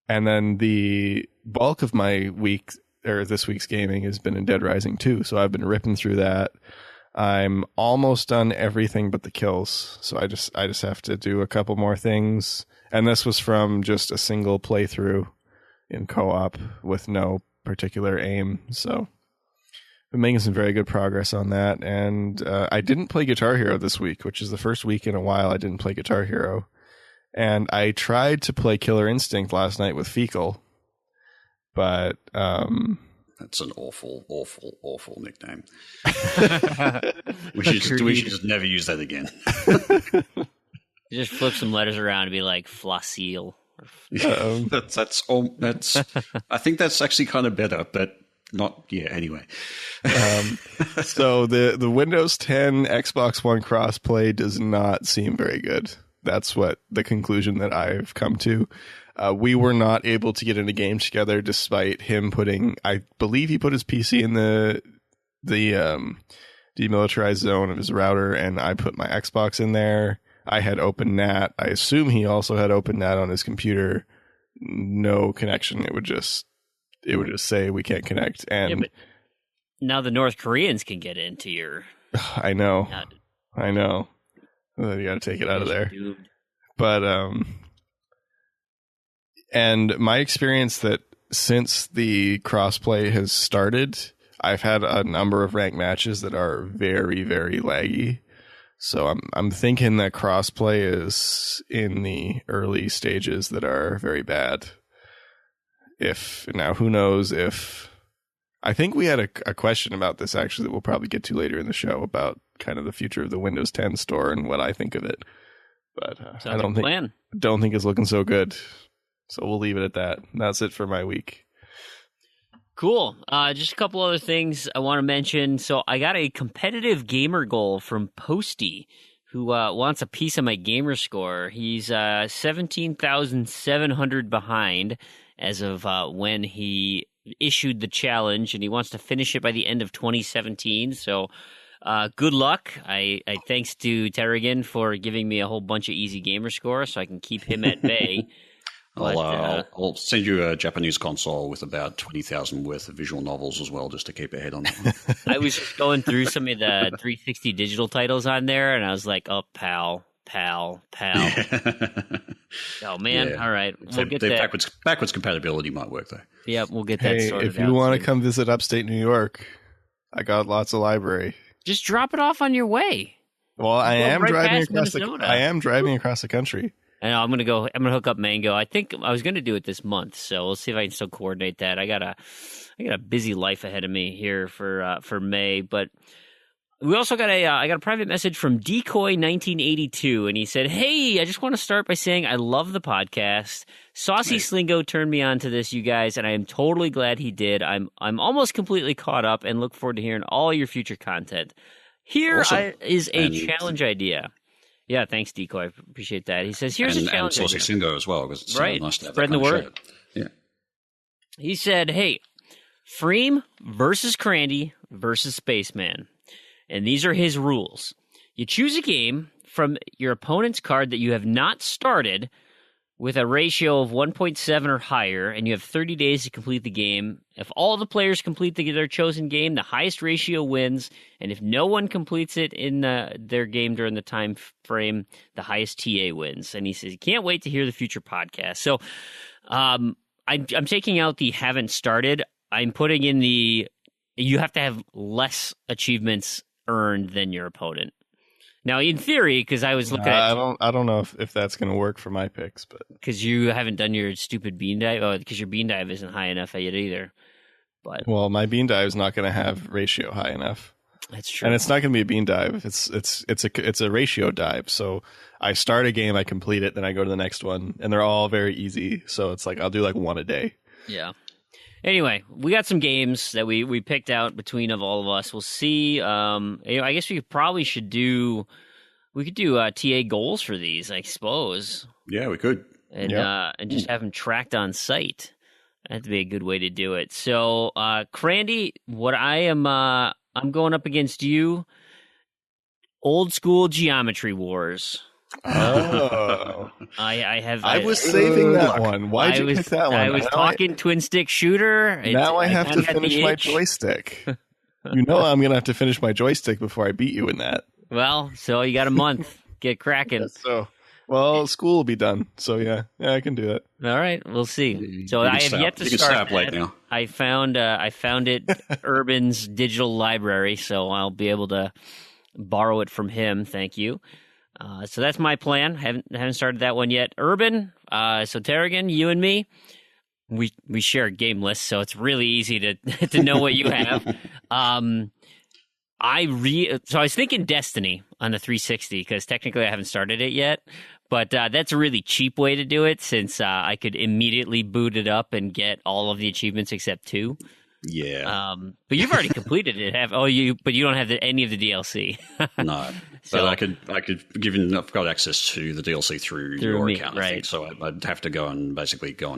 [SPEAKER 2] then the bulk of my week, or this week's gaming, has been in Dead Rising 2. So I've been ripping through that. I'm almost done everything but the kills. So I just have to do a couple more things. And this was from just a single playthrough in co-op with no particular aim. So been making some very good progress on that. And I didn't play Guitar Hero this week, which is the first week in a while I didn't play Guitar Hero. And I tried to play Killer Instinct last night with Fecal, but
[SPEAKER 3] that's an awful nickname. we should just never use that again.
[SPEAKER 5] You just flip some letters around and be like Flossil.
[SPEAKER 3] That's I think that's actually kind of better, but not. Yeah. Anyway,
[SPEAKER 2] so the Windows 10 Xbox One crossplay does not seem very good. That's what the conclusion that I've come to. We were not able to get in a game together, despite him I believe he put his PC in the demilitarized zone of his router, and I put my Xbox in there. I had OpenNAT. I assume he also had OpenNAT on his computer. No connection. It would just say we can't connect. And
[SPEAKER 5] yeah, but now the North Koreans can get into your.
[SPEAKER 2] I know. You got to take it out of there. But and my experience that since the crossplay has started, I've had a number of ranked matches that are very, very laggy. So I'm thinking that crossplay is in the early stages that are very bad. Who knows if... I think we had a question about this, actually, that we'll probably get to later in the show about kind of the future of the Windows 10 store and what I think of it. But I don't think it's looking so good. So we'll leave it at that. That's it for my week.
[SPEAKER 5] Cool. Just a couple other things I want to mention. So I got a competitive gamer goal from Posty, who wants a piece of my gamer score. He's 17,700 behind as of when he issued the challenge, and he wants to finish it by the end of 2017. So good luck. I thanks to Terrigan for giving me a whole bunch of easy gamer score so I can keep him at bay.
[SPEAKER 3] I'll send you a Japanese console with about 20,000 worth of visual novels as well, just to keep ahead on that one.
[SPEAKER 5] I was going through some of the 360 digital titles on there, and I was like, oh, pal. Oh, man. Yeah. All right. We'll get that.
[SPEAKER 3] Backwards compatibility might work, though.
[SPEAKER 5] Yeah, we'll get that sorted out.
[SPEAKER 2] If you want to come visit upstate New York, I got lots of library.
[SPEAKER 5] Just drop it off on your way.
[SPEAKER 2] Well, I am driving across the country.
[SPEAKER 5] And I'm gonna hook up Mango. I think I was gonna do it this month, so we'll see if I can still coordinate that. I got a busy life ahead of me here for May, but we also got I got a private message from Decoy 1982, and he said, "Hey, I just want to start by saying I love the podcast. Saucy Slingo turned me on to this, you guys, and I am totally glad he did. I'm almost completely caught up, and look forward to hearing all your future content. Here is a challenge idea." Yeah, thanks, Decoy. I appreciate that. He says, here's a challenge.
[SPEAKER 3] And Saucy Slingo as well, because it's nice to have
[SPEAKER 5] spreading the word.
[SPEAKER 3] Yeah.
[SPEAKER 5] He said, hey, Freem versus Crandy versus Spaceman. And these are his rules. You choose a game from your opponent's card that you have not started with a ratio of 1.7 or higher, and you have 30 days to complete the game. If all the players complete their chosen game, the highest ratio wins, and if no one completes it in their game during the time frame, the highest TA wins. And he says, can't wait to hear the future podcast. So I'm taking out the haven't started. I'm putting in you have to have less achievements earned than your opponent. Now, in theory, because I was looking at...
[SPEAKER 2] I don't know if that's going to work for my picks, but...
[SPEAKER 5] Because you haven't done your stupid bean dive? Because your bean dive isn't high enough yet either. But
[SPEAKER 2] well, my bean dive is not going to have ratio high enough.
[SPEAKER 5] That's true.
[SPEAKER 2] And it's not going to be a bean dive. It's a ratio dive. So I start a game, I complete it, then I go to the next one, and they're all very easy. So it's like I'll do like one a day.
[SPEAKER 5] Yeah. Anyway, we got some games that we picked out between of all of us. We'll see. I guess we should do TA goals for these, I suppose.
[SPEAKER 3] Yeah, we could.
[SPEAKER 5] And just have them tracked on site. That'd be a good way to do it. So, Crandy, what I'm going up against you. Old school Geometry Wars.
[SPEAKER 2] Oh,
[SPEAKER 5] I
[SPEAKER 2] was saving that one. Why'd you pick that one?
[SPEAKER 5] I was talking twin stick shooter.
[SPEAKER 2] Now I have to finish my joystick. You know I'm gonna have to finish my joystick before I beat you in that.
[SPEAKER 5] Well, so you got a month. Get cracking.
[SPEAKER 2] School will be done. So yeah, I can do that.
[SPEAKER 5] All right, we'll see. So I have yet to start that.
[SPEAKER 3] Now.
[SPEAKER 5] I found it Urban's digital library, so I'll be able to borrow it from him. Thank you. So that's my plan. Haven't started that one yet. Urban, so Terrigan, you and me, we share a game list, so it's really easy to know what you have. So I was thinking Destiny on the 360 because technically I haven't started it yet, but that's a really cheap way to do it since I could immediately boot it up and get all of the achievements except 2.
[SPEAKER 3] Yeah.
[SPEAKER 5] But you've already completed it. But you don't have any of the DLC.
[SPEAKER 3] No. So I could I've got access to the DLC through your account,
[SPEAKER 5] right.
[SPEAKER 3] I think. So I'd have to go and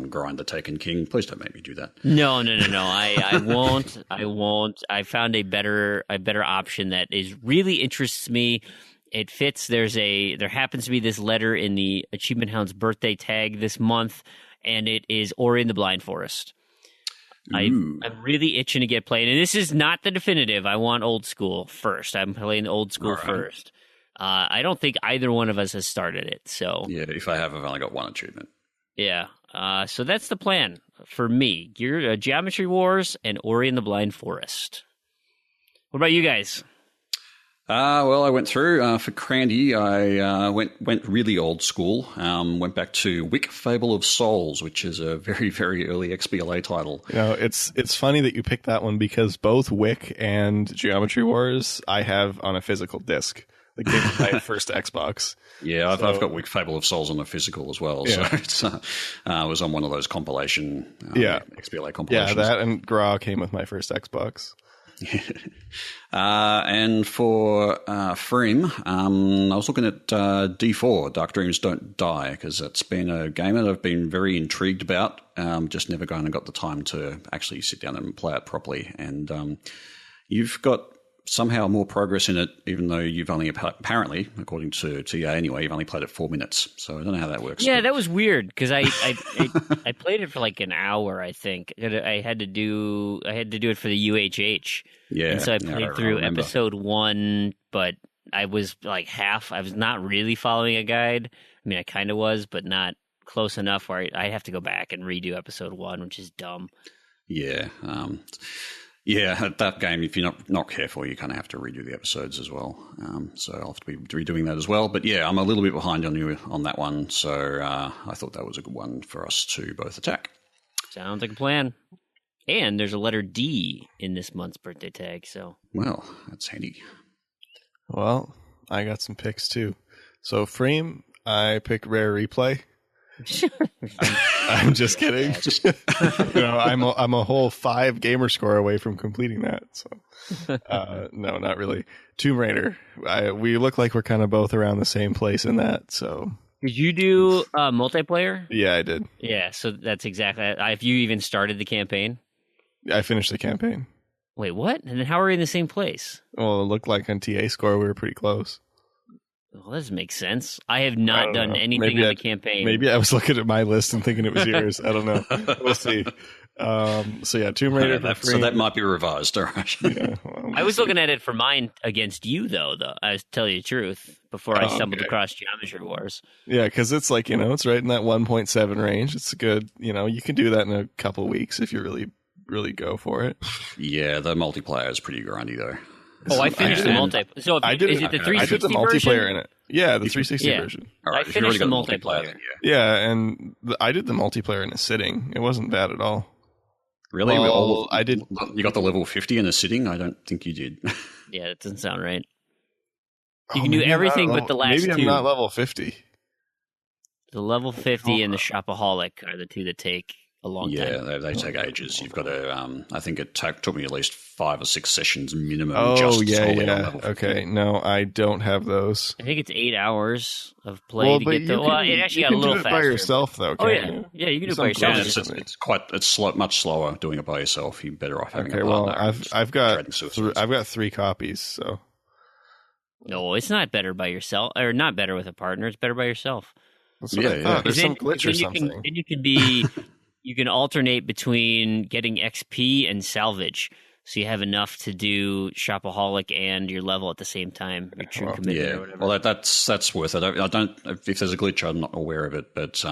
[SPEAKER 3] grind the Taken King. Please don't make me do that.
[SPEAKER 5] No. I won't. I won't. I found a better option that really interests me. It fits. There happens to be this letter in the Achievement Hound's birthday tag this month, and it is Ori and the Blind Forest. I'm really itching to get playing, and this is not the definitive. I want old school first. I'm playing old school first. I don't think either one of us has started it. So
[SPEAKER 3] yeah, if I have, I've only got one achievement.
[SPEAKER 5] Yeah. So that's the plan for me. Geometry Wars and Ori and the Blind Forest. What about you guys?
[SPEAKER 3] Well, I went through for Crandy. I went really old school. Went back to Wick Fable of Souls, which is a very, very early XBLA title.
[SPEAKER 2] You know, it's funny that you picked that one because both Wick and Geometry Wars I have on a physical disc. The game of my first Xbox.
[SPEAKER 3] Yeah, I've got Wick Fable of Souls on a physical as well.
[SPEAKER 2] Yeah.
[SPEAKER 3] So it was on one of those compilation, XBLA compilations.
[SPEAKER 2] Yeah, that and Gra came with my first Xbox.
[SPEAKER 3] And for Freem, I was looking at D4, Dark Dreams Don't Die, because it's been a game that I've been very intrigued about, just never gone and got the time to actually sit down and play it properly. And you've got somehow more progress in it, even though you've only apparently, according to TA anyway, you've only played it 4 minutes. So I don't know how that works.
[SPEAKER 5] Yeah, that was weird because I played it for like an hour. I think I had to do it for the UHH.
[SPEAKER 3] Yeah,
[SPEAKER 5] and so I played through episode 1, but I was like half. I was not really following a guide. I mean, I kind of was, but not close enough where I have to go back and redo episode 1, which is dumb.
[SPEAKER 3] Yeah. Yeah, that game, if you're not careful, you kind of have to redo the episodes as well. So I'll have to be redoing that as well. But yeah, I'm a little bit behind on you on that one. So I thought that was a good one for us to both attack.
[SPEAKER 5] Sounds like a plan. And there's a letter D in this month's birthday tag. So
[SPEAKER 3] well, that's handy.
[SPEAKER 2] Well, I got some picks too. So Frame, I picked Rare Replay. I'm just kidding. I'm a whole 5 gamer score away from completing that. So no, not really. Tomb Raider. We look like we're kind of both around the same place in that. So
[SPEAKER 5] did you do multiplayer?
[SPEAKER 2] Yeah, I did.
[SPEAKER 5] Yeah, so that's exactly. If you even started the campaign,
[SPEAKER 2] I finished the campaign.
[SPEAKER 5] Wait, what? And then how are we in the same place?
[SPEAKER 2] Well, it looked like on TA score we were pretty close.
[SPEAKER 5] Well, that doesn't make sense. I have not done
[SPEAKER 2] know.
[SPEAKER 5] anything in the campaign.
[SPEAKER 2] Maybe I was looking at my list and thinking it was yours. I don't know. We'll see. So yeah, Tomb Raider.
[SPEAKER 3] So that might be revised. All right.
[SPEAKER 2] Yeah, well,
[SPEAKER 5] I was looking at it for mine against you, though. I tell you the truth, before I stumbled
[SPEAKER 2] okay.
[SPEAKER 5] across Geometry Wars.
[SPEAKER 2] Yeah, because it's like, it's right in that 1.7 range. It's good. You can do that in a couple weeks if you really, really go for it.
[SPEAKER 3] Yeah, the multiplayer is pretty grindy though.
[SPEAKER 5] Oh, I finished the multiplayer. So is it the 360
[SPEAKER 2] I did the multiplayer in it. Yeah, the 360 version.
[SPEAKER 3] All right,
[SPEAKER 5] I finished the multiplayer.
[SPEAKER 3] then,
[SPEAKER 2] Yeah, and I did the multiplayer in a sitting. It wasn't bad at all.
[SPEAKER 3] Really?
[SPEAKER 2] Well, I did.
[SPEAKER 3] You got the level 50 in a sitting? I don't think you did.
[SPEAKER 5] Yeah, that doesn't sound right. You can do everything but the last
[SPEAKER 2] maybe
[SPEAKER 5] two.
[SPEAKER 2] I'm not level 50.
[SPEAKER 5] The level 50 and the Shopaholic are the two that take a long time.
[SPEAKER 3] Yeah, they take ages. You've got to. I think it took me at least 5 or 6 sessions minimum.
[SPEAKER 2] Oh,
[SPEAKER 3] just
[SPEAKER 2] yeah.
[SPEAKER 3] on level 50.
[SPEAKER 2] Okay, no, I don't have those.
[SPEAKER 5] I think it's 8 hours of play to get the. Well, it actually got a little
[SPEAKER 2] faster.
[SPEAKER 5] faster.
[SPEAKER 2] By yourself, though.
[SPEAKER 5] Oh yeah, yeah, you can do it by yourself.
[SPEAKER 3] Yeah, it's much slower doing it by yourself. You're better off having a partner.
[SPEAKER 2] I've got 3 copies. So
[SPEAKER 5] no, it's not better by yourself, or not better with a partner. It's better by yourself.
[SPEAKER 2] There's some glitch or something.
[SPEAKER 5] Then you can be. You can alternate between getting XP and salvage, so you have enough to do Shopaholic and your level at the same time. Your true commitment or whatever.
[SPEAKER 3] Well, that's worth it. I don't. If there's a glitch, I'm not aware of it. But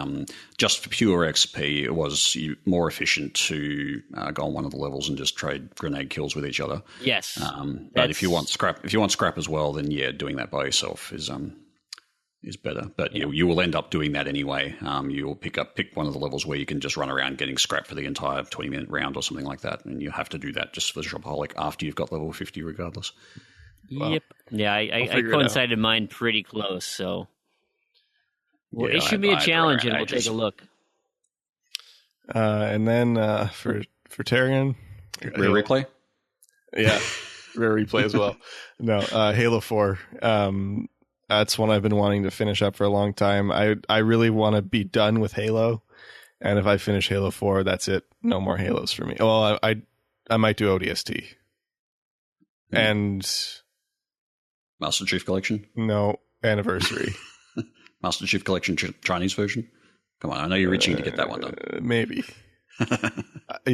[SPEAKER 3] just for pure XP, it was more efficient to go on one of the levels and just trade grenade kills with each other.
[SPEAKER 5] Yes.
[SPEAKER 3] But if you want scrap as well, then doing that by yourself is better. But you will end up doing that anyway. You will pick one of the levels where you can just run around getting scrap for the entire 20-minute round or something like that, and you have to do that just for the Shopaholic after you've got level 50 regardless.
[SPEAKER 5] Yep. Yeah, I coincided mine pretty close, so issue me a challenge and we'll take a look.
[SPEAKER 2] And then for Tarion,
[SPEAKER 3] Rare replay?
[SPEAKER 2] Yeah, rare replay as well. No, Halo 4. That's one I've been wanting to finish up for a long time. I really want to be done with Halo, and if I finish Halo 4, that's it. No more Halos for me. Well, I might do ODST. And
[SPEAKER 3] Master Chief Collection?
[SPEAKER 2] No, Anniversary.
[SPEAKER 3] Master Chief Collection Chinese version? Come on, I know you're itching to get that one done.
[SPEAKER 2] Maybe.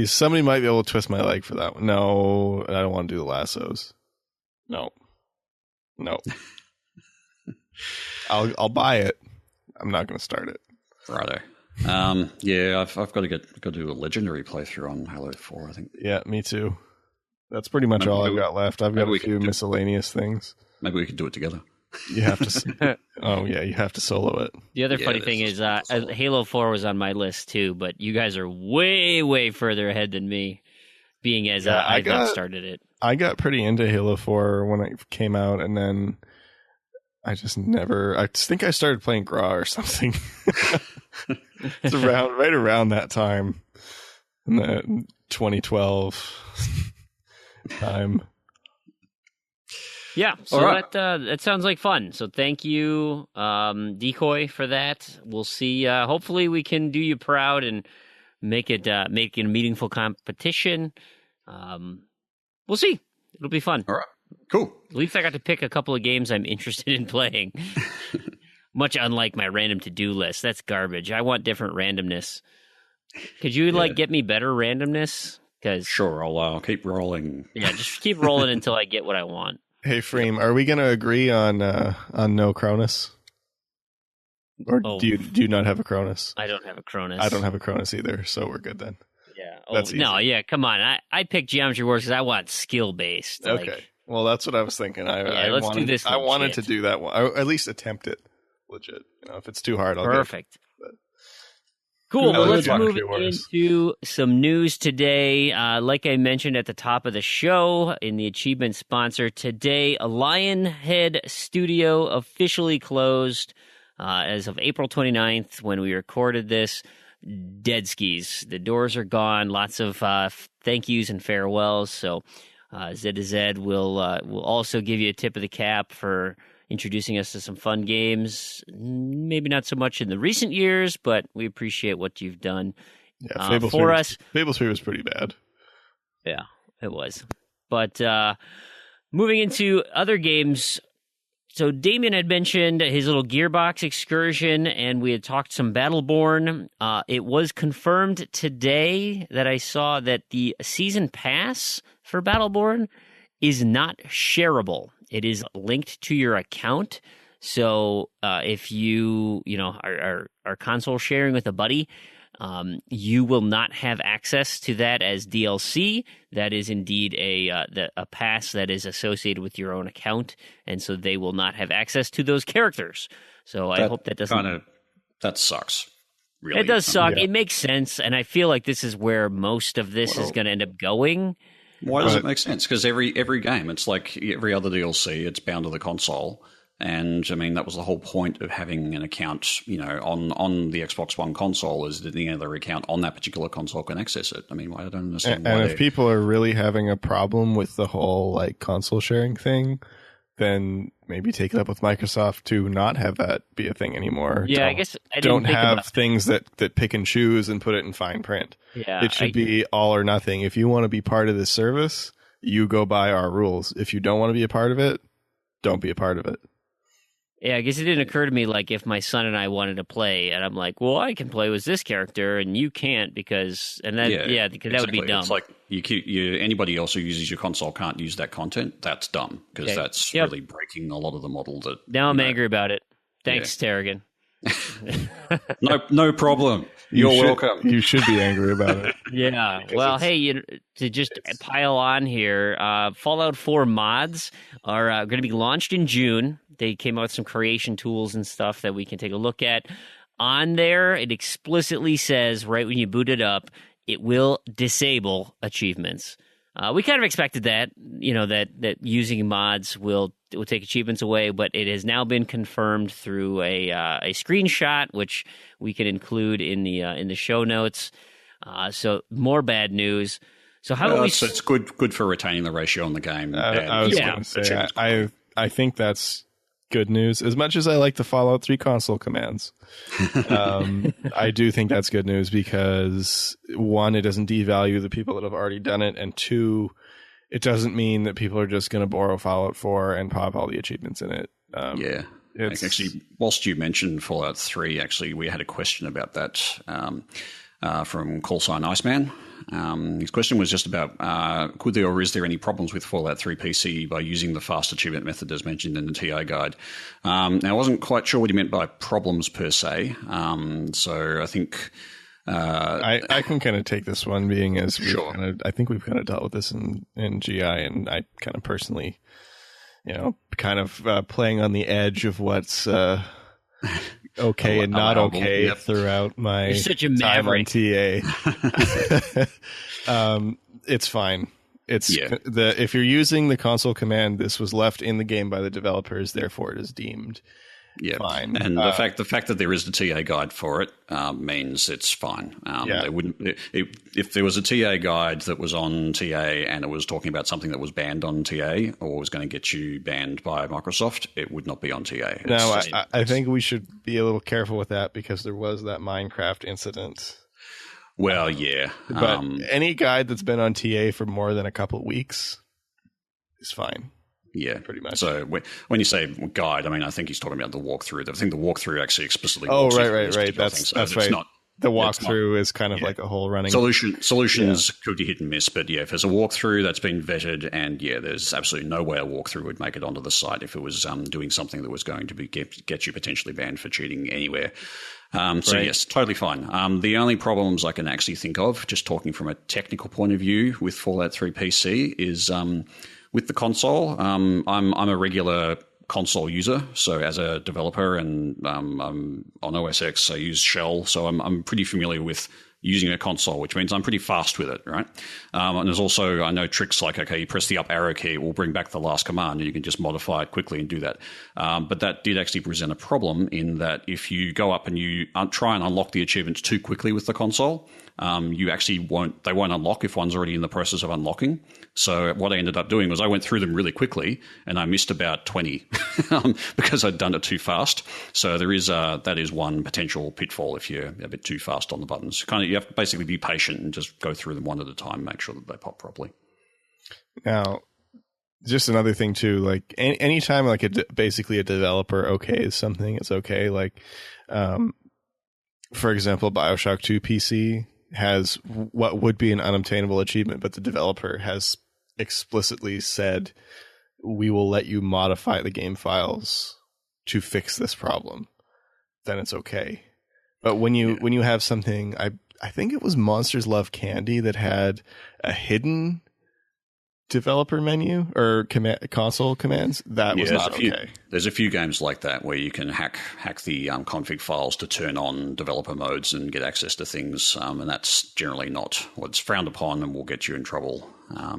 [SPEAKER 2] Somebody might be able to twist my leg for that one. No, I don't want to do the lassos. No. I'll buy it. I'm not going to start it.
[SPEAKER 3] Righto. I've got to do a legendary playthrough on Halo 4, I think.
[SPEAKER 2] Yeah, me too. That's pretty much all I've got left. I've got a few miscellaneous things.
[SPEAKER 3] Maybe we could do it together.
[SPEAKER 2] You have to. You have to solo it.
[SPEAKER 5] The other funny thing is, Halo 4 was on my list too, but you guys are way, way further ahead than me, being as I've not started it.
[SPEAKER 2] I got pretty into Halo 4 when it came out, and then I just never. I think I started playing Gra or something. It's right around that time, in the 2012 time.
[SPEAKER 5] Yeah, so that sounds like fun. So thank you, Decoy, for that. We'll see. Hopefully, we can do you proud and make it a meaningful competition. We'll see. It'll be fun.
[SPEAKER 3] All right, cool.
[SPEAKER 5] At least I got to pick a couple of games I'm interested in playing. Much unlike my random to-do list. That's garbage. I want different randomness. Could you get me better randomness?
[SPEAKER 3] Sure, I'll keep rolling.
[SPEAKER 5] Yeah, just keep rolling until I get what I want.
[SPEAKER 2] Hey, Freem, are we going to agree on no Cronus? Or do you not have a Cronus?
[SPEAKER 5] I don't have a Cronus.
[SPEAKER 2] I don't have a Cronus either, so we're good then.
[SPEAKER 5] Yeah.
[SPEAKER 2] That's easy.
[SPEAKER 5] No, yeah, come on. I picked Geometry Wars because I want skill-based.
[SPEAKER 2] Okay. Well, that's what I was thinking.
[SPEAKER 5] Let's do this.
[SPEAKER 2] I wanted to do that one. I at least attempt it legit. If it's too hard, I'll
[SPEAKER 5] Perfect. Cool. Well, let's move into some news today. Like I mentioned at the top of the show in the achievement sponsor today, Lionhead Studio officially closed as of April 29th when we recorded this. Dead skis. The doors are gone. Lots of thank yous and farewells. So Z2Z will also give you a tip of the cap for introducing us to some fun games. Maybe not so much in the recent years, but we appreciate what you've done for us.
[SPEAKER 2] Fable 3 was pretty bad.
[SPEAKER 5] Yeah, it was. But moving into other games So Damien had mentioned his little Gearbox excursion, and we had talked some Battleborn. It was confirmed today that I saw that the season pass for Battleborn is not shareable. It is linked to your account. So if you are console sharing with a buddy, you will not have access to that as DLC. That is indeed a pass that is associated with your own account, and so they will not have access to those characters. So I hope that doesn't.
[SPEAKER 3] That sucks. Really,
[SPEAKER 5] it does suck. Yeah. It makes sense, and I feel like this is where most of this is going to end up going.
[SPEAKER 3] Why does it make sense? Because every game, it's like every other DLC, it's bound to the console. And I mean, that was the whole point of having an account, on the Xbox One console, is that any other account on that particular console can access it. I mean, I don't understand why.
[SPEAKER 2] And if people are really having a problem with the whole like console sharing thing, then maybe take it up with Microsoft to not have that be a thing anymore.
[SPEAKER 5] Yeah, I guess I
[SPEAKER 2] don't have things that pick and choose and put it in fine print.
[SPEAKER 5] Yeah,
[SPEAKER 2] it should be all or nothing. If you want to be part of this service, you go by our rules. If you don't want to be a part of it, don't be a part of it.
[SPEAKER 5] Yeah, I guess it didn't occur to me, like, if my son and I wanted to play, and I'm like, well, I can play with this character, and you can't, because that would be dumb.
[SPEAKER 3] It's like anybody else who uses your console can't use that content. That's dumb, because that's really breaking a lot of the model. That
[SPEAKER 5] now I'm angry about it. Thanks, Terrigan.
[SPEAKER 3] No problem. You're welcome.
[SPEAKER 2] You should be angry about it.
[SPEAKER 5] Yeah. Well, hey, to just pile on here, Fallout 4 mods are going to be launched in June. They came out with some creation tools and stuff that we can take a look at. On there, it explicitly says, right when you boot it up, it will disable achievements. We kind of expected that, that using mods will take achievements away, but it has now been confirmed through a screenshot, which we can include in the show notes. So more bad news. So
[SPEAKER 3] it's good for retaining the ratio in the game.
[SPEAKER 2] I was going to say, I think that's good news. As much as I like the Fallout 3 console commands, I do think that's good news because, one, it doesn't devalue the people that have already done it, and two, it doesn't mean that people are just going to borrow Fallout 4 and pop all the achievements in it.
[SPEAKER 3] Actually, whilst you mentioned Fallout 3, actually, we had a question about that from Callsign Iceman. His question was just about could there or is there any problems with Fallout 3 PC by using the fast achievement method as mentioned in the TI guide? Now, I wasn't quite sure what he meant by problems per se. So I think...
[SPEAKER 2] I can kind of take this one, being as I think we've kind of dealt with this in GI, and I kind of personally, playing on the edge of what's okay and not okay throughout my time on TA. It's fine. If you're using the console command, this was left in the game by the developers, therefore it is deemed fine.
[SPEAKER 3] And the fact that there is the TA guide for it means it's fine. They wouldn't if there was a TA guide that was on TA and it was talking about something that was banned on TA or was going to get you banned by Microsoft, it would not be on TA.
[SPEAKER 2] I think we should be a little careful with that because there was that Minecraft incident.
[SPEAKER 3] Well, yeah.
[SPEAKER 2] But any guide that's been on TA for more than a couple of weeks is fine.
[SPEAKER 3] Yeah,
[SPEAKER 2] pretty much.
[SPEAKER 3] So when you say guide, I mean, I think he's talking about the walkthrough. I think the walkthrough actually explicitly.
[SPEAKER 2] Oh, right. That's right. The walkthrough is kind of like a whole running
[SPEAKER 3] solutions could be hit and miss, but if there's a walkthrough that's been vetted, and there's absolutely no way a walkthrough would make it onto the site if it was doing something that was going to be get you potentially banned for cheating anywhere. Yes, totally fine. The only problems I can actually think of, just talking from a technical point of view with Fallout 3 PC, is with the console. I'm a regular console user, so as a developer, and I'm on OS X, I use Shell, so I'm pretty familiar with using a console, which means I'm pretty fast with it, right? And there's also, I know tricks like, you press the up arrow key, it will bring back the last command, and you can just modify it quickly and do that. But that did actually present a problem in that if you go up and you try and unlock the achievements too quickly with the console, you actually they won't unlock if one's already in the process of unlocking. So what I ended up doing was I went through them really quickly and I missed about 20 because I'd done it too fast. So there is that is one potential pitfall if you're a bit too fast on the buttons. You have to basically be patient and just go through them one at a time, make sure that they pop properly.
[SPEAKER 2] Now, just another thing too, like anytime like basically a developer okays something, it's okay. Like, for example, BioShock 2 PC has what would be an unobtainable achievement, but the developer has explicitly said, we will let you modify the game files to fix this problem. Then it's okay. But when you have something, I think it was Monsters Love Candy that had a hidden developer menu or console commands, that was not okay.
[SPEAKER 3] There's a few games like that where you can hack the config files to turn on developer modes and get access to things, and that's generally not what's frowned upon and will get you in trouble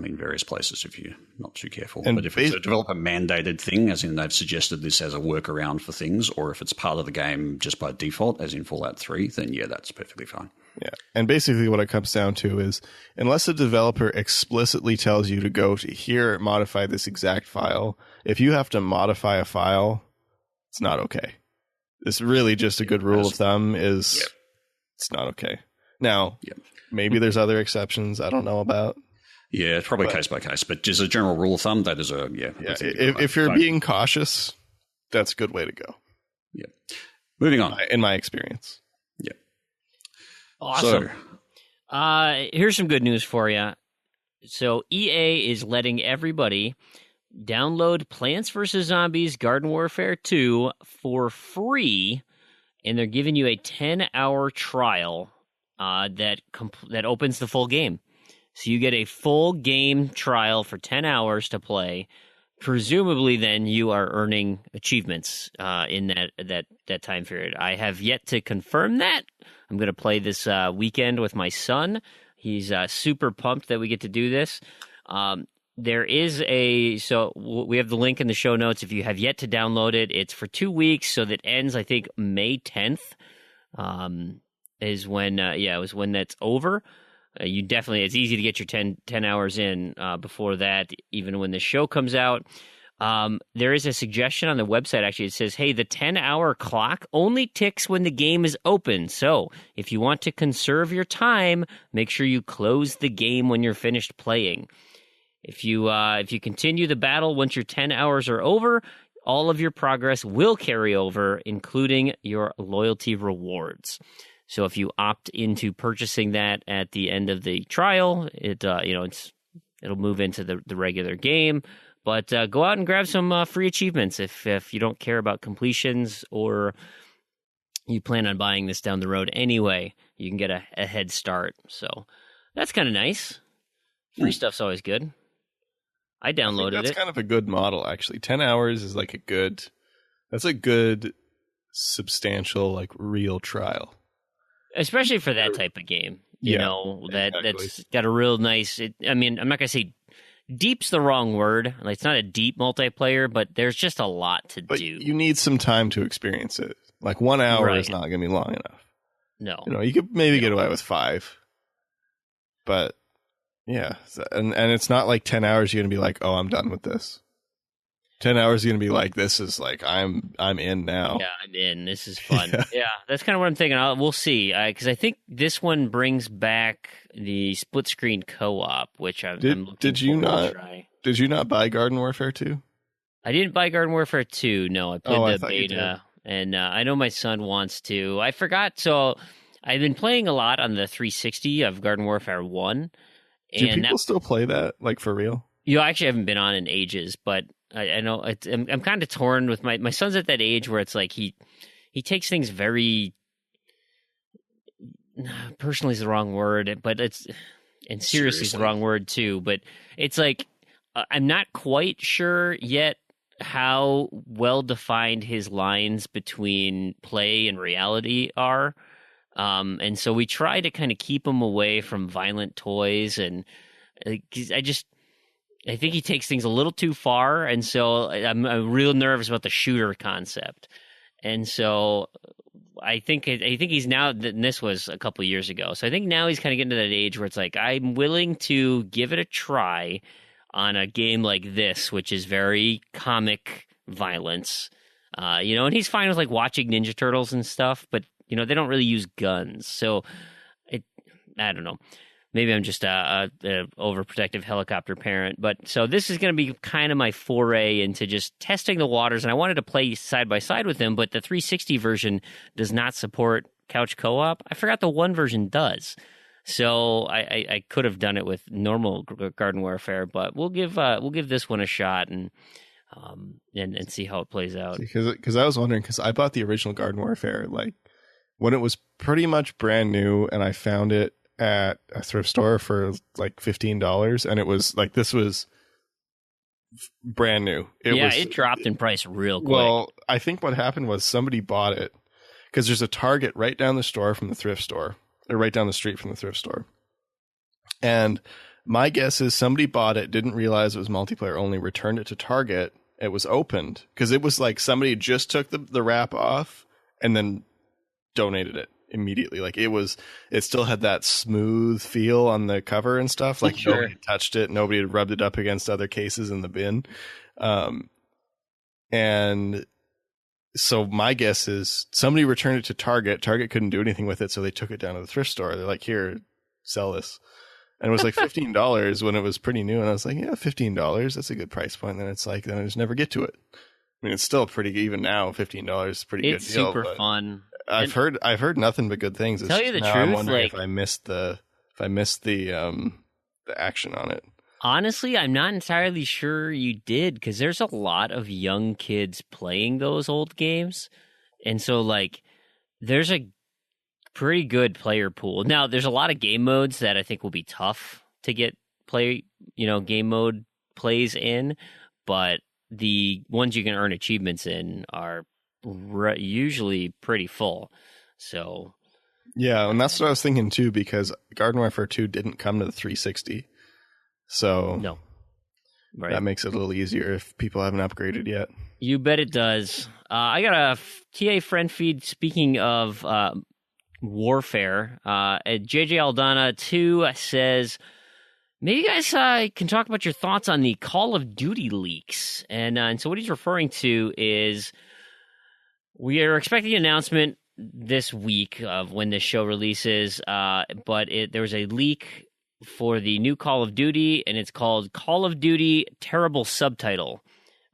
[SPEAKER 3] in various places if you're not too careful. But if it's a developer mandated thing, as in they've suggested this as a workaround for things, or if it's part of the game just by default, as in Fallout 3, then yeah, that's perfectly fine.
[SPEAKER 2] Yeah, and basically what it comes down to is, unless a developer explicitly tells you to go to here, modify this exact file, if you have to modify a file, it's not okay. It's really just a good rule of thumb is it's not okay. Now, maybe there's other exceptions I don't know about.
[SPEAKER 3] Yeah, it's probably case by case, but just a general rule of thumb, that is
[SPEAKER 2] if you're being cautious, that's a good way to go.
[SPEAKER 3] Yeah. Moving on.
[SPEAKER 2] In my experience.
[SPEAKER 3] Yeah.
[SPEAKER 5] Awesome. So, here's some good news for you. So EA is letting everybody download Plants vs. Zombies Garden Warfare 2 for free, and they're giving you a 10-hour trial that opens the full game. So you get a full game trial for 10 hours to play. Presumably, then you are earning achievements in that time period. I have yet to confirm that. I'm going to play this weekend with my son. He's super pumped that we get to do this. There is so we have the link in the show notes. If you have yet to download it, it's for 2 weeks, so that ends, I think, May 10th. Is when it was when that's over. You definitely, it's easy to get your 10 hours in before that, even when the show comes out. There is a suggestion on the website, actually. It says, hey, the 10-hour clock only ticks when the game is open. So if you want to conserve your time, make sure you close the game when you're finished playing. If you continue the battle once your 10 hours are over, all of your progress will carry over, including your loyalty rewards. So if you opt into purchasing that at the end of the trial, it'll move into the regular game. But go out and grab some free achievements if you don't care about completions or you plan on buying this down the road anyway. You can get a head start. So that's kind of nice. Free stuff's always good. I downloaded it.
[SPEAKER 2] That's kind of a good model, actually. 10 hours is like that's a good, substantial, like real trial.
[SPEAKER 5] Especially for that type of game, that's got a real nice. I'm not gonna say deep's the wrong word. Like, it's not a deep multiplayer, but there's just a lot to do.
[SPEAKER 2] You need some time to experience it. Like 1 hour is not gonna be long enough.
[SPEAKER 5] No,
[SPEAKER 2] you could maybe get away with 5, but yeah, and it's not like 10 hours. You're gonna be like, oh, I'm done with this. 10 hours is going to be like, this is like, I'm in now.
[SPEAKER 5] Yeah, I'm in. This is fun. Yeah, that's kind of what I'm thinking. We'll see. Because I think this one brings back the split screen co-op, which I'm looking forward to try.
[SPEAKER 2] Did you not buy Garden Warfare 2?
[SPEAKER 5] I didn't buy Garden Warfare 2. No, I played the beta. And I know my son wants to. I forgot. So I've been playing a lot on the 360 of Garden Warfare 1.
[SPEAKER 2] Do people still play that, like, for real?
[SPEAKER 5] I actually haven't been on in ages, but I know I'm kind of torn with my son's at that age where it's like he takes things very personally is the wrong word, but seriously is the wrong word too. But it's like I'm not quite sure yet how well defined his lines between play and reality are, and so we try to kind of keep him away from violent toys, and I think he takes things a little too far, and so I'm real nervous about the shooter concept. And so I think he's now, and this was a couple of years ago, so I think now he's kind of getting to that age where it's like, I'm willing to give it a try on a game like this, which is very comic violence. And he's fine with like watching Ninja Turtles and stuff, but they don't really use guns. So I don't know. maybe I'm just a overprotective helicopter parent. But so this is going to be kind of my foray into just testing the waters. And I wanted to play side by side with them, but the 360 version does not support couch co-op. I forgot the one version does. So I could have done it with normal Garden Warfare, but we'll give this one a shot and see how it plays out.
[SPEAKER 2] Because I was wondering, because I bought the original Garden Warfare like when it was pretty much brand new, and I found it at a thrift store for like $15, and it was like, this was brand new.
[SPEAKER 5] It dropped in price real quick.
[SPEAKER 2] Well, I think what happened was somebody bought it because there's a Target right down the store from the thrift store, or right down the street from the thrift store. And my guess is somebody bought it, didn't realize it was multiplayer only, returned it to Target. It was opened because it was like somebody just took the wrap off and then donated it immediately. Like it still had that smooth feel on the cover and stuff. Like
[SPEAKER 5] sure.
[SPEAKER 2] Nobody touched it. Nobody had rubbed it up against other cases in the bin. And so my guess is somebody returned it to Target. Target couldn't do anything with it, so they took it down to the thrift store. They're like, here, sell this. And it was like $15 when it was pretty new. And I was like, yeah, $15. That's a good price point. And then it's like, then I just never get to it. I mean, it's still pretty, even now, $15 is a pretty good deal.
[SPEAKER 5] It's super fun.
[SPEAKER 2] I've heard nothing but good things.
[SPEAKER 5] Tell you the truth,
[SPEAKER 2] I'm wondering
[SPEAKER 5] like,
[SPEAKER 2] if I missed the action on it.
[SPEAKER 5] Honestly, I'm not entirely sure you did, because there's a lot of young kids playing those old games. And so, like, there's a pretty good player pool. Now, there's a lot of game modes that I think will be tough to get game mode plays in, but the ones you can earn achievements in are usually pretty full. So,
[SPEAKER 2] yeah, and that's what I was thinking too, because Garden Warfare 2 didn't come to the 360. So
[SPEAKER 5] no. Right.
[SPEAKER 2] That makes it a little easier if people haven't upgraded yet. You
[SPEAKER 5] bet it does. I got a TA friend feed. Speaking of Warfare, JJ Aldana 2 says, maybe you guys can talk about your thoughts on the Call of Duty leaks. And so what he's referring to is we are expecting an announcement this week of when this show releases, but there was a leak for the new Call of Duty, and it's called Call of Duty Terrible Subtitle.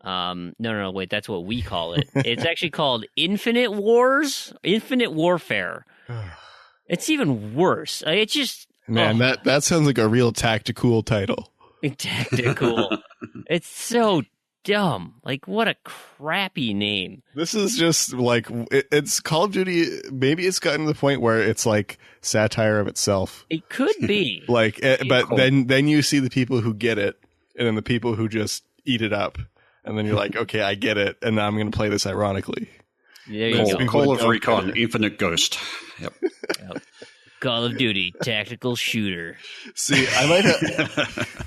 [SPEAKER 5] No, wait, that's what we call it. It's actually called Infinite Warfare. It's even worse. It's just...
[SPEAKER 2] Man, that sounds like a real tactical title.
[SPEAKER 5] Tactical. It's so dumb. Like, what a crappy name.
[SPEAKER 2] This is just like, it's Call of Duty. Maybe it's gotten to the point where it's like satire of itself.
[SPEAKER 5] It could be.
[SPEAKER 2] But then you see the people who get it, and then the people who just eat it up, and then you're like, okay, I get it, and now I'm going to play this ironically.
[SPEAKER 5] There you go.
[SPEAKER 3] Call of Recon, Infinite Ghost. Yep.
[SPEAKER 5] Call of Duty Tactical Shooter.
[SPEAKER 2] See, I might have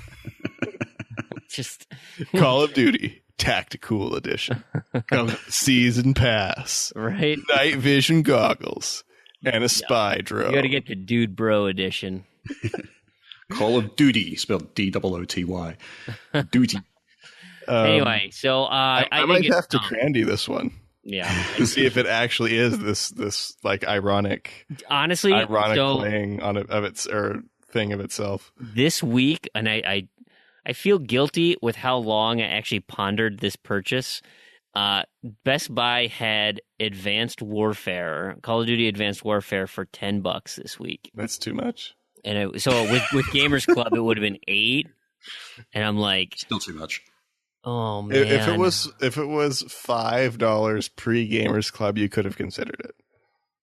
[SPEAKER 5] just
[SPEAKER 2] Call of Duty Tactical Edition. Season pass.
[SPEAKER 5] Right.
[SPEAKER 2] Night vision goggles and a spy drone.
[SPEAKER 5] You got to get the Dude Bro edition.
[SPEAKER 3] Call of Duty, spelled D-O-O-T-Y. Duty.
[SPEAKER 5] Anyway, so
[SPEAKER 2] I might have to Crandy this one.
[SPEAKER 5] Yeah,
[SPEAKER 2] to see if it actually is this like ironic playing on of its or thing of itself.
[SPEAKER 5] This week, and I feel guilty with how long I actually pondered this purchase. Best Buy had Advanced Warfare, Call of Duty Advanced Warfare for $10 this week.
[SPEAKER 2] That's too much.
[SPEAKER 5] And so with Gamers Club, it would have been $8, and I'm like,
[SPEAKER 3] still too much.
[SPEAKER 5] Oh man!
[SPEAKER 2] If it was $5 pre Gamers Club, you could have considered it.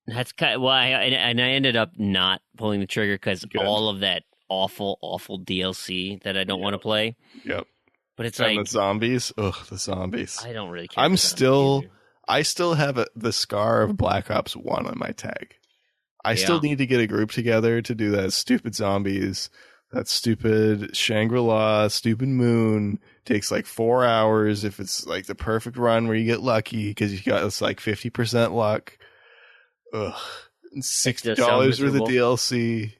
[SPEAKER 5] That's kind of, well, I ended up not pulling the trigger because all of that awful DLC that I don't want to play.
[SPEAKER 2] Yep.
[SPEAKER 5] But it's
[SPEAKER 2] and
[SPEAKER 5] like
[SPEAKER 2] the zombies. Ugh, the zombies.
[SPEAKER 5] I don't really care.
[SPEAKER 2] I still have the scar of Black Ops 1 on my tag. I still need to get a group together to do that stupid zombies, that stupid Shangri-La, stupid moon. Takes like 4 hours if it's like the perfect run where you get lucky because you got this like 50% luck. Ugh. $60 worth of DLC.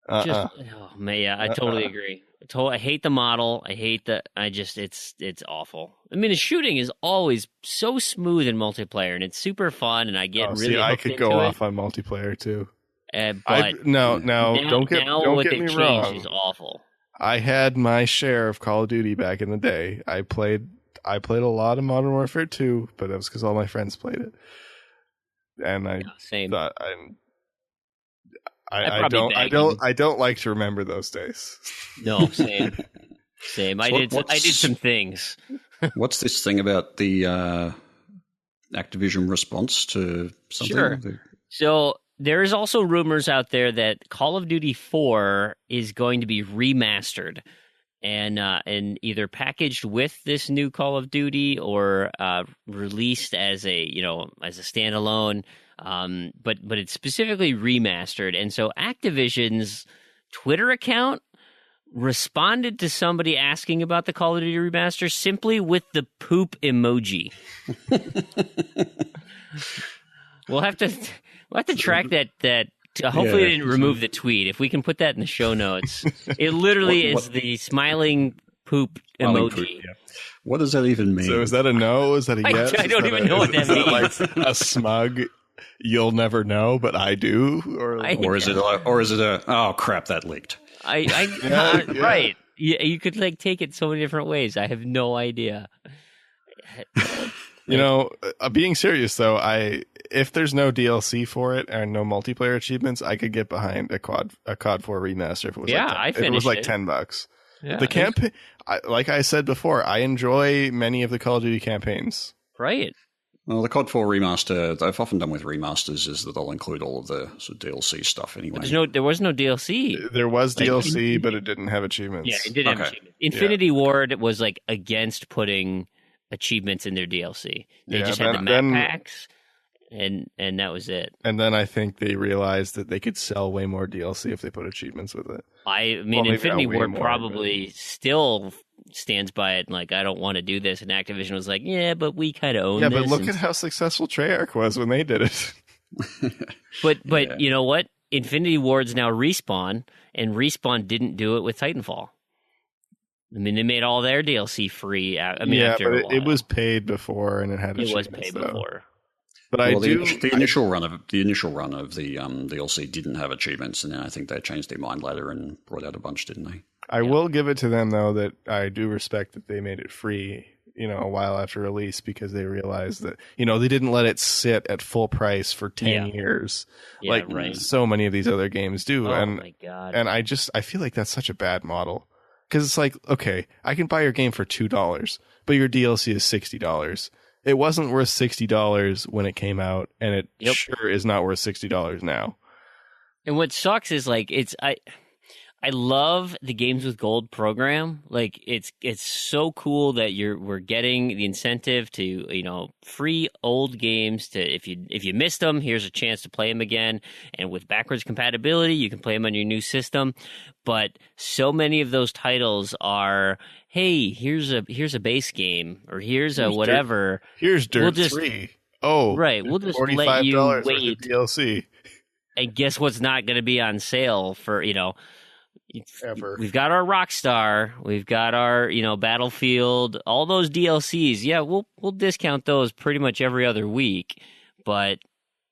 [SPEAKER 5] Oh man, yeah, I totally agree. I hate the model. I hate it's awful. I mean, the shooting is always so smooth in multiplayer, and it's super fun, and I get really.
[SPEAKER 2] I could go off on multiplayer too.
[SPEAKER 5] But
[SPEAKER 2] don't
[SPEAKER 5] now
[SPEAKER 2] get
[SPEAKER 5] what they've
[SPEAKER 2] me
[SPEAKER 5] changed
[SPEAKER 2] wrong.
[SPEAKER 5] is awful.
[SPEAKER 2] I had my share of Call of Duty back in the day. I played a lot of Modern Warfare 2, but that was because all my friends played it. And I
[SPEAKER 5] Same.
[SPEAKER 2] thought I don't like to remember those days.
[SPEAKER 5] No, same. Same. I did some things.
[SPEAKER 3] What's this thing about the Activision response to something?
[SPEAKER 5] Sure. So there's also rumors out there that Call of Duty 4 is going to be remastered and either packaged with this new Call of Duty or released as a standalone. But it's specifically remastered, and so Activision's Twitter account responded to somebody asking about the Call of Duty remaster simply with the poop emoji. We'll have to track that. Hopefully, they didn't remove the tweet. If we can put that in the show notes, it literally is the smiling poop emoji.
[SPEAKER 3] Poop, yeah. What does that even mean?
[SPEAKER 2] So is that a no? Is that a yes?
[SPEAKER 5] I don't even know what that means.
[SPEAKER 2] Like a smug, you'll never know, but I do,
[SPEAKER 3] or is it a oh crap, that leaked?
[SPEAKER 2] Yeah.
[SPEAKER 5] Right. You could take it so many different ways. I have no idea.
[SPEAKER 2] Being serious though, if there's no DLC for it and no multiplayer achievements, I could get behind a COD 4 remaster if it was if it was like $10.
[SPEAKER 5] Yeah,
[SPEAKER 2] the campaign, like I said before, I enjoy many of the Call of Duty campaigns.
[SPEAKER 5] Right.
[SPEAKER 3] Well, the COD 4 remaster, they've often done with remasters, is that they'll include all of the sort of DLC stuff anyway.
[SPEAKER 5] There was no DLC.
[SPEAKER 2] There was DLC, but it didn't have achievements.
[SPEAKER 5] Yeah, it didn't have achievements. Infinity Ward was against putting achievements in their DLC. They just had the map packs, and that was it.
[SPEAKER 2] And then I think they realized that they could sell way more DLC if they put achievements with it.
[SPEAKER 5] I mean, Infinity Ward probably still stands by it. Like, I don't want to do this. And Activision was like, yeah, but we kind of own this.
[SPEAKER 2] Yeah, but look at how successful Treyarch was when they did it.
[SPEAKER 5] But you know what? Infinity Ward's now Respawn, and Respawn didn't do it with Titanfall. I mean, they made all their DLC free. After
[SPEAKER 2] but it was paid before, and it had achievements.
[SPEAKER 5] It was paid before.
[SPEAKER 2] But
[SPEAKER 3] the initial run of the DLC didn't have achievements, and then I think they changed their mind later and brought out a bunch, didn't they?
[SPEAKER 2] I will give it to them though that I do respect that they made it free, a while after release, because they realized that they didn't let it sit at full price for 10 years, so many of these other games do.
[SPEAKER 5] My God!
[SPEAKER 2] And I feel like that's such a bad model, because it's like, okay, I can buy your game for $2, but your DLC is $60. It wasn't worth $60 when it came out, and it sure is not worth $60 now.
[SPEAKER 5] And what sucks is I love the Games with Gold program. Like, it's so cool that we're getting the incentive to free old games to if you missed them, here's a chance to play them again, and with backwards compatibility, you can play them on your new system. But so many of those titles are, hey, here's a base game, or here's a whatever.
[SPEAKER 2] Here's Dirt 3. Oh,
[SPEAKER 5] right. We'll just
[SPEAKER 2] $45
[SPEAKER 5] let you wait.
[SPEAKER 2] DLC.
[SPEAKER 5] And guess what's not going to be on sale for
[SPEAKER 2] ever.
[SPEAKER 5] We've got our Rockstar, we've got our Battlefield, all those DLCs. Yeah, we'll discount those pretty much every other week. But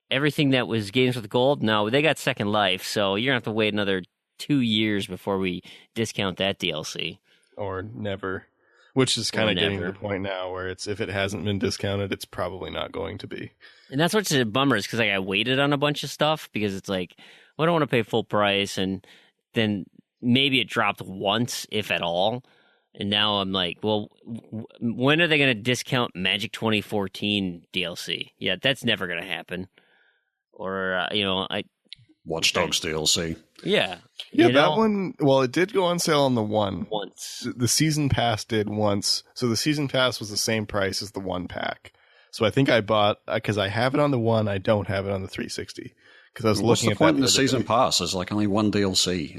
[SPEAKER 5] everything that was Games with Gold, no, they got Second Life, so you're gonna have to wait another 2 years before we discount that DLC.
[SPEAKER 2] Or never. Which is kind of getting to the point now where if it hasn't been discounted, it's probably not going to be.
[SPEAKER 5] And that's what's a bummer, is because I waited on a bunch of stuff, because it's like, well, I don't want to pay full price, and then maybe it dropped once, if at all. And now I'm like, well, when are they going to discount Magic 2014 DLC? Yeah, that's never going to happen. Or,
[SPEAKER 3] Watch Dogs DLC.
[SPEAKER 5] Yeah.
[SPEAKER 2] That one, well, it did go on sale on the one.
[SPEAKER 5] Once.
[SPEAKER 2] The season pass did once. So the season pass was the same price as the one pack. So I think I bought, because I have it on the one, I don't have it on the 360. Because I was looking at
[SPEAKER 3] the point in the season pass? There's only one DLC.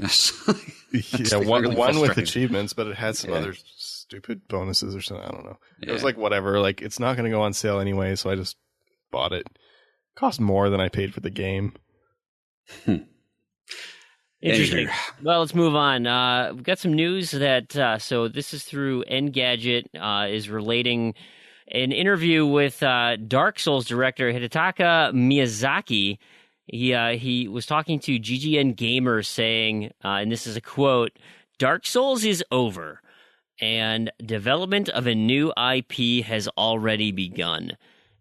[SPEAKER 2] one with achievements, but it had some other stupid bonuses or something. I don't know. It was whatever. It's not going to go on sale anyway, so I just bought it. It cost more than I paid for the game.
[SPEAKER 5] Interesting. Well, let's move on. We've got some news that, so this is through Engadget, is relating an interview with Dark Souls director Hidetaka Miyazaki. He was talking to GGN Gamer saying, and this is a quote, "Dark Souls is over, and development of a new IP has already begun."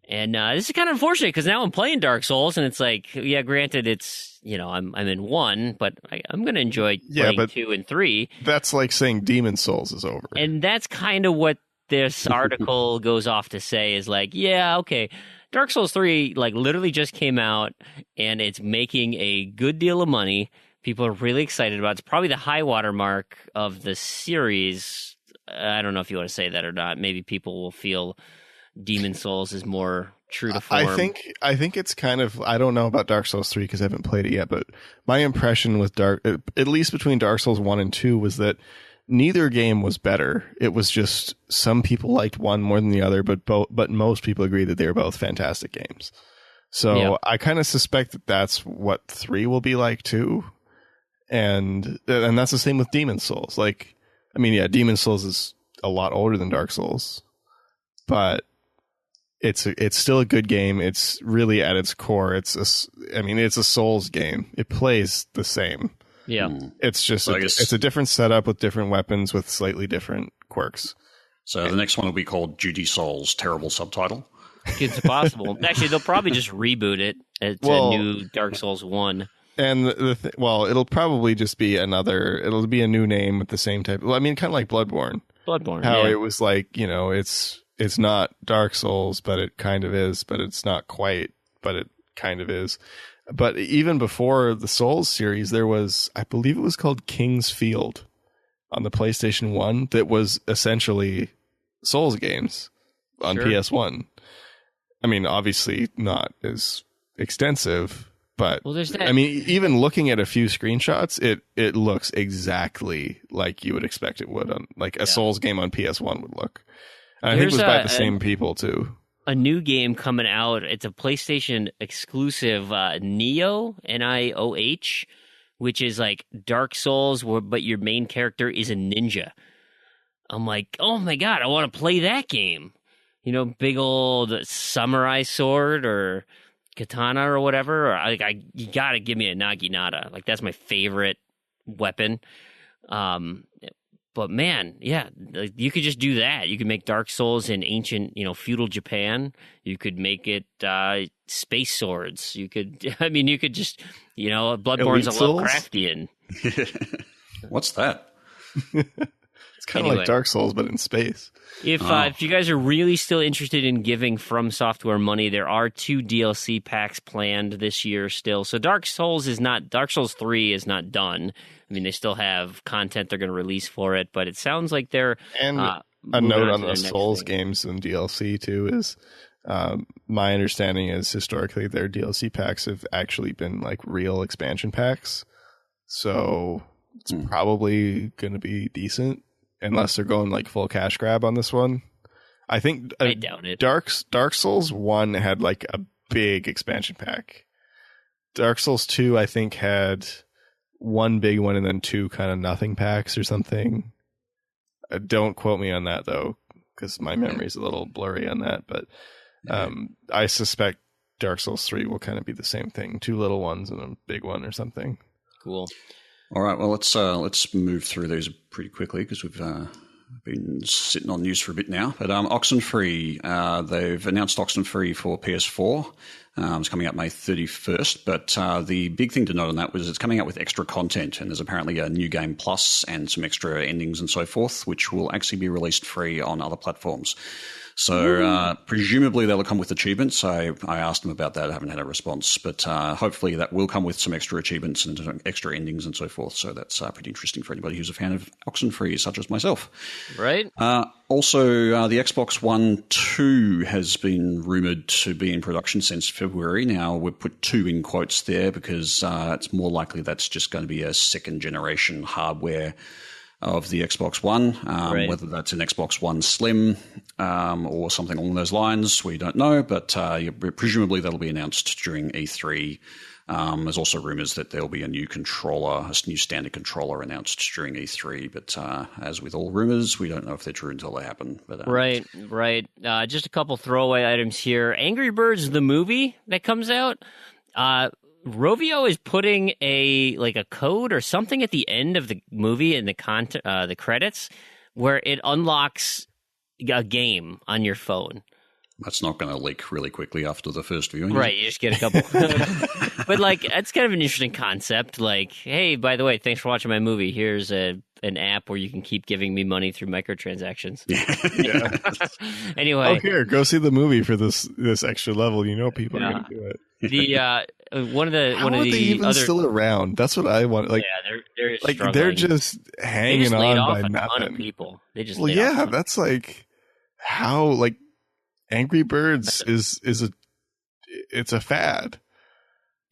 [SPEAKER 5] And this is kind of unfortunate because now I'm playing Dark Souls, and it's like, yeah, granted, it's, I'm in 1, but I'm going to enjoy playing 2 and 3.
[SPEAKER 2] That's like saying Demon Souls is over.
[SPEAKER 5] And that's kind of what this article goes off to say is like, yeah, okay, Dark Souls 3 like literally just came out, and it's making a good deal of money. People are really excited about it. It's probably the high water mark of the series. I don't know if you want to say that or not. Maybe people will feel Demon Souls is more true to form.
[SPEAKER 2] I think it's kind of, I don't know about Dark Souls 3 because I haven't played it yet, but my impression with at least between Dark Souls 1 and 2 was that neither game was better. It was just some people liked one more than the other, but most people agree that they were both fantastic games. So yeah. I kind of suspect that that's what 3 will be like too. And that's the same with Demon Souls. Like, I mean, yeah, Demon Souls is a lot older than Dark Souls, but it's still a good game. It's really at its core. It's a Souls game. It plays the same.
[SPEAKER 5] Yeah.
[SPEAKER 2] It's just it's a different setup with different weapons with slightly different quirks.
[SPEAKER 3] So the next one will be called Duty Souls, terrible subtitle.
[SPEAKER 5] It's possible. Actually, they'll probably just reboot it to a new Dark Souls 1.
[SPEAKER 2] And it'll probably just be it'll be a new name with the same type. Well, I mean, kind of like Bloodborne. How it was like, it's not Dark Souls, but it kind of is, but it's not quite, but it kind of is. But even before the Souls series, there was, I believe it was called King's Field on the PlayStation 1 that was essentially Souls games on PS1. I mean, obviously not as extensive, but I mean, even looking at a few screenshots, it looks exactly like you would expect it would on like a Souls game on PS1 would look. And I think it was by the same people too.
[SPEAKER 5] A new game coming out. It's a PlayStation exclusive, Nioh, Nioh, which is like Dark Souls, but your main character is a ninja. I'm like, oh my god, I want to play that game. Big old samurai sword or katana or whatever. Or you gotta give me a naginata. Like that's my favorite weapon. But man, yeah, you could just do that. You could make Dark Souls in ancient, feudal Japan. You could make it space swords. You could just, Bloodborne's a Lovecraftian.
[SPEAKER 3] What's that?
[SPEAKER 2] It's kind of like Dark Souls, but in space.
[SPEAKER 5] If you guys are really still interested in giving From Software money, there are 2 DLC packs planned this year still. So Dark Souls 3 is not done. I mean, they still have content they're going to release for it, but it sounds like they're...
[SPEAKER 2] And a note on the Souls games and DLC, too, is my understanding is historically their DLC packs have actually been like real expansion packs. So it's probably going to be decent, unless they're going like full cash grab on this one. I think
[SPEAKER 5] I doubt it.
[SPEAKER 2] Dark Souls 1 had like a big expansion pack. Dark Souls 2, I think, had... one big one and then 2 kind of nothing packs or something. Don't quote me on that though, because my memory's a little blurry on that. But I suspect Dark Souls 3 will kind of be the same thing: 2 little ones and a big one or something.
[SPEAKER 5] Cool.
[SPEAKER 3] All right. Well, let's move through these pretty quickly because we've been sitting on news for a bit now. But Oxenfree, they've announced Oxenfree for PS4. It's coming out May 31st, but the big thing to note on that was it's coming out with extra content, and there's apparently a new game plus and some extra endings and so forth, which will actually be released free on other platforms. So presumably that'll come with achievements. I asked them about that. I haven't had a response, but hopefully that will come with some extra achievements and extra endings and so forth. So that's pretty interesting for anybody who's a fan of Oxenfree, such as myself.
[SPEAKER 5] Right.
[SPEAKER 3] Also, the Xbox One 2 has been rumoured to be in production since February. Now, we've put 2 in quotes there because it's more likely that's just going to be a second-generation hardware of the Xbox One. Right. Whether that's an Xbox One Slim or something along those lines, we don't know. But presumably that'll be announced during E3. There's also rumors that there'll be a new controller, a new standard controller announced during E3. But as with all rumors, we don't know if they're true until they happen. But,
[SPEAKER 5] right. Just a couple throwaway items here. Angry Birds, the movie that comes out. Rovio is putting a code or something at the end of the movie in the credits where it unlocks a game on your phone.
[SPEAKER 3] That's not going to leak really quickly after the first viewing.
[SPEAKER 5] Right, you just get a couple. But that's kind of an interesting concept. Like, hey, by the way, thanks for watching my movie. Here's an app where you can keep giving me money through microtransactions.
[SPEAKER 2] Yeah.
[SPEAKER 5] Anyway,
[SPEAKER 2] oh, here, go see the movie for this extra level. People are going to do it.
[SPEAKER 5] One of the
[SPEAKER 2] How are they even
[SPEAKER 5] other
[SPEAKER 2] still around? That's what I want.
[SPEAKER 5] they're struggling.
[SPEAKER 2] they're just hanging
[SPEAKER 5] they just laid
[SPEAKER 2] on
[SPEAKER 5] off
[SPEAKER 2] by
[SPEAKER 5] a
[SPEAKER 2] nothing.
[SPEAKER 5] ton of people. They just
[SPEAKER 2] that's how Angry Birds is it's a fad.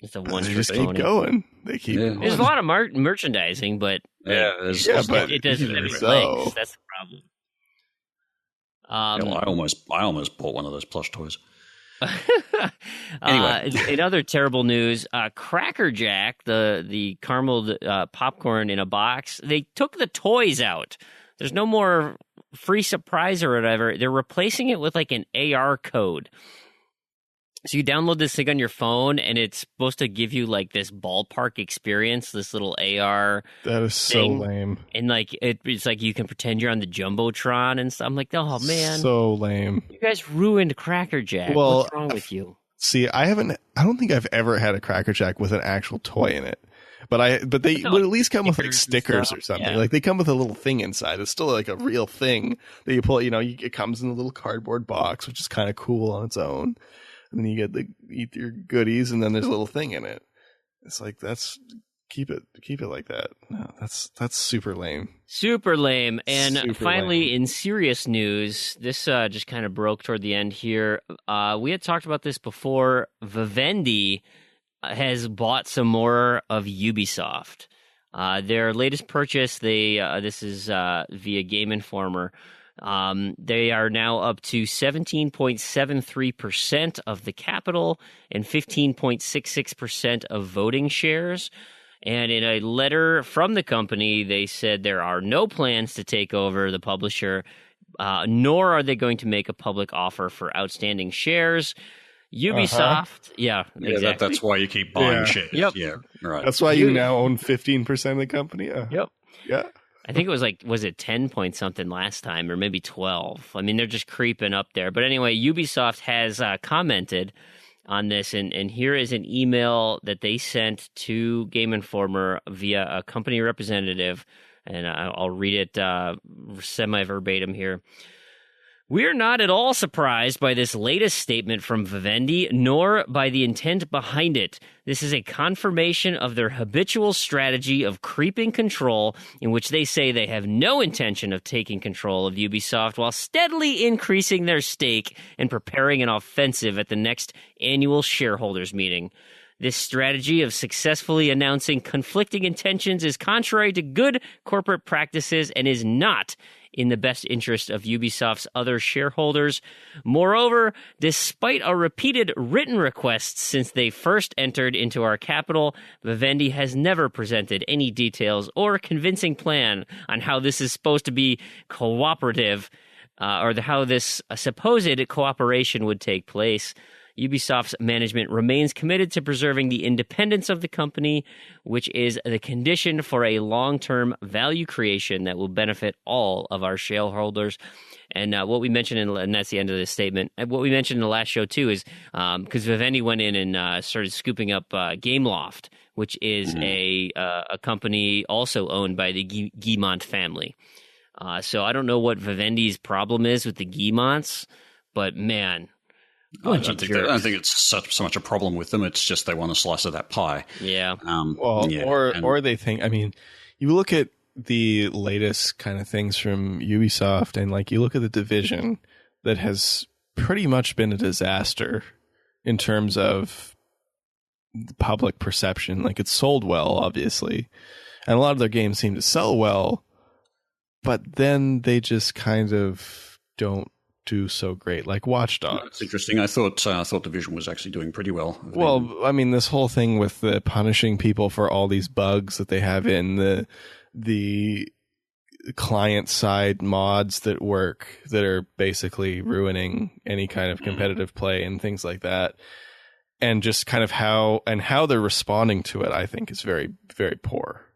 [SPEAKER 5] It's a
[SPEAKER 2] They
[SPEAKER 5] one.
[SPEAKER 2] just keep going. They keep.
[SPEAKER 3] Yeah.
[SPEAKER 2] Going.
[SPEAKER 5] There's a lot of merchandising, but
[SPEAKER 3] but
[SPEAKER 5] it doesn't have any
[SPEAKER 2] so.
[SPEAKER 5] legs. That's the problem.
[SPEAKER 3] I almost bought one of those plush toys.
[SPEAKER 5] Anyway, in other terrible news, Cracker Jack, the carameled popcorn in a box, they took the toys out. There's no more free surprise or whatever. They're replacing it with an AR code. So you download this thing on your phone, and it's supposed to give you this ballpark experience, this little AR.
[SPEAKER 2] That is so
[SPEAKER 5] thing.
[SPEAKER 2] lame.
[SPEAKER 5] And it's you can pretend you're on the Jumbotron and stuff. I'm like, oh man,
[SPEAKER 2] so lame.
[SPEAKER 5] you guys ruined Cracker Jack.
[SPEAKER 2] Well,
[SPEAKER 5] what's wrong with you?
[SPEAKER 2] See, I don't think I've ever had a Cracker Jack with an actual toy in it. But they would at least come with stickers or something.
[SPEAKER 5] Yeah.
[SPEAKER 2] They come with a little thing inside. It's still a real thing that you pull. It comes in a little cardboard box, which is kind of cool on its own. And then you eat your goodies, and then there's a little thing in it. It's keep it like that. No, that's super lame.
[SPEAKER 5] Super lame. And
[SPEAKER 2] Super
[SPEAKER 5] finally,
[SPEAKER 2] lame.
[SPEAKER 5] in serious news, this just kind of broke toward the end here. We had talked about this before. Vivendi has bought some more of Ubisoft. Their latest purchase, this is via Game Informer. They are now up to 17.73% of the capital and 15.66% of voting shares. And in a letter from the company, they said there are no plans to take over the publisher, nor are they going to make a public offer for outstanding shares. Ubisoft, exactly.
[SPEAKER 3] That's why you keep buying shares.
[SPEAKER 5] Yep.
[SPEAKER 3] Yeah, right.
[SPEAKER 2] That's why you now own 15% of the company.
[SPEAKER 5] Yep.
[SPEAKER 2] Yeah.
[SPEAKER 5] I think it was was it 10 point something last time, or maybe 12? I mean, they're just creeping up there. But anyway, Ubisoft has commented on this, and here is an email that they sent to Game Informer via a company representative, and I'll read it semi-verbatim here. We're not at all surprised by this latest statement from Vivendi, nor by the intent behind it. This is a confirmation of their habitual strategy of creeping control, in which they say they have no intention of taking control of Ubisoft while steadily increasing their stake and preparing an offensive at the next annual shareholders meeting. This strategy of successfully announcing conflicting intentions is contrary to good corporate practices and is not in the best interest of Ubisoft's other shareholders. Moreover, despite our repeated written requests since they first entered into our capital, Vivendi has never presented any details or convincing plan on how this is supposed to be cooperative, or how this supposed cooperation would take place. Ubisoft's management remains committed to preserving the independence of the company, which is the condition for a long-term value creation that will benefit all of our shareholders. And what we mentioned, and that's the end of this statement, and what we mentioned in the last show, too, is because Vivendi went in and started scooping up Gameloft, which is a company also owned by the Guillemot family. So I don't know what Vivendi's problem is with the Guillemots, but man...
[SPEAKER 3] I don't think it's so much a problem with them. It's just they want a slice of that pie.
[SPEAKER 5] Yeah.
[SPEAKER 2] Or they think. I mean, you look at the latest kind of things from Ubisoft, and you look at the Division, that has pretty much been a disaster in terms of public perception. It's sold well, obviously, and a lot of their games seem to sell well, but then they just kind of don't do so great, like Watch Dogs.
[SPEAKER 3] That's interesting. I thought Division was actually doing pretty well.
[SPEAKER 2] Well, I mean, this whole thing with the punishing people for all these bugs that they have in the client side mods that work, that are basically ruining any kind of competitive play and things like that. and just kind of how they're responding to it, I think is very, very poor.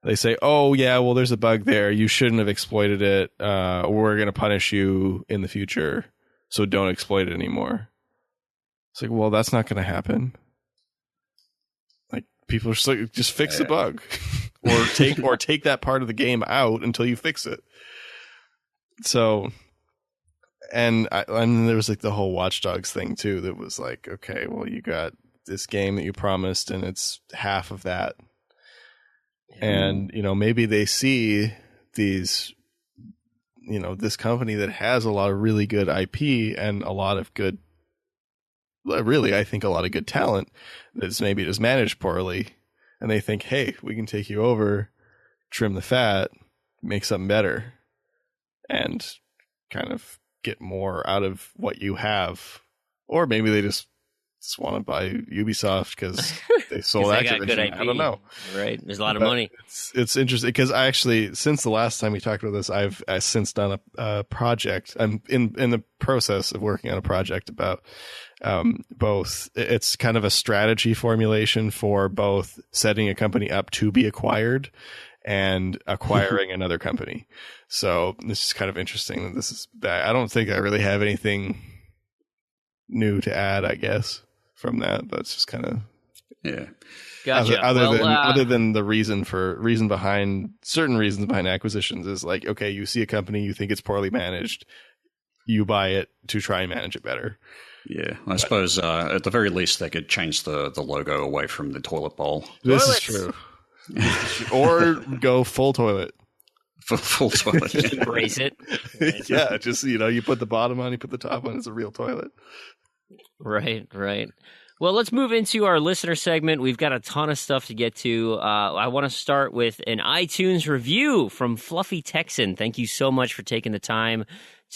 [SPEAKER 2] They say, oh yeah, well there's a bug there, you shouldn't have exploited it, we're going to punish you in the future, so don't exploit it anymore. It's like, well, that's not going to happen. Like, people are just like, just fix the bug. or take that part of the game out until you fix it. So, and there was like the whole Watch Dogs thing too. That was like, okay, well, you got this game that you promised, and it's half of that. And maybe they see these, this company that has a lot of really good IP and a lot of good, really, I think a lot of good talent that's maybe just managed poorly. And they think, hey, we can take you over, trim the fat, make something better, and kind of get more out of what you have. Or maybe they just want to buy Ubisoft because they sold Activision. I don't know.
[SPEAKER 5] Right. There's a lot of money.
[SPEAKER 2] It's interesting because I actually, since the last time we talked about this, I've since done a project. I'm in the process of working on a project about both. It's kind of a strategy formulation for both setting a company up to be acquired and acquiring another company. So this is kind of interesting. I don't think I really have anything new to add, I guess, from that. But it's just kind of
[SPEAKER 5] Gotcha.
[SPEAKER 2] Other than the reasons behind acquisitions is like, okay, you see a company, you think it's poorly managed, you buy it to try and manage it better.
[SPEAKER 3] Yeah, I suppose at the very least they could change the logo away from the toilet bowl.
[SPEAKER 2] This is true. Or go full toilet.
[SPEAKER 3] Full toilet.
[SPEAKER 5] Embrace it.
[SPEAKER 2] Yeah, just, you put the bottom on, you put the top on, it's a real toilet.
[SPEAKER 5] Right. Well, let's move into our listener segment. We've got a ton of stuff to get to. I want to start with an iTunes review from Fluffy Texan. Thank you so much for taking the time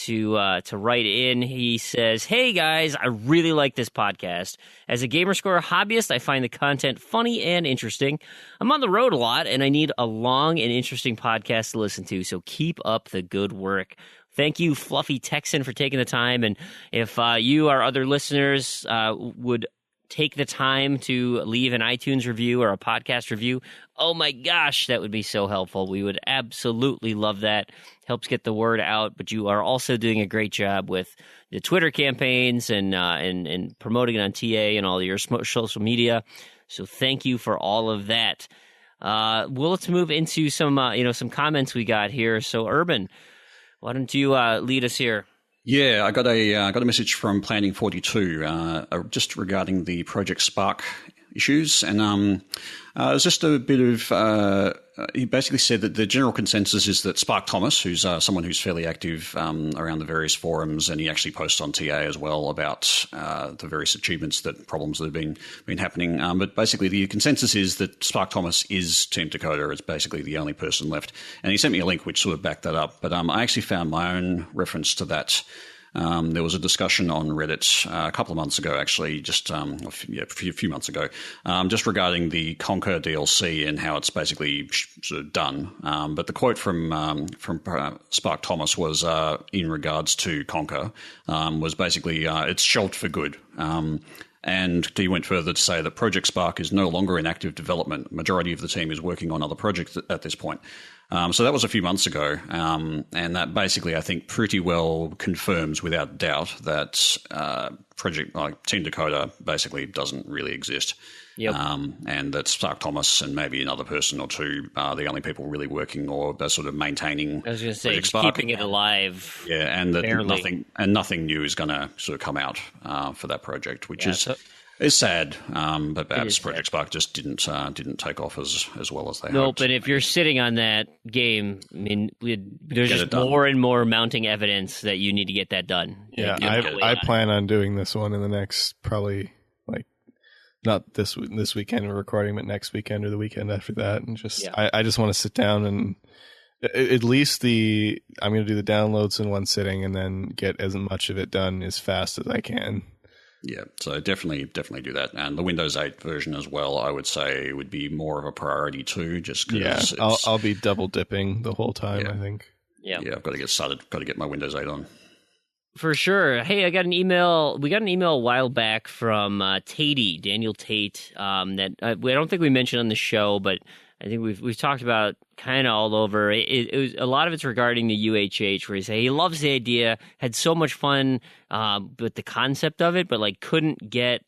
[SPEAKER 5] to write in. He says, "Hey guys, I really like this podcast. As a Gamerscore hobbyist, I find the content funny and interesting. I'm on the road a lot, and I need a long and interesting podcast to listen to, so keep up the good work." Thank you, Fluffy Texan, for taking the time. And if you, our other listeners, would take the time to leave an iTunes review or a podcast review, oh my gosh, that would be so helpful. We would absolutely love that. Helps get the word out. But you are also doing a great job with the Twitter campaigns and promoting it on TA and all your social media. So thank you for all of that. Well, let's move into some comments we got here. So Urban, why don't you lead us here?
[SPEAKER 3] Yeah, I got a message from Planning 42 just regarding the Project Spark issues, and it was just a bit of. He basically said that the general consensus is that Spark Thomas, who's someone who's fairly active around the various forums, and he actually posts on TA as well about the various achievements, problems that have been happening. But basically, the consensus is that Spark Thomas is Team Dakota. It's basically the only person left, and he sent me a link which sort of backed that up. But I actually found my own reference to that. There was a discussion on Reddit a couple of months ago, actually, just a few months ago, just regarding the Conquer DLC and how it's basically sort of done. But the quote from Spark Thomas was in regards to Conquer was basically it's shelved for good. And he went further to say that Project Spark is no longer in active development. Majority of the team is working on other projects at this point. So that was a few months ago, and that basically, I think, pretty well confirms without doubt that project like Team Dakota basically doesn't really exist.
[SPEAKER 5] Yep.
[SPEAKER 3] And that Spark Thomas and maybe another person or two are the only people really working or sort of maintaining.
[SPEAKER 5] I was going to say, keeping it alive.
[SPEAKER 3] Yeah, and that nothing new is going to sort of come out for that project, which is sad, but perhaps Project Spark just didn't take off as well as they hoped.
[SPEAKER 5] Nope, and if you're sitting on that game, I mean, there's just more and more mounting evidence that you need to get that done.
[SPEAKER 2] Yeah, I plan on doing this one in the next probably not this weekend we're recording, but next weekend or the weekend after that, and I just want to sit down and at least I'm going to do the downloads in one sitting and then get as much of it done as fast as I can.
[SPEAKER 3] Yeah, so definitely do that. And the Windows 8 version as well, I would say, would be more of a priority too, just because
[SPEAKER 2] I'll be double dipping the whole time, I think.
[SPEAKER 5] Yeah,
[SPEAKER 3] I've got to get started, got to get my Windows 8 on.
[SPEAKER 5] For sure. Hey, I got an email. We got an email a while back from Tatey, Daniel Tate, that I don't think we mentioned on the show, but I think we've talked about kind of all over. It was a lot of it's regarding the UHH, where he loves the idea, had so much fun with the concept of it, but like couldn't get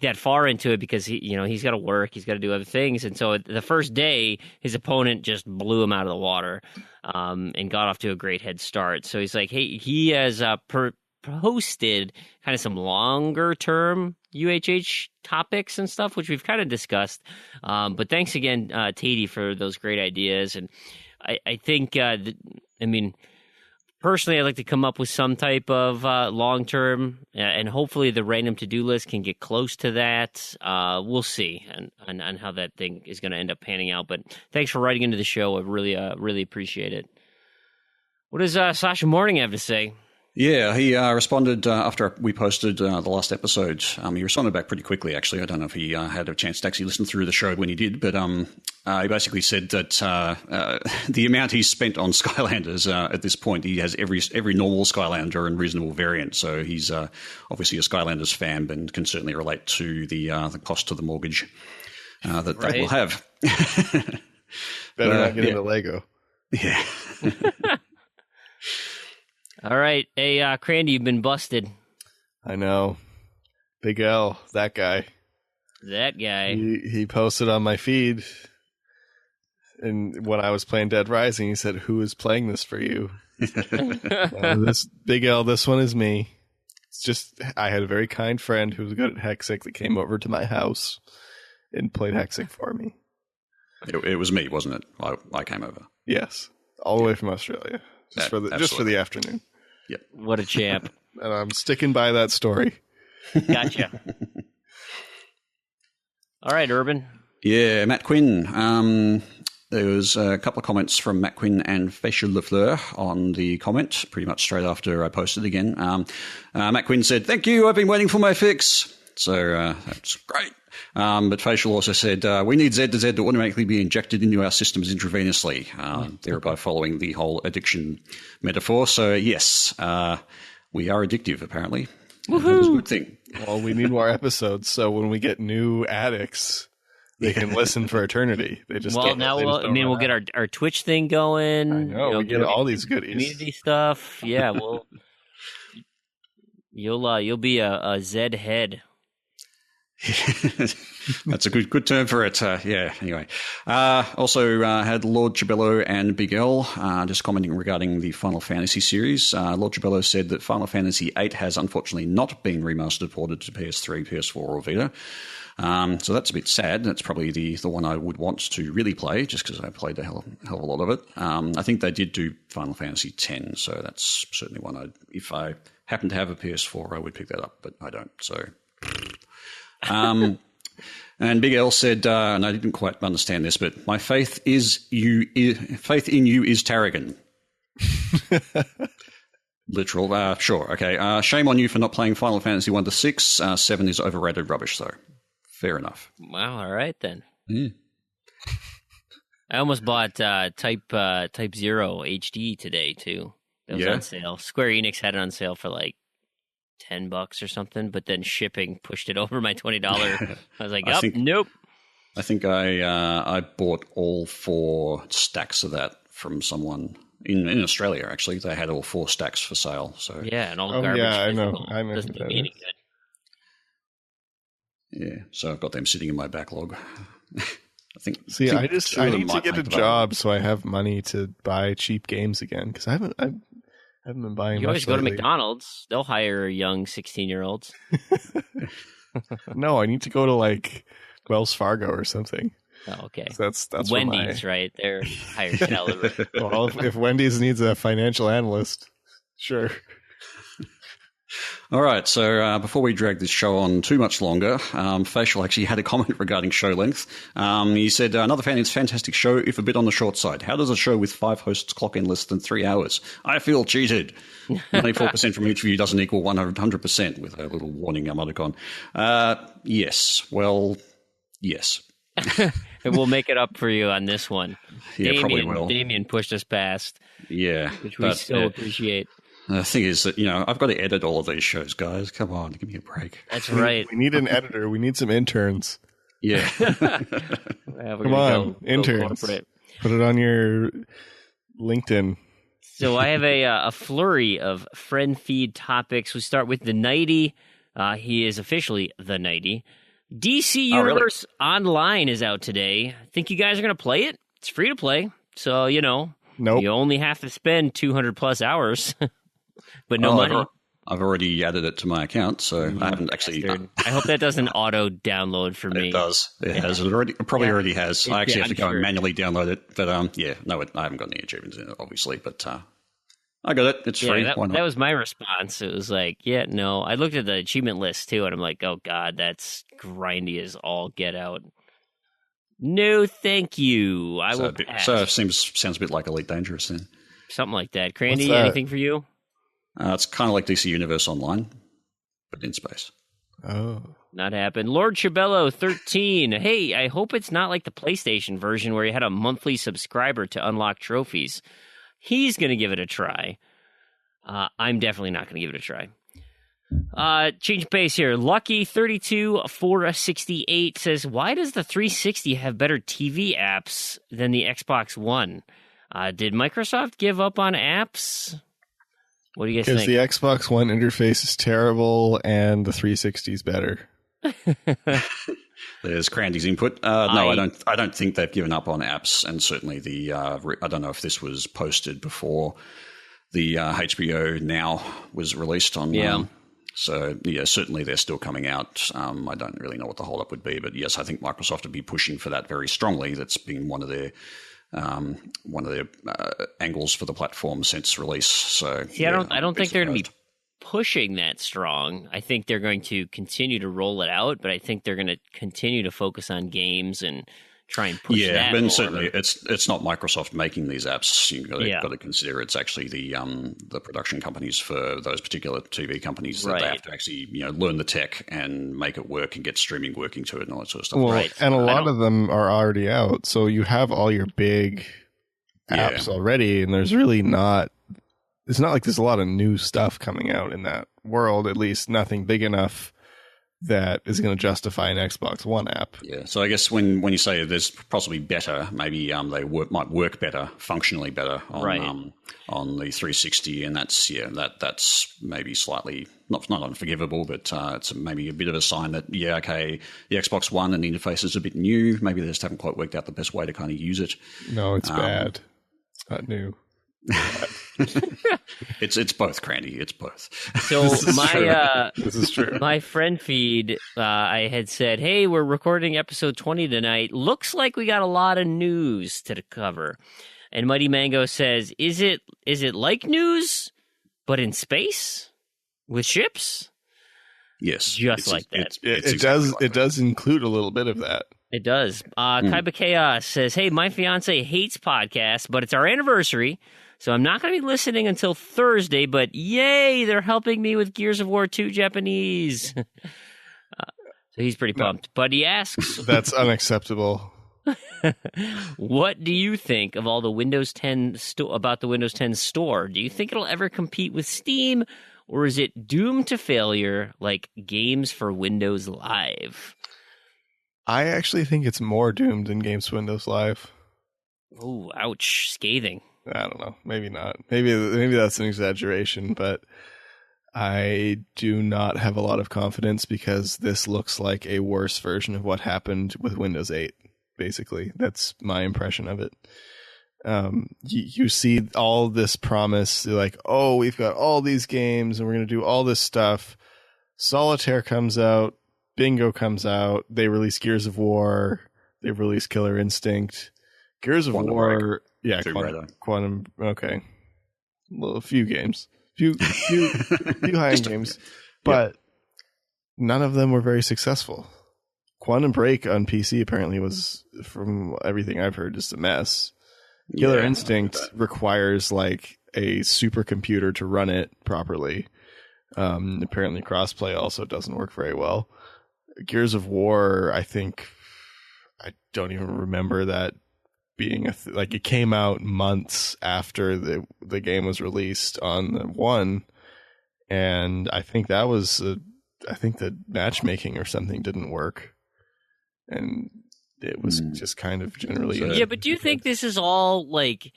[SPEAKER 5] that far into it because he's got to work, he's got to do other things, and so the first day his opponent just blew him out of the water, and got off to a great head start. So he's like, hey, he has posted kind of some longer term UHH topics and stuff, which we've kind of discussed. But thanks again, Tatey, for those great ideas. And I think, personally, I'd like to come up with some type of long-term, and hopefully the random to-do list can get close to that. We'll see on how that thing is going to end up panning out. But thanks for writing into the show. I really appreciate it. What does Sasha Morning have to say?
[SPEAKER 3] Yeah, he responded after we posted the last episode. He responded back pretty quickly, actually. I don't know if he had a chance to actually listen through the show when he did, but he basically said that the amount he's spent on Skylanders at this point, he has every normal Skylander and reasonable variant. So he's obviously a Skylanders fan and can certainly relate to the cost to the mortgage that will have.
[SPEAKER 2] Better not get into Lego.
[SPEAKER 3] Yeah.
[SPEAKER 5] All right. Hey, Crandy, you've been busted.
[SPEAKER 2] I know. Big L, that guy.
[SPEAKER 5] That guy.
[SPEAKER 2] He posted on my feed, and when I was playing Dead Rising, he said, "Who is playing this for you?" This Big L, this one is me. It's just, I had a very kind friend who was good at Hexic that came over to my house and played Hexic for me.
[SPEAKER 3] It was me, wasn't it? I came over.
[SPEAKER 2] Yes, all the way from Australia, just for the afternoon.
[SPEAKER 3] Yep.
[SPEAKER 5] What a champ.
[SPEAKER 2] And I'm sticking by that story.
[SPEAKER 5] Gotcha. All right, Urban.
[SPEAKER 3] Yeah, Matt Quinn. There was a couple of comments from Matt Quinn and Facial Lafleur on the comment, pretty much straight after I posted again. Matt Quinn said, "Thank you, I've been waiting for my fix." So that's great. But Facial also said, "We need Z to Z to automatically be injected into our systems intravenously," thereby following the whole addiction metaphor. So yes, we are addictive, apparently. That is a good thing.
[SPEAKER 2] Well, we need more episodes, so when we get new addicts, they can listen for eternity. They just
[SPEAKER 5] we'll get our Twitch thing going.
[SPEAKER 2] I know, we get all these goodies,
[SPEAKER 5] community stuff. Yeah, well, you'll be a Z head.
[SPEAKER 3] That's a good term for it. Yeah. Anyway, also had Lord Chibello and Big L just commenting regarding the Final Fantasy series. Lord Chibello said that Final Fantasy VIII has unfortunately not been remastered, ported to PS3, PS4, or Vita. So that's a bit sad. That's probably the one I would want to really play, just because I played a hell of a lot of it. I think they did do Final Fantasy X, so that's certainly one if I happen to have a PS4, I would pick that up, but I don't. So. And Big L said, and I didn't quite understand this, but my faith in you is Tarragon. Literal. Sure. Okay. Shame on you for not playing Final Fantasy 1 to 6. 7 is overrated rubbish, though. Fair enough.
[SPEAKER 5] Wow. All right then.
[SPEAKER 3] Yeah.
[SPEAKER 5] I almost bought Type 0 HD today too. That was on sale. Square Enix had it on sale for like $10 or something, but then shipping pushed it over my $20. I was like, nope.
[SPEAKER 3] I think I bought all 4 stacks of that from someone in Australia. Actually, they had all 4 stacks for sale. So
[SPEAKER 5] yeah, and all garbage.
[SPEAKER 2] Yeah, I know.
[SPEAKER 5] Doesn't do me any good.
[SPEAKER 3] Yeah, so I've got them sitting in my backlog. I need
[SPEAKER 2] to get a job so I have money to buy cheap games again, because I haven't been buying.
[SPEAKER 5] You always go
[SPEAKER 2] lately.
[SPEAKER 5] to McDonald's. They'll hire young 16-year-olds.
[SPEAKER 2] No, I need to go to like Wells Fargo or something.
[SPEAKER 5] Oh, okay.
[SPEAKER 2] So that's
[SPEAKER 5] Wendy's, right? They're higher caliber.
[SPEAKER 2] Well, if Wendy's needs a financial analyst, sure.
[SPEAKER 3] All right, so before we drag this show on too much longer, Facial actually had a comment regarding show length. He said, another fantastic show, if a bit on the short side. How does a show with 5 hosts clock in less than 3 hours? I feel cheated. 94% from each of you doesn't equal 100%, with a little warning emoticon. Yes. Well, yes.
[SPEAKER 5] And we'll make it up for you on this one.
[SPEAKER 3] Yeah, probably will.
[SPEAKER 5] Damien pushed us past.
[SPEAKER 3] Yeah.
[SPEAKER 5] Which we so appreciate.
[SPEAKER 3] The thing is that, I've got to edit all of these shows, guys. Come on, give me a break.
[SPEAKER 5] That's right.
[SPEAKER 2] We need an editor. We need some interns.
[SPEAKER 3] Yeah.
[SPEAKER 2] Come on, interns. Put it on your LinkedIn.
[SPEAKER 5] So I have a flurry of friend feed topics. We start with the Nighty. He is officially the Nighty. DC Universe Online is out today. Think you guys are going to play it? It's free to play. So,
[SPEAKER 2] Nope.
[SPEAKER 5] You only have to spend 200 plus hours, but no money.
[SPEAKER 3] I've already added it to my account, so I haven't actually.
[SPEAKER 5] I hope that doesn't auto download for me.
[SPEAKER 3] It does. It has. It already has. I actually have to go and manually download it. But I haven't got any achievements in it, obviously. But I got it. It's free.
[SPEAKER 5] That was my response. It was like, no. I looked at the achievement list too, and I'm like, oh god, that's grindy as all get out. No, thank you. I will pass.
[SPEAKER 3] So sounds a bit like Elite Dangerous then.
[SPEAKER 5] Something like that. Crandy, anything for you?
[SPEAKER 3] It's kind of like DC Universe Online, but in space.
[SPEAKER 2] Oh.
[SPEAKER 5] Not happened. Lord Chabello 13. Hey, I hope it's not like the PlayStation version where you had a monthly subscriber to unlock trophies. He's going to give it a try. I'm definitely not going to give it a try. Change pace here. Lucky 32 468 says, why does the 360 have better TV apps than the Xbox One? Did Microsoft give up on apps? What do you guys think?
[SPEAKER 2] Because the Xbox One interface is terrible and the 360 is better.
[SPEAKER 3] There's Crandy's input. No, I don't think they've given up on apps, and certainly the I don't know if this was posted before the HBO Now was released on. So certainly they're still coming out. I don't really know what the holdup would be, but yes, I think Microsoft would be pushing for that very strongly. That's been one of their angles for the platform since release. So
[SPEAKER 5] I don't think they're going to be pushing that strong. I think they're going to continue to roll it out, but I think they're going to continue to focus on games and try and push that.
[SPEAKER 3] Yeah, but certainly it's not Microsoft making these apps. You've got to consider it's actually the production companies for those particular TV companies that they have to actually learn the tech and make it work and get streaming working to it and all that sort of stuff.
[SPEAKER 2] Well, and a lot of them are already out, so you have all your big apps already, and there's really not. It's not like there's a lot of new stuff coming out in that world. At least nothing big enough that is going to justify an Xbox One app. Yeah.
[SPEAKER 3] So I guess when you say there's possibly better, maybe they might work better, functionally better on the 360, and that's maybe slightly not unforgivable, but it's maybe a bit of a sign that the Xbox One and the interface is a bit new. Maybe they just haven't quite worked out the best way to kind of use it.
[SPEAKER 2] No, it's bad. It's not new.
[SPEAKER 3] It's both, Crandy. It's both.
[SPEAKER 5] So
[SPEAKER 2] this is true.
[SPEAKER 5] My friend feed, I had said, "Hey, we're recording episode 20 tonight. Looks like we got a lot of news to cover." And Mighty Mango says, "Is it like news, but in space with ships?"
[SPEAKER 3] Yes,
[SPEAKER 5] just like that.
[SPEAKER 2] It does include a little bit of that.
[SPEAKER 5] It does. Kaiba Chaos says, "Hey, my fiance hates podcasts, but it's our anniversary. So I'm not going to be listening until Thursday, but yay, they're helping me with Gears of War 2 Japanese." So he's pretty pumped. But he asks...
[SPEAKER 2] That's unacceptable.
[SPEAKER 5] What do you think of all the Windows 10 about the Windows 10 store? Do you think it'll ever compete with Steam, or is it doomed to failure like Games for Windows Live?
[SPEAKER 2] I actually think it's more doomed than Games for Windows Live.
[SPEAKER 5] Oh, ouch. Scathing.
[SPEAKER 2] I don't know. Maybe not. Maybe that's an exaggeration, but I do not have a lot of confidence because this looks like a worse version of what happened with Windows 8, basically. That's my impression of it. You see all this promise, like, oh, we've got all these games and we're going to do all this stuff. Solitaire comes out. Bingo comes out. They release Gears of War. They've released Killer Instinct. Gears of War... Yeah, Quantum. Okay, well, a few games, few high-end games, but none of them were very successful. Quantum Break on PC apparently was, from everything I've heard, just a mess. Killer Instinct requires like a supercomputer to run it properly. Apparently, crossplay also doesn't work very well. Gears of War, I don't even remember that being like it came out months after the game was released on the One, and I think that was I think the matchmaking or something didn't work, and it was just kind of generally.
[SPEAKER 5] Yeah, but do you think this is all like?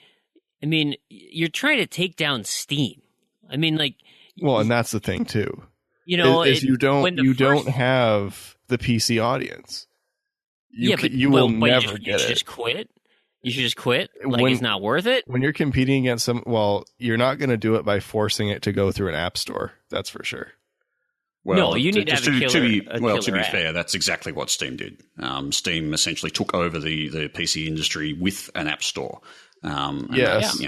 [SPEAKER 5] I mean, you're trying to take down Steam. I mean, like.
[SPEAKER 2] Well, and that's the thing too.
[SPEAKER 5] You know,
[SPEAKER 2] you don't have the PC audience. You will never get it. You should just quit.
[SPEAKER 5] You should just quit. Like, it's not worth it.
[SPEAKER 2] When you're competing against you're not going to do it by forcing it to go through an app store. That's for sure.
[SPEAKER 3] Well,
[SPEAKER 5] no, you need to have a killer.
[SPEAKER 3] To be fair, that's exactly what Steam did. Steam essentially took over the PC industry with an app store.
[SPEAKER 2] Yes,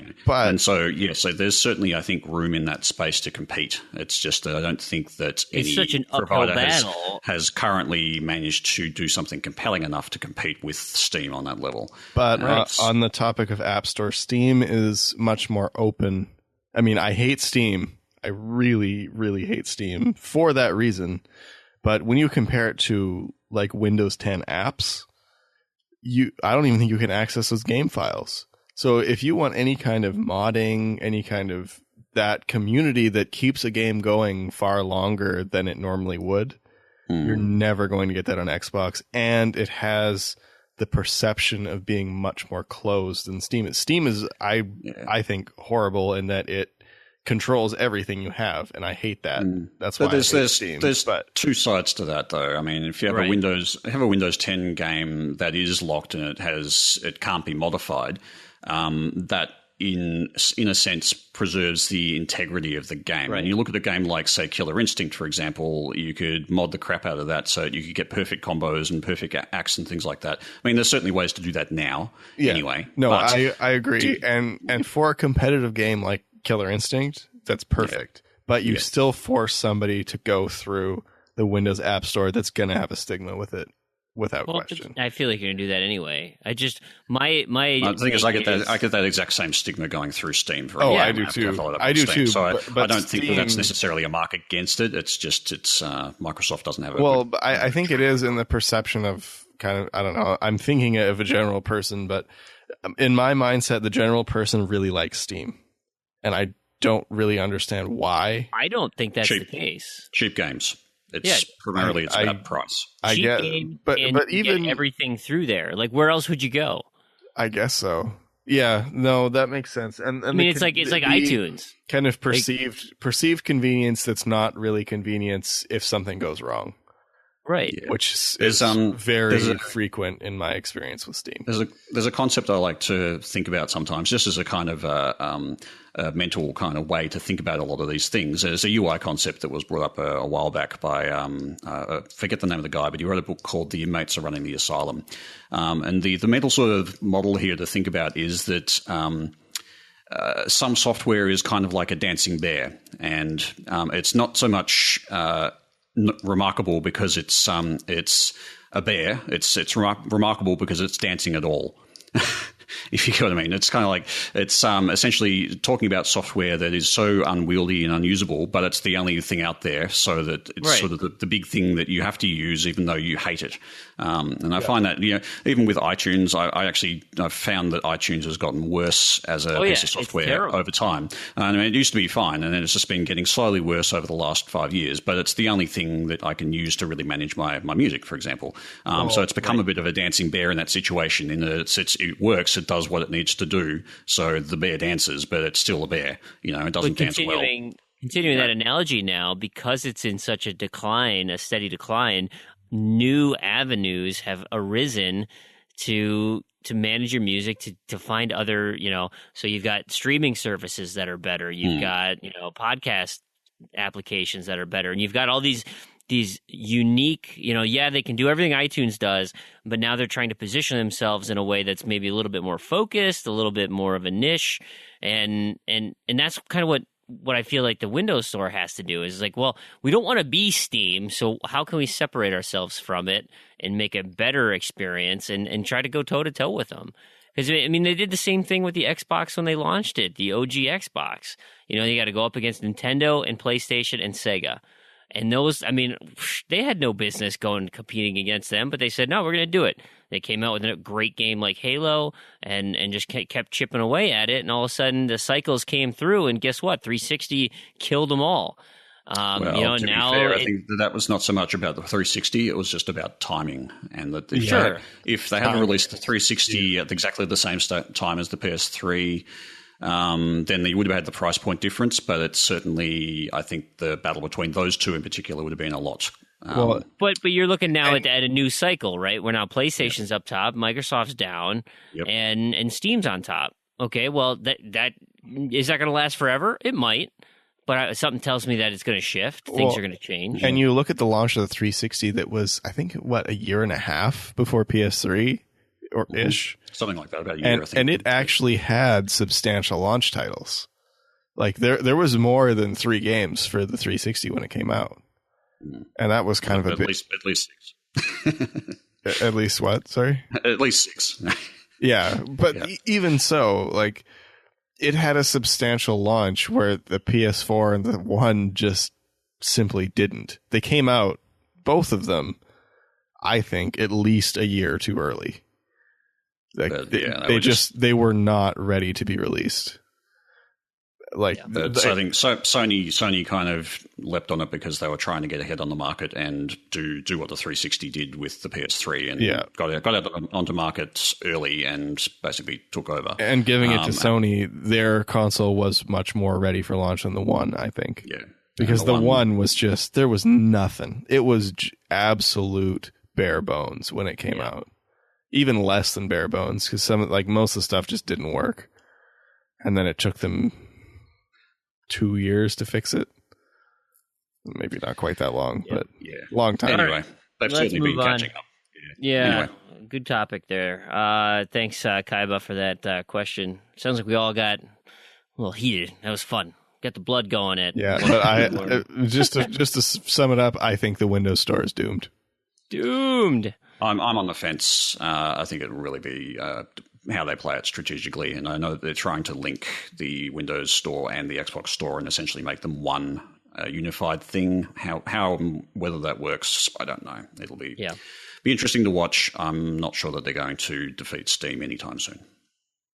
[SPEAKER 3] so there's certainly, I think, room in that space to compete. It's just I don't think that any
[SPEAKER 5] such an
[SPEAKER 3] provider
[SPEAKER 5] battle.
[SPEAKER 3] has currently managed to do something compelling enough to compete with Steam on that level.
[SPEAKER 2] But on the topic of App Store, Steam is much more open. I mean, I hate Steam. I really, really hate Steam for that reason. But when you compare it to like Windows 10 apps, I don't even think you can access those game files. So if you want any kind of modding, any kind of that community that keeps a game going far longer than it normally would, you're never going to get that on Xbox. And it has the perception of being much more closed than Steam. Steam is, I think, horrible in that it controls everything you have, and I hate that. That's why
[SPEAKER 3] there's
[SPEAKER 2] Steam.
[SPEAKER 3] There's two sides to that, though. I mean, if you have a Windows 10 game that is locked and it can't be modified, that in a sense preserves the integrity of the game.
[SPEAKER 5] Right.
[SPEAKER 3] And you look at a game like, say, Killer Instinct, for example, you could mod the crap out of that so you could get perfect combos and perfect acts and things like that. I mean, there's certainly ways to do that now. Anyway,
[SPEAKER 2] no, I agree. And for a competitive game like Killer Instinct, that's perfect. Yeah. But you still force somebody to go through the Windows App Store that's going to have a stigma with it. Without question.
[SPEAKER 5] I feel like you're gonna do that anyway. I just my
[SPEAKER 3] the thing is, I get that exact same stigma going through Steam.
[SPEAKER 2] I do too. I do too.
[SPEAKER 3] So
[SPEAKER 2] but
[SPEAKER 3] I don't think that's necessarily a mark against it. It's just Microsoft doesn't have it.
[SPEAKER 2] Well, I think it is in the perception of kind of, I don't know. I'm thinking of a general person, but in my mindset, the general person really likes Steam, and I don't really understand why.
[SPEAKER 5] I don't think that's the case.
[SPEAKER 3] Cheap games. It's primarily it's about price.
[SPEAKER 2] I get, but even
[SPEAKER 5] get everything through there. Like, where else would you go?
[SPEAKER 2] I guess so. Yeah, no, that makes sense. And
[SPEAKER 5] I mean, it's like iTunes,
[SPEAKER 2] kind of perceived convenience that's not really convenience if something goes wrong.
[SPEAKER 5] Right,
[SPEAKER 2] which is very frequent in my experience with Steam.
[SPEAKER 3] There's a concept I like to think about sometimes, just as a kind of a mental kind of way to think about a lot of these things. There's a UI concept that was brought up a while back by forget the name of the guy, but he wrote a book called "The Inmates Are Running the Asylum," and the mental sort of model here to think about is that some software is kind of like a dancing bear, and it's not so much remarkable because it's a bear. It's remarkable because it's dancing at all. If you get what I mean. It's kind of like it's essentially talking about software that is so unwieldy and unusable, but it's the only thing out there, so that it's sort of the big thing that you have to use even though you hate it. And I find that, even with iTunes, I've found that iTunes has gotten worse as a piece of software over time. I mean, it used to be fine, and then it's just been getting slowly worse over the last 5 years, but it's the only thing that I can use to really manage my music, for example. So it's become a bit of a dancing bear in that situation, in that it works, it does what it needs to do, so the bear dances, but it's still a bear. It doesn't dance well.
[SPEAKER 5] Continuing that analogy now, because it's in such a decline, a steady decline, new avenues have arisen to manage your music, to find other, so you've got streaming services that are better, you've got, podcast applications that are better, and you've got all these unique, they can do everything iTunes does, but now they're trying to position themselves in a way that's maybe a little bit more focused, a little bit more of a niche, and that's kind of what I feel like the Windows Store has to do is like, well, we don't want to be Steam, so how can we separate ourselves from it and make a better experience and try to go toe-to-toe with them? Because, I mean, they did the same thing with the Xbox when they launched it, the OG Xbox. You got to go up against Nintendo and PlayStation and Sega. And those, I mean, they had no business going competing against them, but they said, no, we're going to do it. They came out with a great game like Halo and just kept chipping away at it. And all of a sudden the cycles came through, and guess what? 360 killed them all.
[SPEAKER 3] Well,
[SPEAKER 5] to be fair,
[SPEAKER 3] I think that was not so much about the 360; it was just about timing. And that if they hadn't released the 360 at exactly the same time as the PS3, then you would have had the price point difference. But it's certainly, I think, the battle between those two in particular would have been a lot.
[SPEAKER 5] But you're looking now at a new cycle, right? Where now PlayStation's up top, Microsoft's down, and Steam's on top. Okay, well, that is that going to last forever? It might. But something tells me that it's going to shift. Things are going to change.
[SPEAKER 2] And you look at the launch of the 360 that was, I think, a year and a half before PS3 or ish.
[SPEAKER 3] Something like that, about a year, I think.
[SPEAKER 2] And it actually had substantial launch titles. Like, there was more than 3 games for the 360 when it came out. And that was kind of a bit...
[SPEAKER 3] At least 6.
[SPEAKER 2] At least what? Sorry?
[SPEAKER 3] At least 6.
[SPEAKER 2] Yeah, but even so, like... It had a substantial launch where the PS4 and the One just simply didn't. They came out, both of them, I think, at least a year too early. Like, they were not ready to be released. Like,
[SPEAKER 3] I think Sony kind of leapt on it because they were trying to get ahead on the market and do what the 360 did with the PS3, and got out onto market early and basically took over.
[SPEAKER 2] And giving it to Sony, their console was much more ready for launch than the One, I think.
[SPEAKER 3] Yeah,
[SPEAKER 2] because the one was just, there was nothing. It was absolute bare bones when it came out, even less than bare bones, because most of the stuff just didn't work, and then it took them 2 years to fix it. Maybe not quite that long, but long time.
[SPEAKER 3] Anyway, they've certainly been catching up.
[SPEAKER 5] Anyway. Good topic there. Thanks, Kaiba, for that question. Sounds like we all got a little heated. That was fun. Got the blood going.
[SPEAKER 2] But just to sum it up, I think the Windows Store is doomed.
[SPEAKER 5] Doomed.
[SPEAKER 3] I'm on the fence. I think it'll really be how they play it strategically, and I know that they're trying to link the Windows Store and the Xbox Store and essentially make them one unified thing. How whether that works, I don't know. It'll be interesting to watch. I'm not sure that they're going to defeat Steam anytime soon.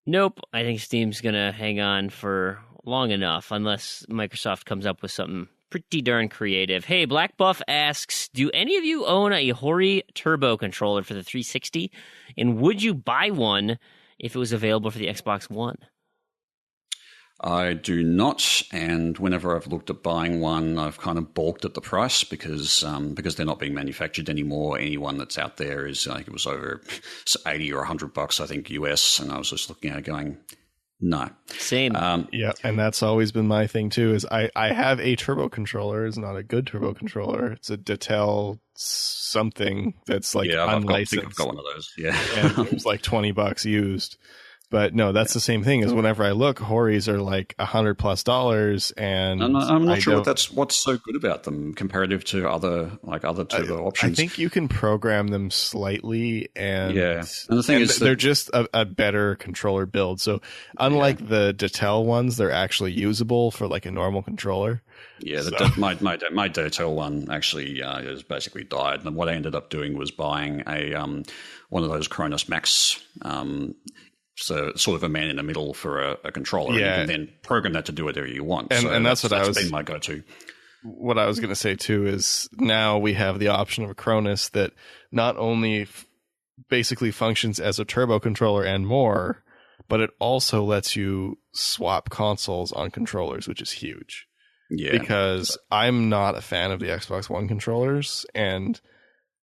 [SPEAKER 5] Nope, I think Steam's going to hang on for long enough, unless Microsoft comes up with something pretty darn creative. Hey, Black Buff asks, do any of you own a Hori Turbo controller for the 360? And would you buy one if it was available for the Xbox One?
[SPEAKER 3] I do not, and whenever I've looked at buying one, I've kind of balked at the price because they're not being manufactured anymore. Anyone that's out there is, I think it was over $80 or $100, I think, US, and I was just looking at it going, no.
[SPEAKER 5] Same.
[SPEAKER 2] And that's always been my thing too, is I have a turbo controller. It's not a good turbo controller. It's a Detel something that's like unlicensed.
[SPEAKER 3] I've got one of those. Yeah.
[SPEAKER 2] And it was like $20 used. But no, that's the same thing as whenever I look, Horis are like $100+, and
[SPEAKER 3] I'm not sure what's so good about them comparative to other turbo options.
[SPEAKER 2] I think you can program them slightly, and
[SPEAKER 3] and the thing is
[SPEAKER 2] they're just a better controller build. So unlike the Detel ones, they're actually usable for like a normal controller.
[SPEAKER 3] Yeah, my Detel one actually has basically died, and what I ended up doing was buying a one of those Cronus Max. So sort of a man in the middle for a controller, and you can then program that to do whatever you want.
[SPEAKER 2] And that's
[SPEAKER 3] been my go-to.
[SPEAKER 2] What I was going to say too is now we have the option of a Cronus that not only basically functions as a turbo controller and more, but it also lets you swap consoles on controllers, which is huge. Yeah, because I'm not a fan of the Xbox One controllers, and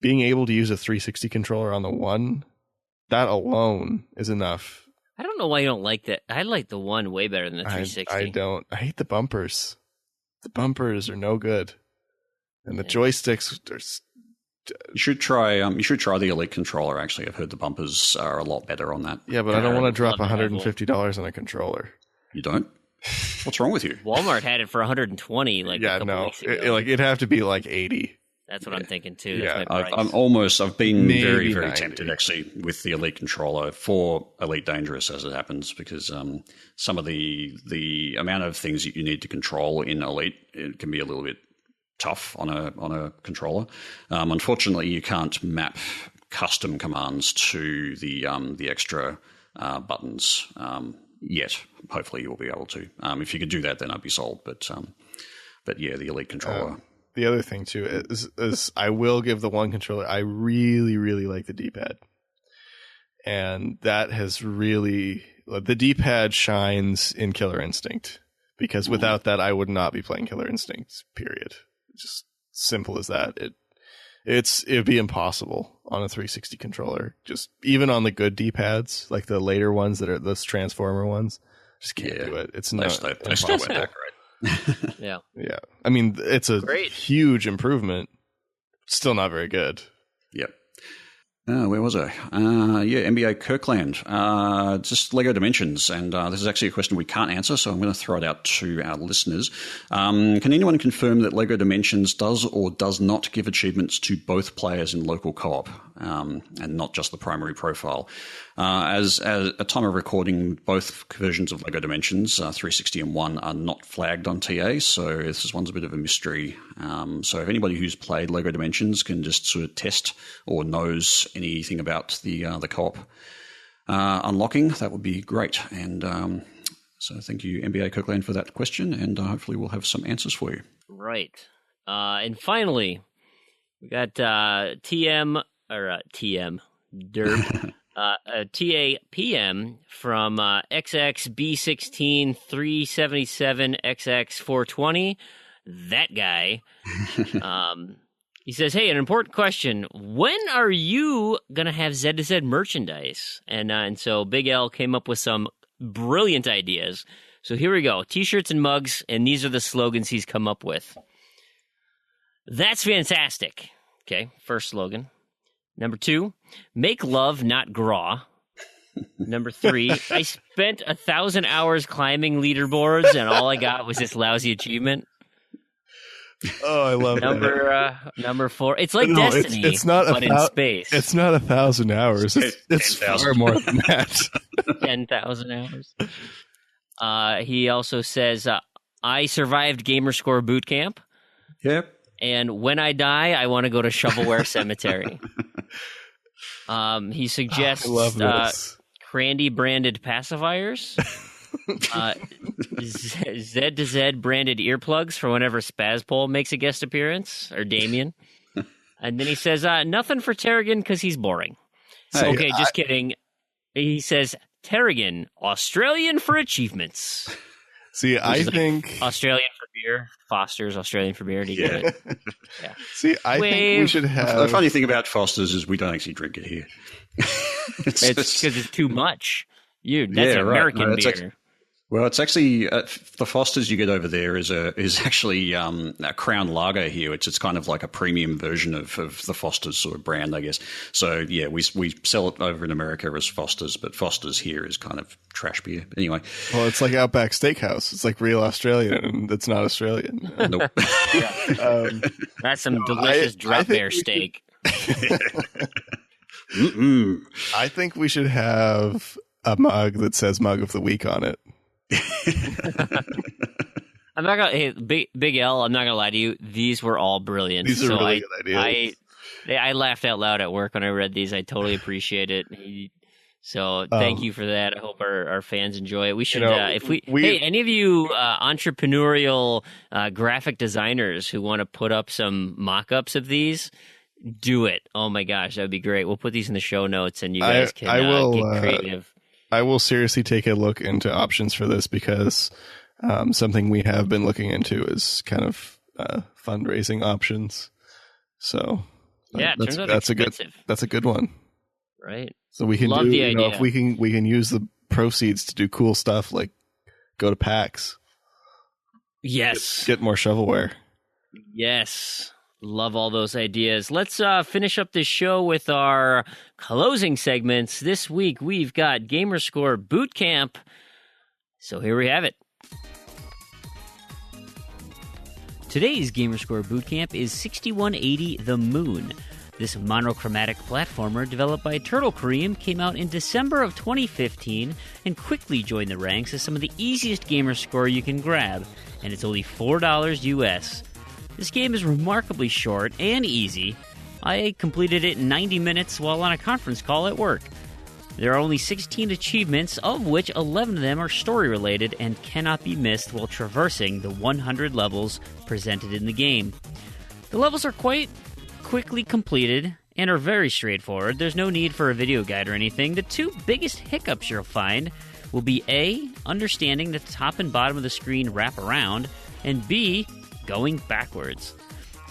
[SPEAKER 2] being able to use a 360 controller on the One, that alone is enough.
[SPEAKER 5] I don't know why you don't like that. I like the One way better than the 360.
[SPEAKER 2] I don't. I hate the bumpers. The bumpers are no good, and the joysticks are.
[SPEAKER 3] You should try. You should try the Elite controller. Actually, I've heard the bumpers are a lot better on that.
[SPEAKER 2] Yeah, but I don't want to drop $150 on a action controller.
[SPEAKER 3] You don't? What's wrong with you?
[SPEAKER 5] Walmart had it for $120. Like a couple weeks ago.
[SPEAKER 2] It'd have to be like $80.
[SPEAKER 5] That's what I'm thinking too.
[SPEAKER 3] Yeah, I've been maybe very, very tempted actually with the Elite controller for Elite Dangerous as it happens, because some of the amount of things that you need to control in Elite, it can be a little bit tough on a controller. Unfortunately, you can't map custom commands to the extra buttons yet. Hopefully, you'll be able to. If you could do that, then I'd be sold. But yeah, the Elite controller.
[SPEAKER 2] The other thing too is I will give the one controller. I really, really like the D-pad, and that has really the D-pad shines in Killer Instinct, because without that, I would not be playing Killer Instinct. Period. Just simple as that. It'd be impossible on a 360 controller. Just even on the good D-pads, like the later ones that are those Transformer ones, just can't do it. It's not.
[SPEAKER 3] They still went back, right?
[SPEAKER 5] Yeah.
[SPEAKER 2] I mean, it's a
[SPEAKER 5] Great.
[SPEAKER 2] huge improvement. Still not very good.
[SPEAKER 3] Yep. Where was I? NBA Kirkland. Just Lego Dimensions. And this is actually a question we can't answer, so I'm going to throw it out to our listeners. Can anyone confirm that Lego Dimensions does or does not give achievements to both players in local co-op, and not just the primary profile? As at time of recording, both versions of Lego Dimensions, 360 and 1, are not flagged on TA, so this one's a bit of a mystery. So if anybody who's played Lego Dimensions can just sort of test or knows anything about the co-op unlocking, that would be great. And so thank you, NBA Kirkland, for that question, and hopefully we'll have some answers for you.
[SPEAKER 5] Right. And finally, we got TM Derp. TAPM from XXB16377XX420. That guy. He says, hey, an important question. When are you going to have Z2Z merchandise? And so Big L came up with some brilliant ideas. So here we go. T-shirts and mugs, and these are the slogans he's come up with. That's fantastic. Okay, first slogan. Number 2, make love, not graw. Number 3, I spent 1,000 hours climbing leaderboards, and all I got was this lousy achievement.
[SPEAKER 2] Oh, I love that.
[SPEAKER 5] Number 4, it's like Destiny,
[SPEAKER 2] it's not
[SPEAKER 5] but in space.
[SPEAKER 2] It's not 1,000 hours. It's far more than that.
[SPEAKER 5] 10,000 hours. He also says, I survived Gamerscore boot camp.
[SPEAKER 3] Yep.
[SPEAKER 5] And when I die, I want to go to Shovelware Cemetery. He suggests Crandy branded pacifiers, Z to Z branded earplugs for whenever Spazpole makes a guest appearance, or Damien. And then he says, nothing for Terrigan because he's boring. So, okay, just kidding. He says, Terrigan, Australian for achievements.
[SPEAKER 2] See, I think
[SPEAKER 5] Australian for beer. Foster's Australian for beer. Do you get it? Yeah.
[SPEAKER 2] See, I think we should have.
[SPEAKER 3] The funny thing about Foster's is we don't actually drink it here.
[SPEAKER 5] It's because it's too much. That's American beer.
[SPEAKER 3] Well, it's actually the Foster's you get over there is actually a Crown Lager here. It's kind of like a premium version of the Foster's sort of brand, I guess. So yeah, we sell it over in America as Foster's, but Foster's here is kind of trash beer. Anyway,
[SPEAKER 2] well, it's like Outback Steakhouse. It's like real Australian, and it's not Australian.
[SPEAKER 3] Nope.
[SPEAKER 5] That's some delicious drop bear steak.
[SPEAKER 2] I think we should have a mug that says "Mug of the Week" on it.
[SPEAKER 5] I'm not gonna. Hey, Big L. I'm not gonna lie to you. These were all brilliant.
[SPEAKER 2] These are really good ideas.
[SPEAKER 5] I laughed out loud at work when I read these. I totally appreciate it. So thank you for that. I hope our fans enjoy it. We should, hey, any of you entrepreneurial graphic designers who want to put up some mock-ups of these, do it. Oh my gosh, that would be great. We'll put these in the show notes, and you guys can get creative.
[SPEAKER 2] I will seriously take a look into options for this, because something we have been looking into is kind of fundraising options. So
[SPEAKER 5] yeah, it turns out expensive.
[SPEAKER 2] That's a good one,
[SPEAKER 5] right?
[SPEAKER 2] So we can if we can use the proceeds to do cool stuff like go to PAX.
[SPEAKER 5] Yes,
[SPEAKER 2] get more shovelware.
[SPEAKER 5] Yes. Love all those ideas. Let's finish up this show with our closing segments. This week, we've got Gamerscore Boot Camp. So here we have it. Today's Gamerscore Boot Camp is 6180 The Moon. This monochromatic platformer developed by Turtle Cream came out in December of 2015 and quickly joined the ranks as some of the easiest Gamerscore you can grab, and it's only $4 US. This game is remarkably short and easy. I completed it in 90 minutes while on a conference call at work. There are only 16 achievements, of which 11 of them are story-related and cannot be missed while traversing the 100 levels presented in the game. The levels are quite quickly completed and are very straightforward. There's no need for a video guide or anything. The two biggest hiccups you'll find will be A, understanding that the top and bottom of the screen wrap around, and B, going backwards.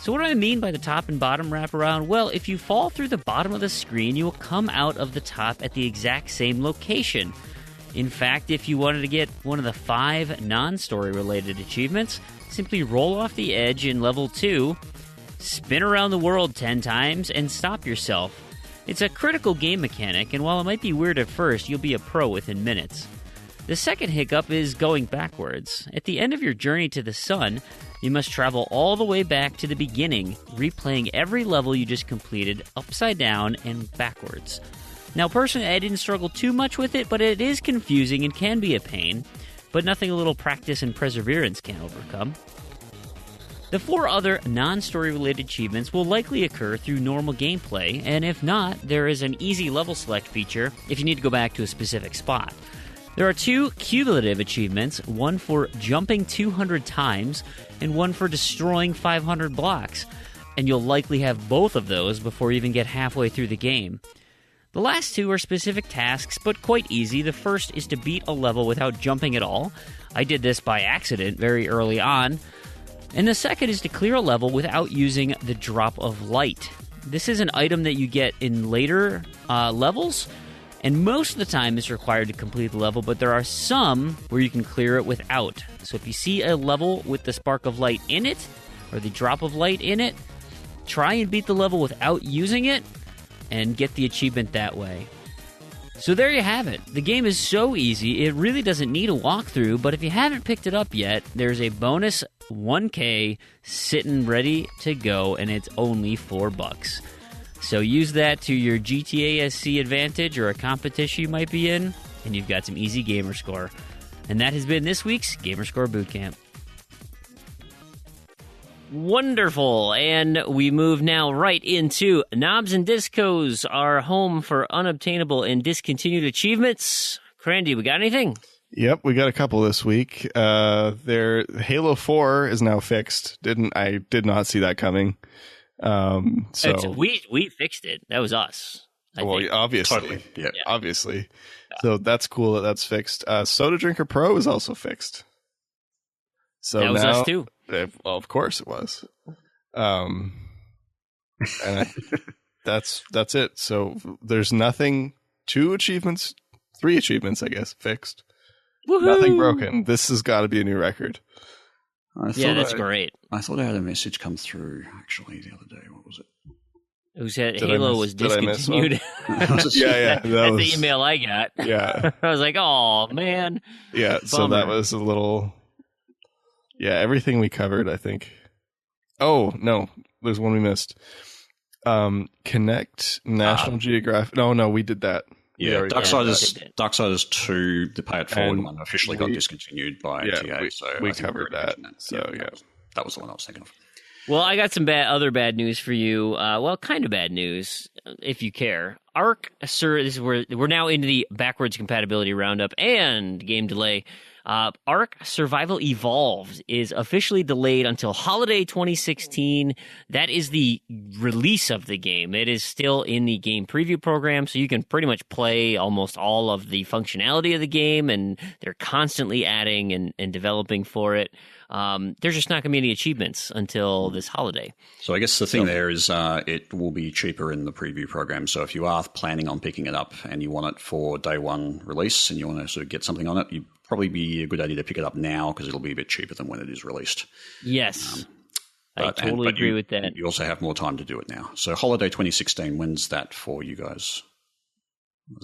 [SPEAKER 5] So what do I mean by the top and bottom wrap around? Well, if you fall through the bottom of the screen, you will come out of the top at the exact same location. In fact, if you wanted to get one of the 5 non-story related achievements, simply roll off the edge in level 2, spin around the world 10 times, and stop yourself. It's a critical game mechanic, and while it might be weird at first, you'll be a pro within minutes. The second hiccup is going backwards. At the end of your journey to the sun, you must travel all the way back to the beginning, replaying every level you just completed upside down and backwards. Now, personally, I didn't struggle too much with it, but it is confusing and can be a pain, but nothing a little practice and perseverance can't overcome. The 4 other non-story related achievements will likely occur through normal gameplay, and if not, there is an easy level select feature if you need to go back to a specific spot. There are 2 cumulative achievements, one for jumping 200 times and one for destroying 500 blocks, and you'll likely have both of those before you even get halfway through the game. The last 2 are specific tasks, but quite easy. The first is to beat a level without jumping at all. I did this by accident very early on. And the second is to clear a level without using the Drop of Light. This is an item that you get in later levels, and most of the time it's required to complete the level, but there are some where you can clear it without. So if you see a level with the Spark of Light in it, or the Drop of Light in it, try and beat the level without using it, and get the achievement that way. So there you have it. The game is so easy, it really doesn't need a walkthrough, but if you haven't picked it up yet, there's a bonus 1K sitting ready to go, and it's only $4. So use that to your GTA SC advantage or a competition you might be in, and you've got some easy gamer score. And that has been this week's Gamerscore Bootcamp. Wonderful, and we move now right into Knobs and Discos, our home for unobtainable and discontinued achievements. Crandy, we got anything?
[SPEAKER 2] Yep, we got a couple this week. Halo 4 is now fixed. I did not see that coming.
[SPEAKER 5] We fixed it. That was us. I think.
[SPEAKER 2] Obviously.
[SPEAKER 3] Totally. Yeah.
[SPEAKER 2] Obviously. Yeah. So that's cool that's fixed. Soda Drinker Pro is also fixed. So
[SPEAKER 5] that was
[SPEAKER 2] now,
[SPEAKER 5] us too.
[SPEAKER 2] Well, of course it was. And that's it. So there's nothing. 3 achievements, I guess, fixed.
[SPEAKER 5] Woohoo!
[SPEAKER 2] Nothing broken. This has got to be a new record.
[SPEAKER 5] That's great.
[SPEAKER 3] I thought I had a message come through, actually, the other day. What was it?
[SPEAKER 5] Who said Halo was discontinued?
[SPEAKER 2] Yeah.
[SPEAKER 5] That's the email I got.
[SPEAKER 2] Yeah.
[SPEAKER 5] I was like, oh, man.
[SPEAKER 2] Yeah,
[SPEAKER 5] Bummer.
[SPEAKER 2] so that was a little... Yeah, everything we covered, I think. Oh, no, there's one we missed. Connect, National Geographic... No, we did that.
[SPEAKER 3] Yeah, Darksiders 2, the Pay It Forward one, officially got discontinued by TA.
[SPEAKER 2] We covered that.
[SPEAKER 3] That was the one I was thinking of.
[SPEAKER 5] Well, I got some other bad news for you. Kind of bad news, if you care. Ark, sir, this is where we're now into the backwards compatibility roundup and game delay. Ark Survival Evolved is officially delayed until holiday 2016. That is the release of the game. It is still in the game preview program, so you can pretty much play almost all of the functionality of the game, and they're constantly adding and developing for it. There's just not going to be any achievements until this holiday.
[SPEAKER 3] So I guess the thing there is it will be cheaper in the preview program. So if you are planning on picking it up and you want it for day one release and you want to sort of get something on it, you'd probably be a good idea to pick it up now because it'll be a bit cheaper than when it is released.
[SPEAKER 5] Yes. I totally agree with that.
[SPEAKER 3] You also have more time to do it now. So holiday 2016, when's that for you guys?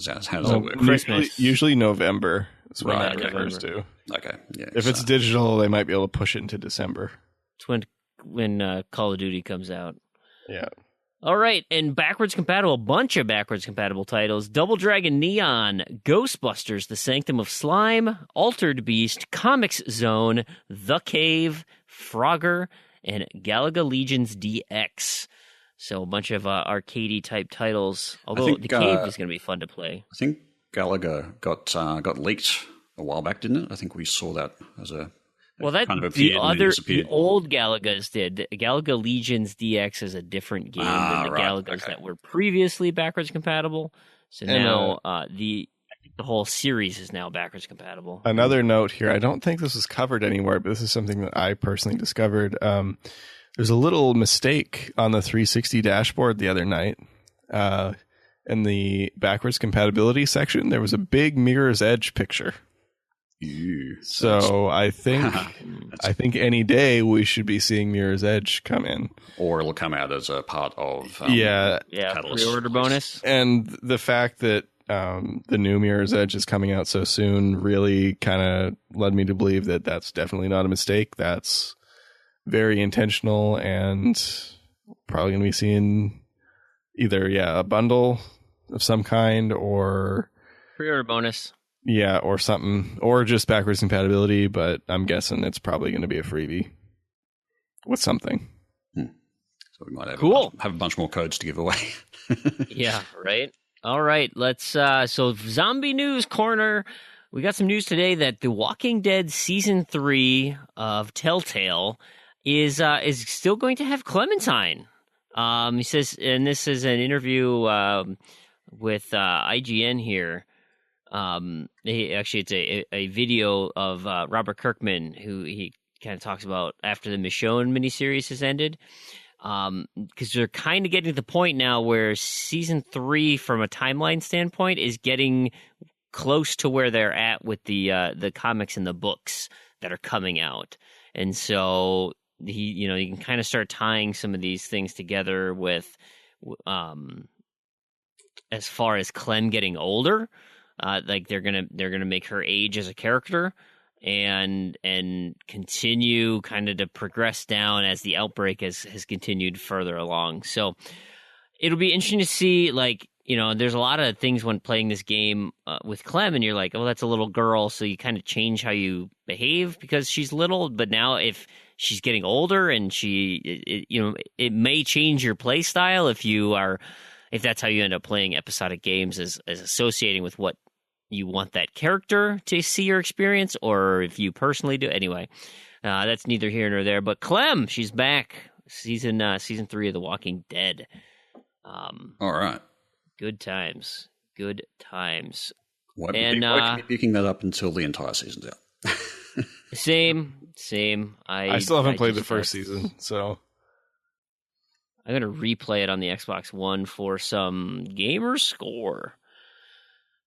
[SPEAKER 3] How does that work?
[SPEAKER 5] Christmas.
[SPEAKER 2] Usually November is when that refers to.
[SPEAKER 3] Okay. Yeah.
[SPEAKER 2] If it's digital, they might be able to push it into December.
[SPEAKER 5] It's when Call of Duty comes out.
[SPEAKER 2] Yeah.
[SPEAKER 5] All right, and a bunch of backwards compatible titles: Double Dragon Neon, Ghostbusters: The Sanctum of Slime, Altered Beast, Comics Zone, The Cave, Frogger, and Galaga Legions DX. So a bunch of arcadey type titles. Although the cave is going to be fun to play.
[SPEAKER 3] I think Galaga got leaked a while back, didn't it? I think we saw that as a
[SPEAKER 5] that
[SPEAKER 3] kind of
[SPEAKER 5] the old Galagas did. The Galaga Legions DX is a different game than the Galagas that were previously backwards compatible. So now the whole series is now backwards compatible.
[SPEAKER 2] Another note here: I don't think this was covered anywhere, but this is something that I personally discovered. There's a little mistake on the 360 dashboard the other night. In the backwards compatibility section, there was a big Mirror's Edge picture.
[SPEAKER 3] Ew.
[SPEAKER 2] So I think any day we should be seeing Mirror's Edge come in,
[SPEAKER 3] or it'll come out as a part of Catalyst
[SPEAKER 5] pre-order bonus.
[SPEAKER 2] And the fact that the new Mirror's Edge is coming out so soon really kind of led me to believe that that's definitely not a mistake. That's very intentional, and probably going to be seeing either a bundle of some kind or
[SPEAKER 5] pre-order bonus.
[SPEAKER 2] Yeah, or something, or just backwards compatibility, but I'm guessing it's probably going to be a freebie with something.
[SPEAKER 3] So we might have a bunch more codes to give away.
[SPEAKER 5] Yeah, right. All right, let's so Zombie News Corner. We got some news today that The Walking Dead Season 3 of Telltale is still going to have Clementine. He says, and this is an interview with IGN here. It's a video of Robert Kirkman, who he kind of talks about after the Michonne miniseries has ended. Because they're kind of getting to the point now where Season 3, from a timeline standpoint, is getting close to where they're at with the comics and the books that are coming out. And so you can kind of start tying some of these things together with, as far as Clem getting older, like they're gonna make her age as a character and continue kind of to progress down as the outbreak has continued further along. So it'll be interesting to see, like, there's a lot of things when playing this game with Clem, and you're like, oh, that's a little girl, so you kind of change how you behave because she's little. But now if she's getting older and it may change your play style if that's how you end up playing episodic games, as associating with what you want that character to see or experience, or if you personally do. Anyway, that's neither here nor there. But Clem, she's back. Season 3 of The Walking Dead.
[SPEAKER 3] All right.
[SPEAKER 5] Good times.
[SPEAKER 3] Why keep you picking that up until the entire season's out?
[SPEAKER 5] Same.
[SPEAKER 2] I still haven't played the first season, so
[SPEAKER 5] I'm gonna replay it on the Xbox One for some gamer score.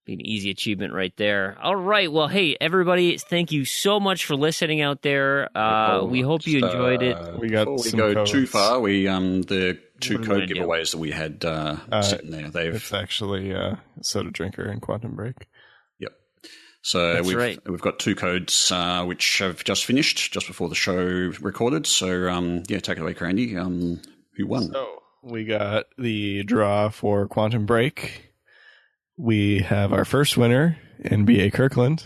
[SPEAKER 5] Be an easy achievement right there. All right, well, hey everybody, thank you so much for listening out there. We hope you enjoyed it.
[SPEAKER 3] Before we go too far, the two code giveaways that we had sitting there.
[SPEAKER 2] It's actually Soda Drinker and Quantum Break.
[SPEAKER 3] Yep. So we've got two codes which have just finished just before the show recorded. So take it away, Randy. Who won?
[SPEAKER 2] So we got the draw for Quantum Break. We have our first winner, NBA Kirkland.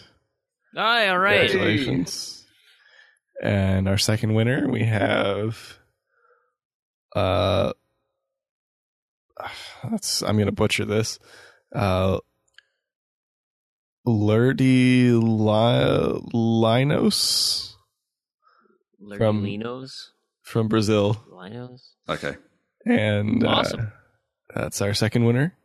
[SPEAKER 5] All right.
[SPEAKER 2] Congratulations. And our second winner, we have I'm going to butcher this. Lurdy Linos from Brazil.
[SPEAKER 5] Linos.
[SPEAKER 3] Okay.
[SPEAKER 2] And
[SPEAKER 5] awesome.
[SPEAKER 2] That's our second winner.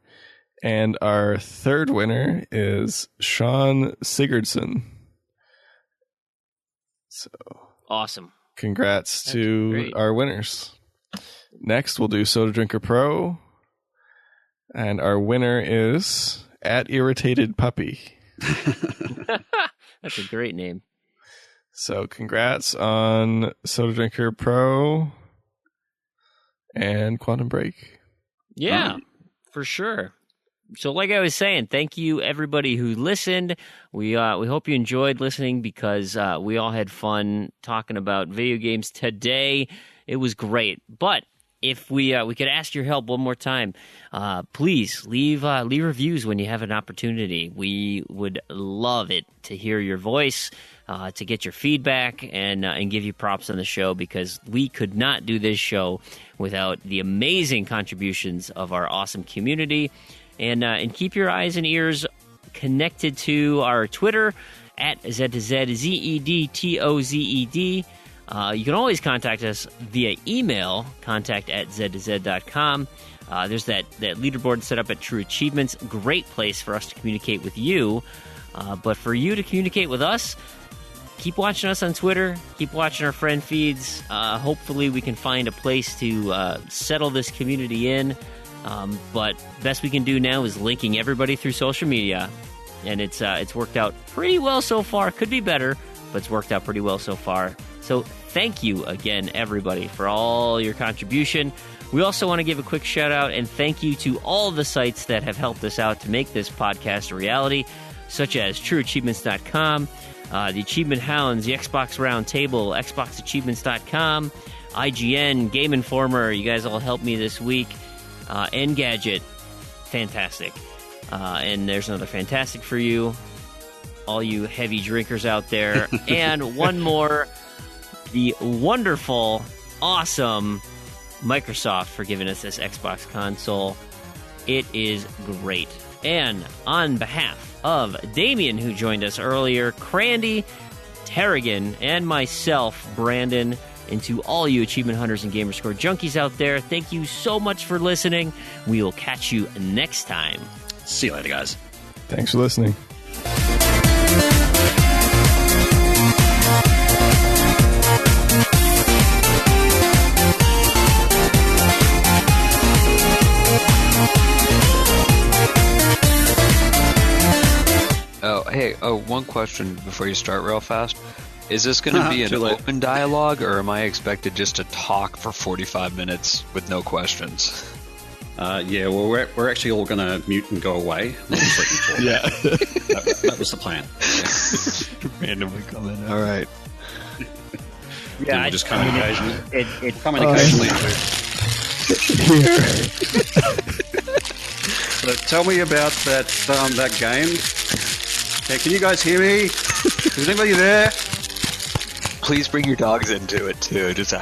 [SPEAKER 2] And our third winner is Sean Sigurdsson. So
[SPEAKER 5] awesome.
[SPEAKER 2] Congrats to our winners. Next, we'll do Soda Drinker Pro. And our winner is @IrritatedPuppy.
[SPEAKER 5] That's a great name.
[SPEAKER 2] So congrats on Soda Drinker Pro and Quantum Break.
[SPEAKER 5] Yeah, for sure. So like I was saying, thank you everybody who listened. We hope you enjoyed listening because we all had fun talking about video games today. It was great. But if we could ask your help one more time, please leave reviews when you have an opportunity. We would love it to hear your voice, to get your feedback, and give you props on the show, because we could not do this show without the amazing contributions of our awesome community. And keep your eyes and ears connected to our Twitter at Z2Z, ZEDTOZED. You can always contact us via email, contact@Z2Z.com. There's that leaderboard set up at True Achievements. Great place for us to communicate with you. But for you to communicate with us, keep watching us on Twitter. Keep watching our friend feeds. Hopefully we can find a place to settle this community in. But best we can do now is linking everybody through social media. And it's worked out pretty well so far. Could be better, but it's worked out pretty well so far. So thank you again, everybody, for all your contribution. We also want to give a quick shout out and thank you to all the sites that have helped us out to make this podcast a reality, such as TrueAchievements.com, the Achievement Hounds, the Xbox Roundtable, XboxAchievements.com, IGN, Game Informer. You guys all helped me this week. Engadget, fantastic. And there's another fantastic for you, all you heavy drinkers out there. And one more, the wonderful, awesome Microsoft for giving us this Xbox console. It is great. And on behalf of Damien, who joined us earlier, Crandy, Terrigan, and myself, Brandon, and to all you Achievement Hunters and Gamerscore junkies out there, thank you so much for listening. We will catch you next time.
[SPEAKER 3] See you later, guys.
[SPEAKER 2] Thanks for listening.
[SPEAKER 4] One question before you start real fast. Is this going to be an open dialogue, or am I expected just to talk for 45 minutes with no questions?
[SPEAKER 3] Yeah, well, we're actually all going to mute and go away.
[SPEAKER 2] Yeah.
[SPEAKER 3] That was the plan. Yeah.
[SPEAKER 4] Randomly come in. All right.
[SPEAKER 5] Yeah,
[SPEAKER 3] we'll just come in occasionally.
[SPEAKER 5] It
[SPEAKER 3] Come in occasionally. So tell me about that game. Hey, can you guys hear me? Is anybody there?
[SPEAKER 4] Please bring your dogs into it too. Just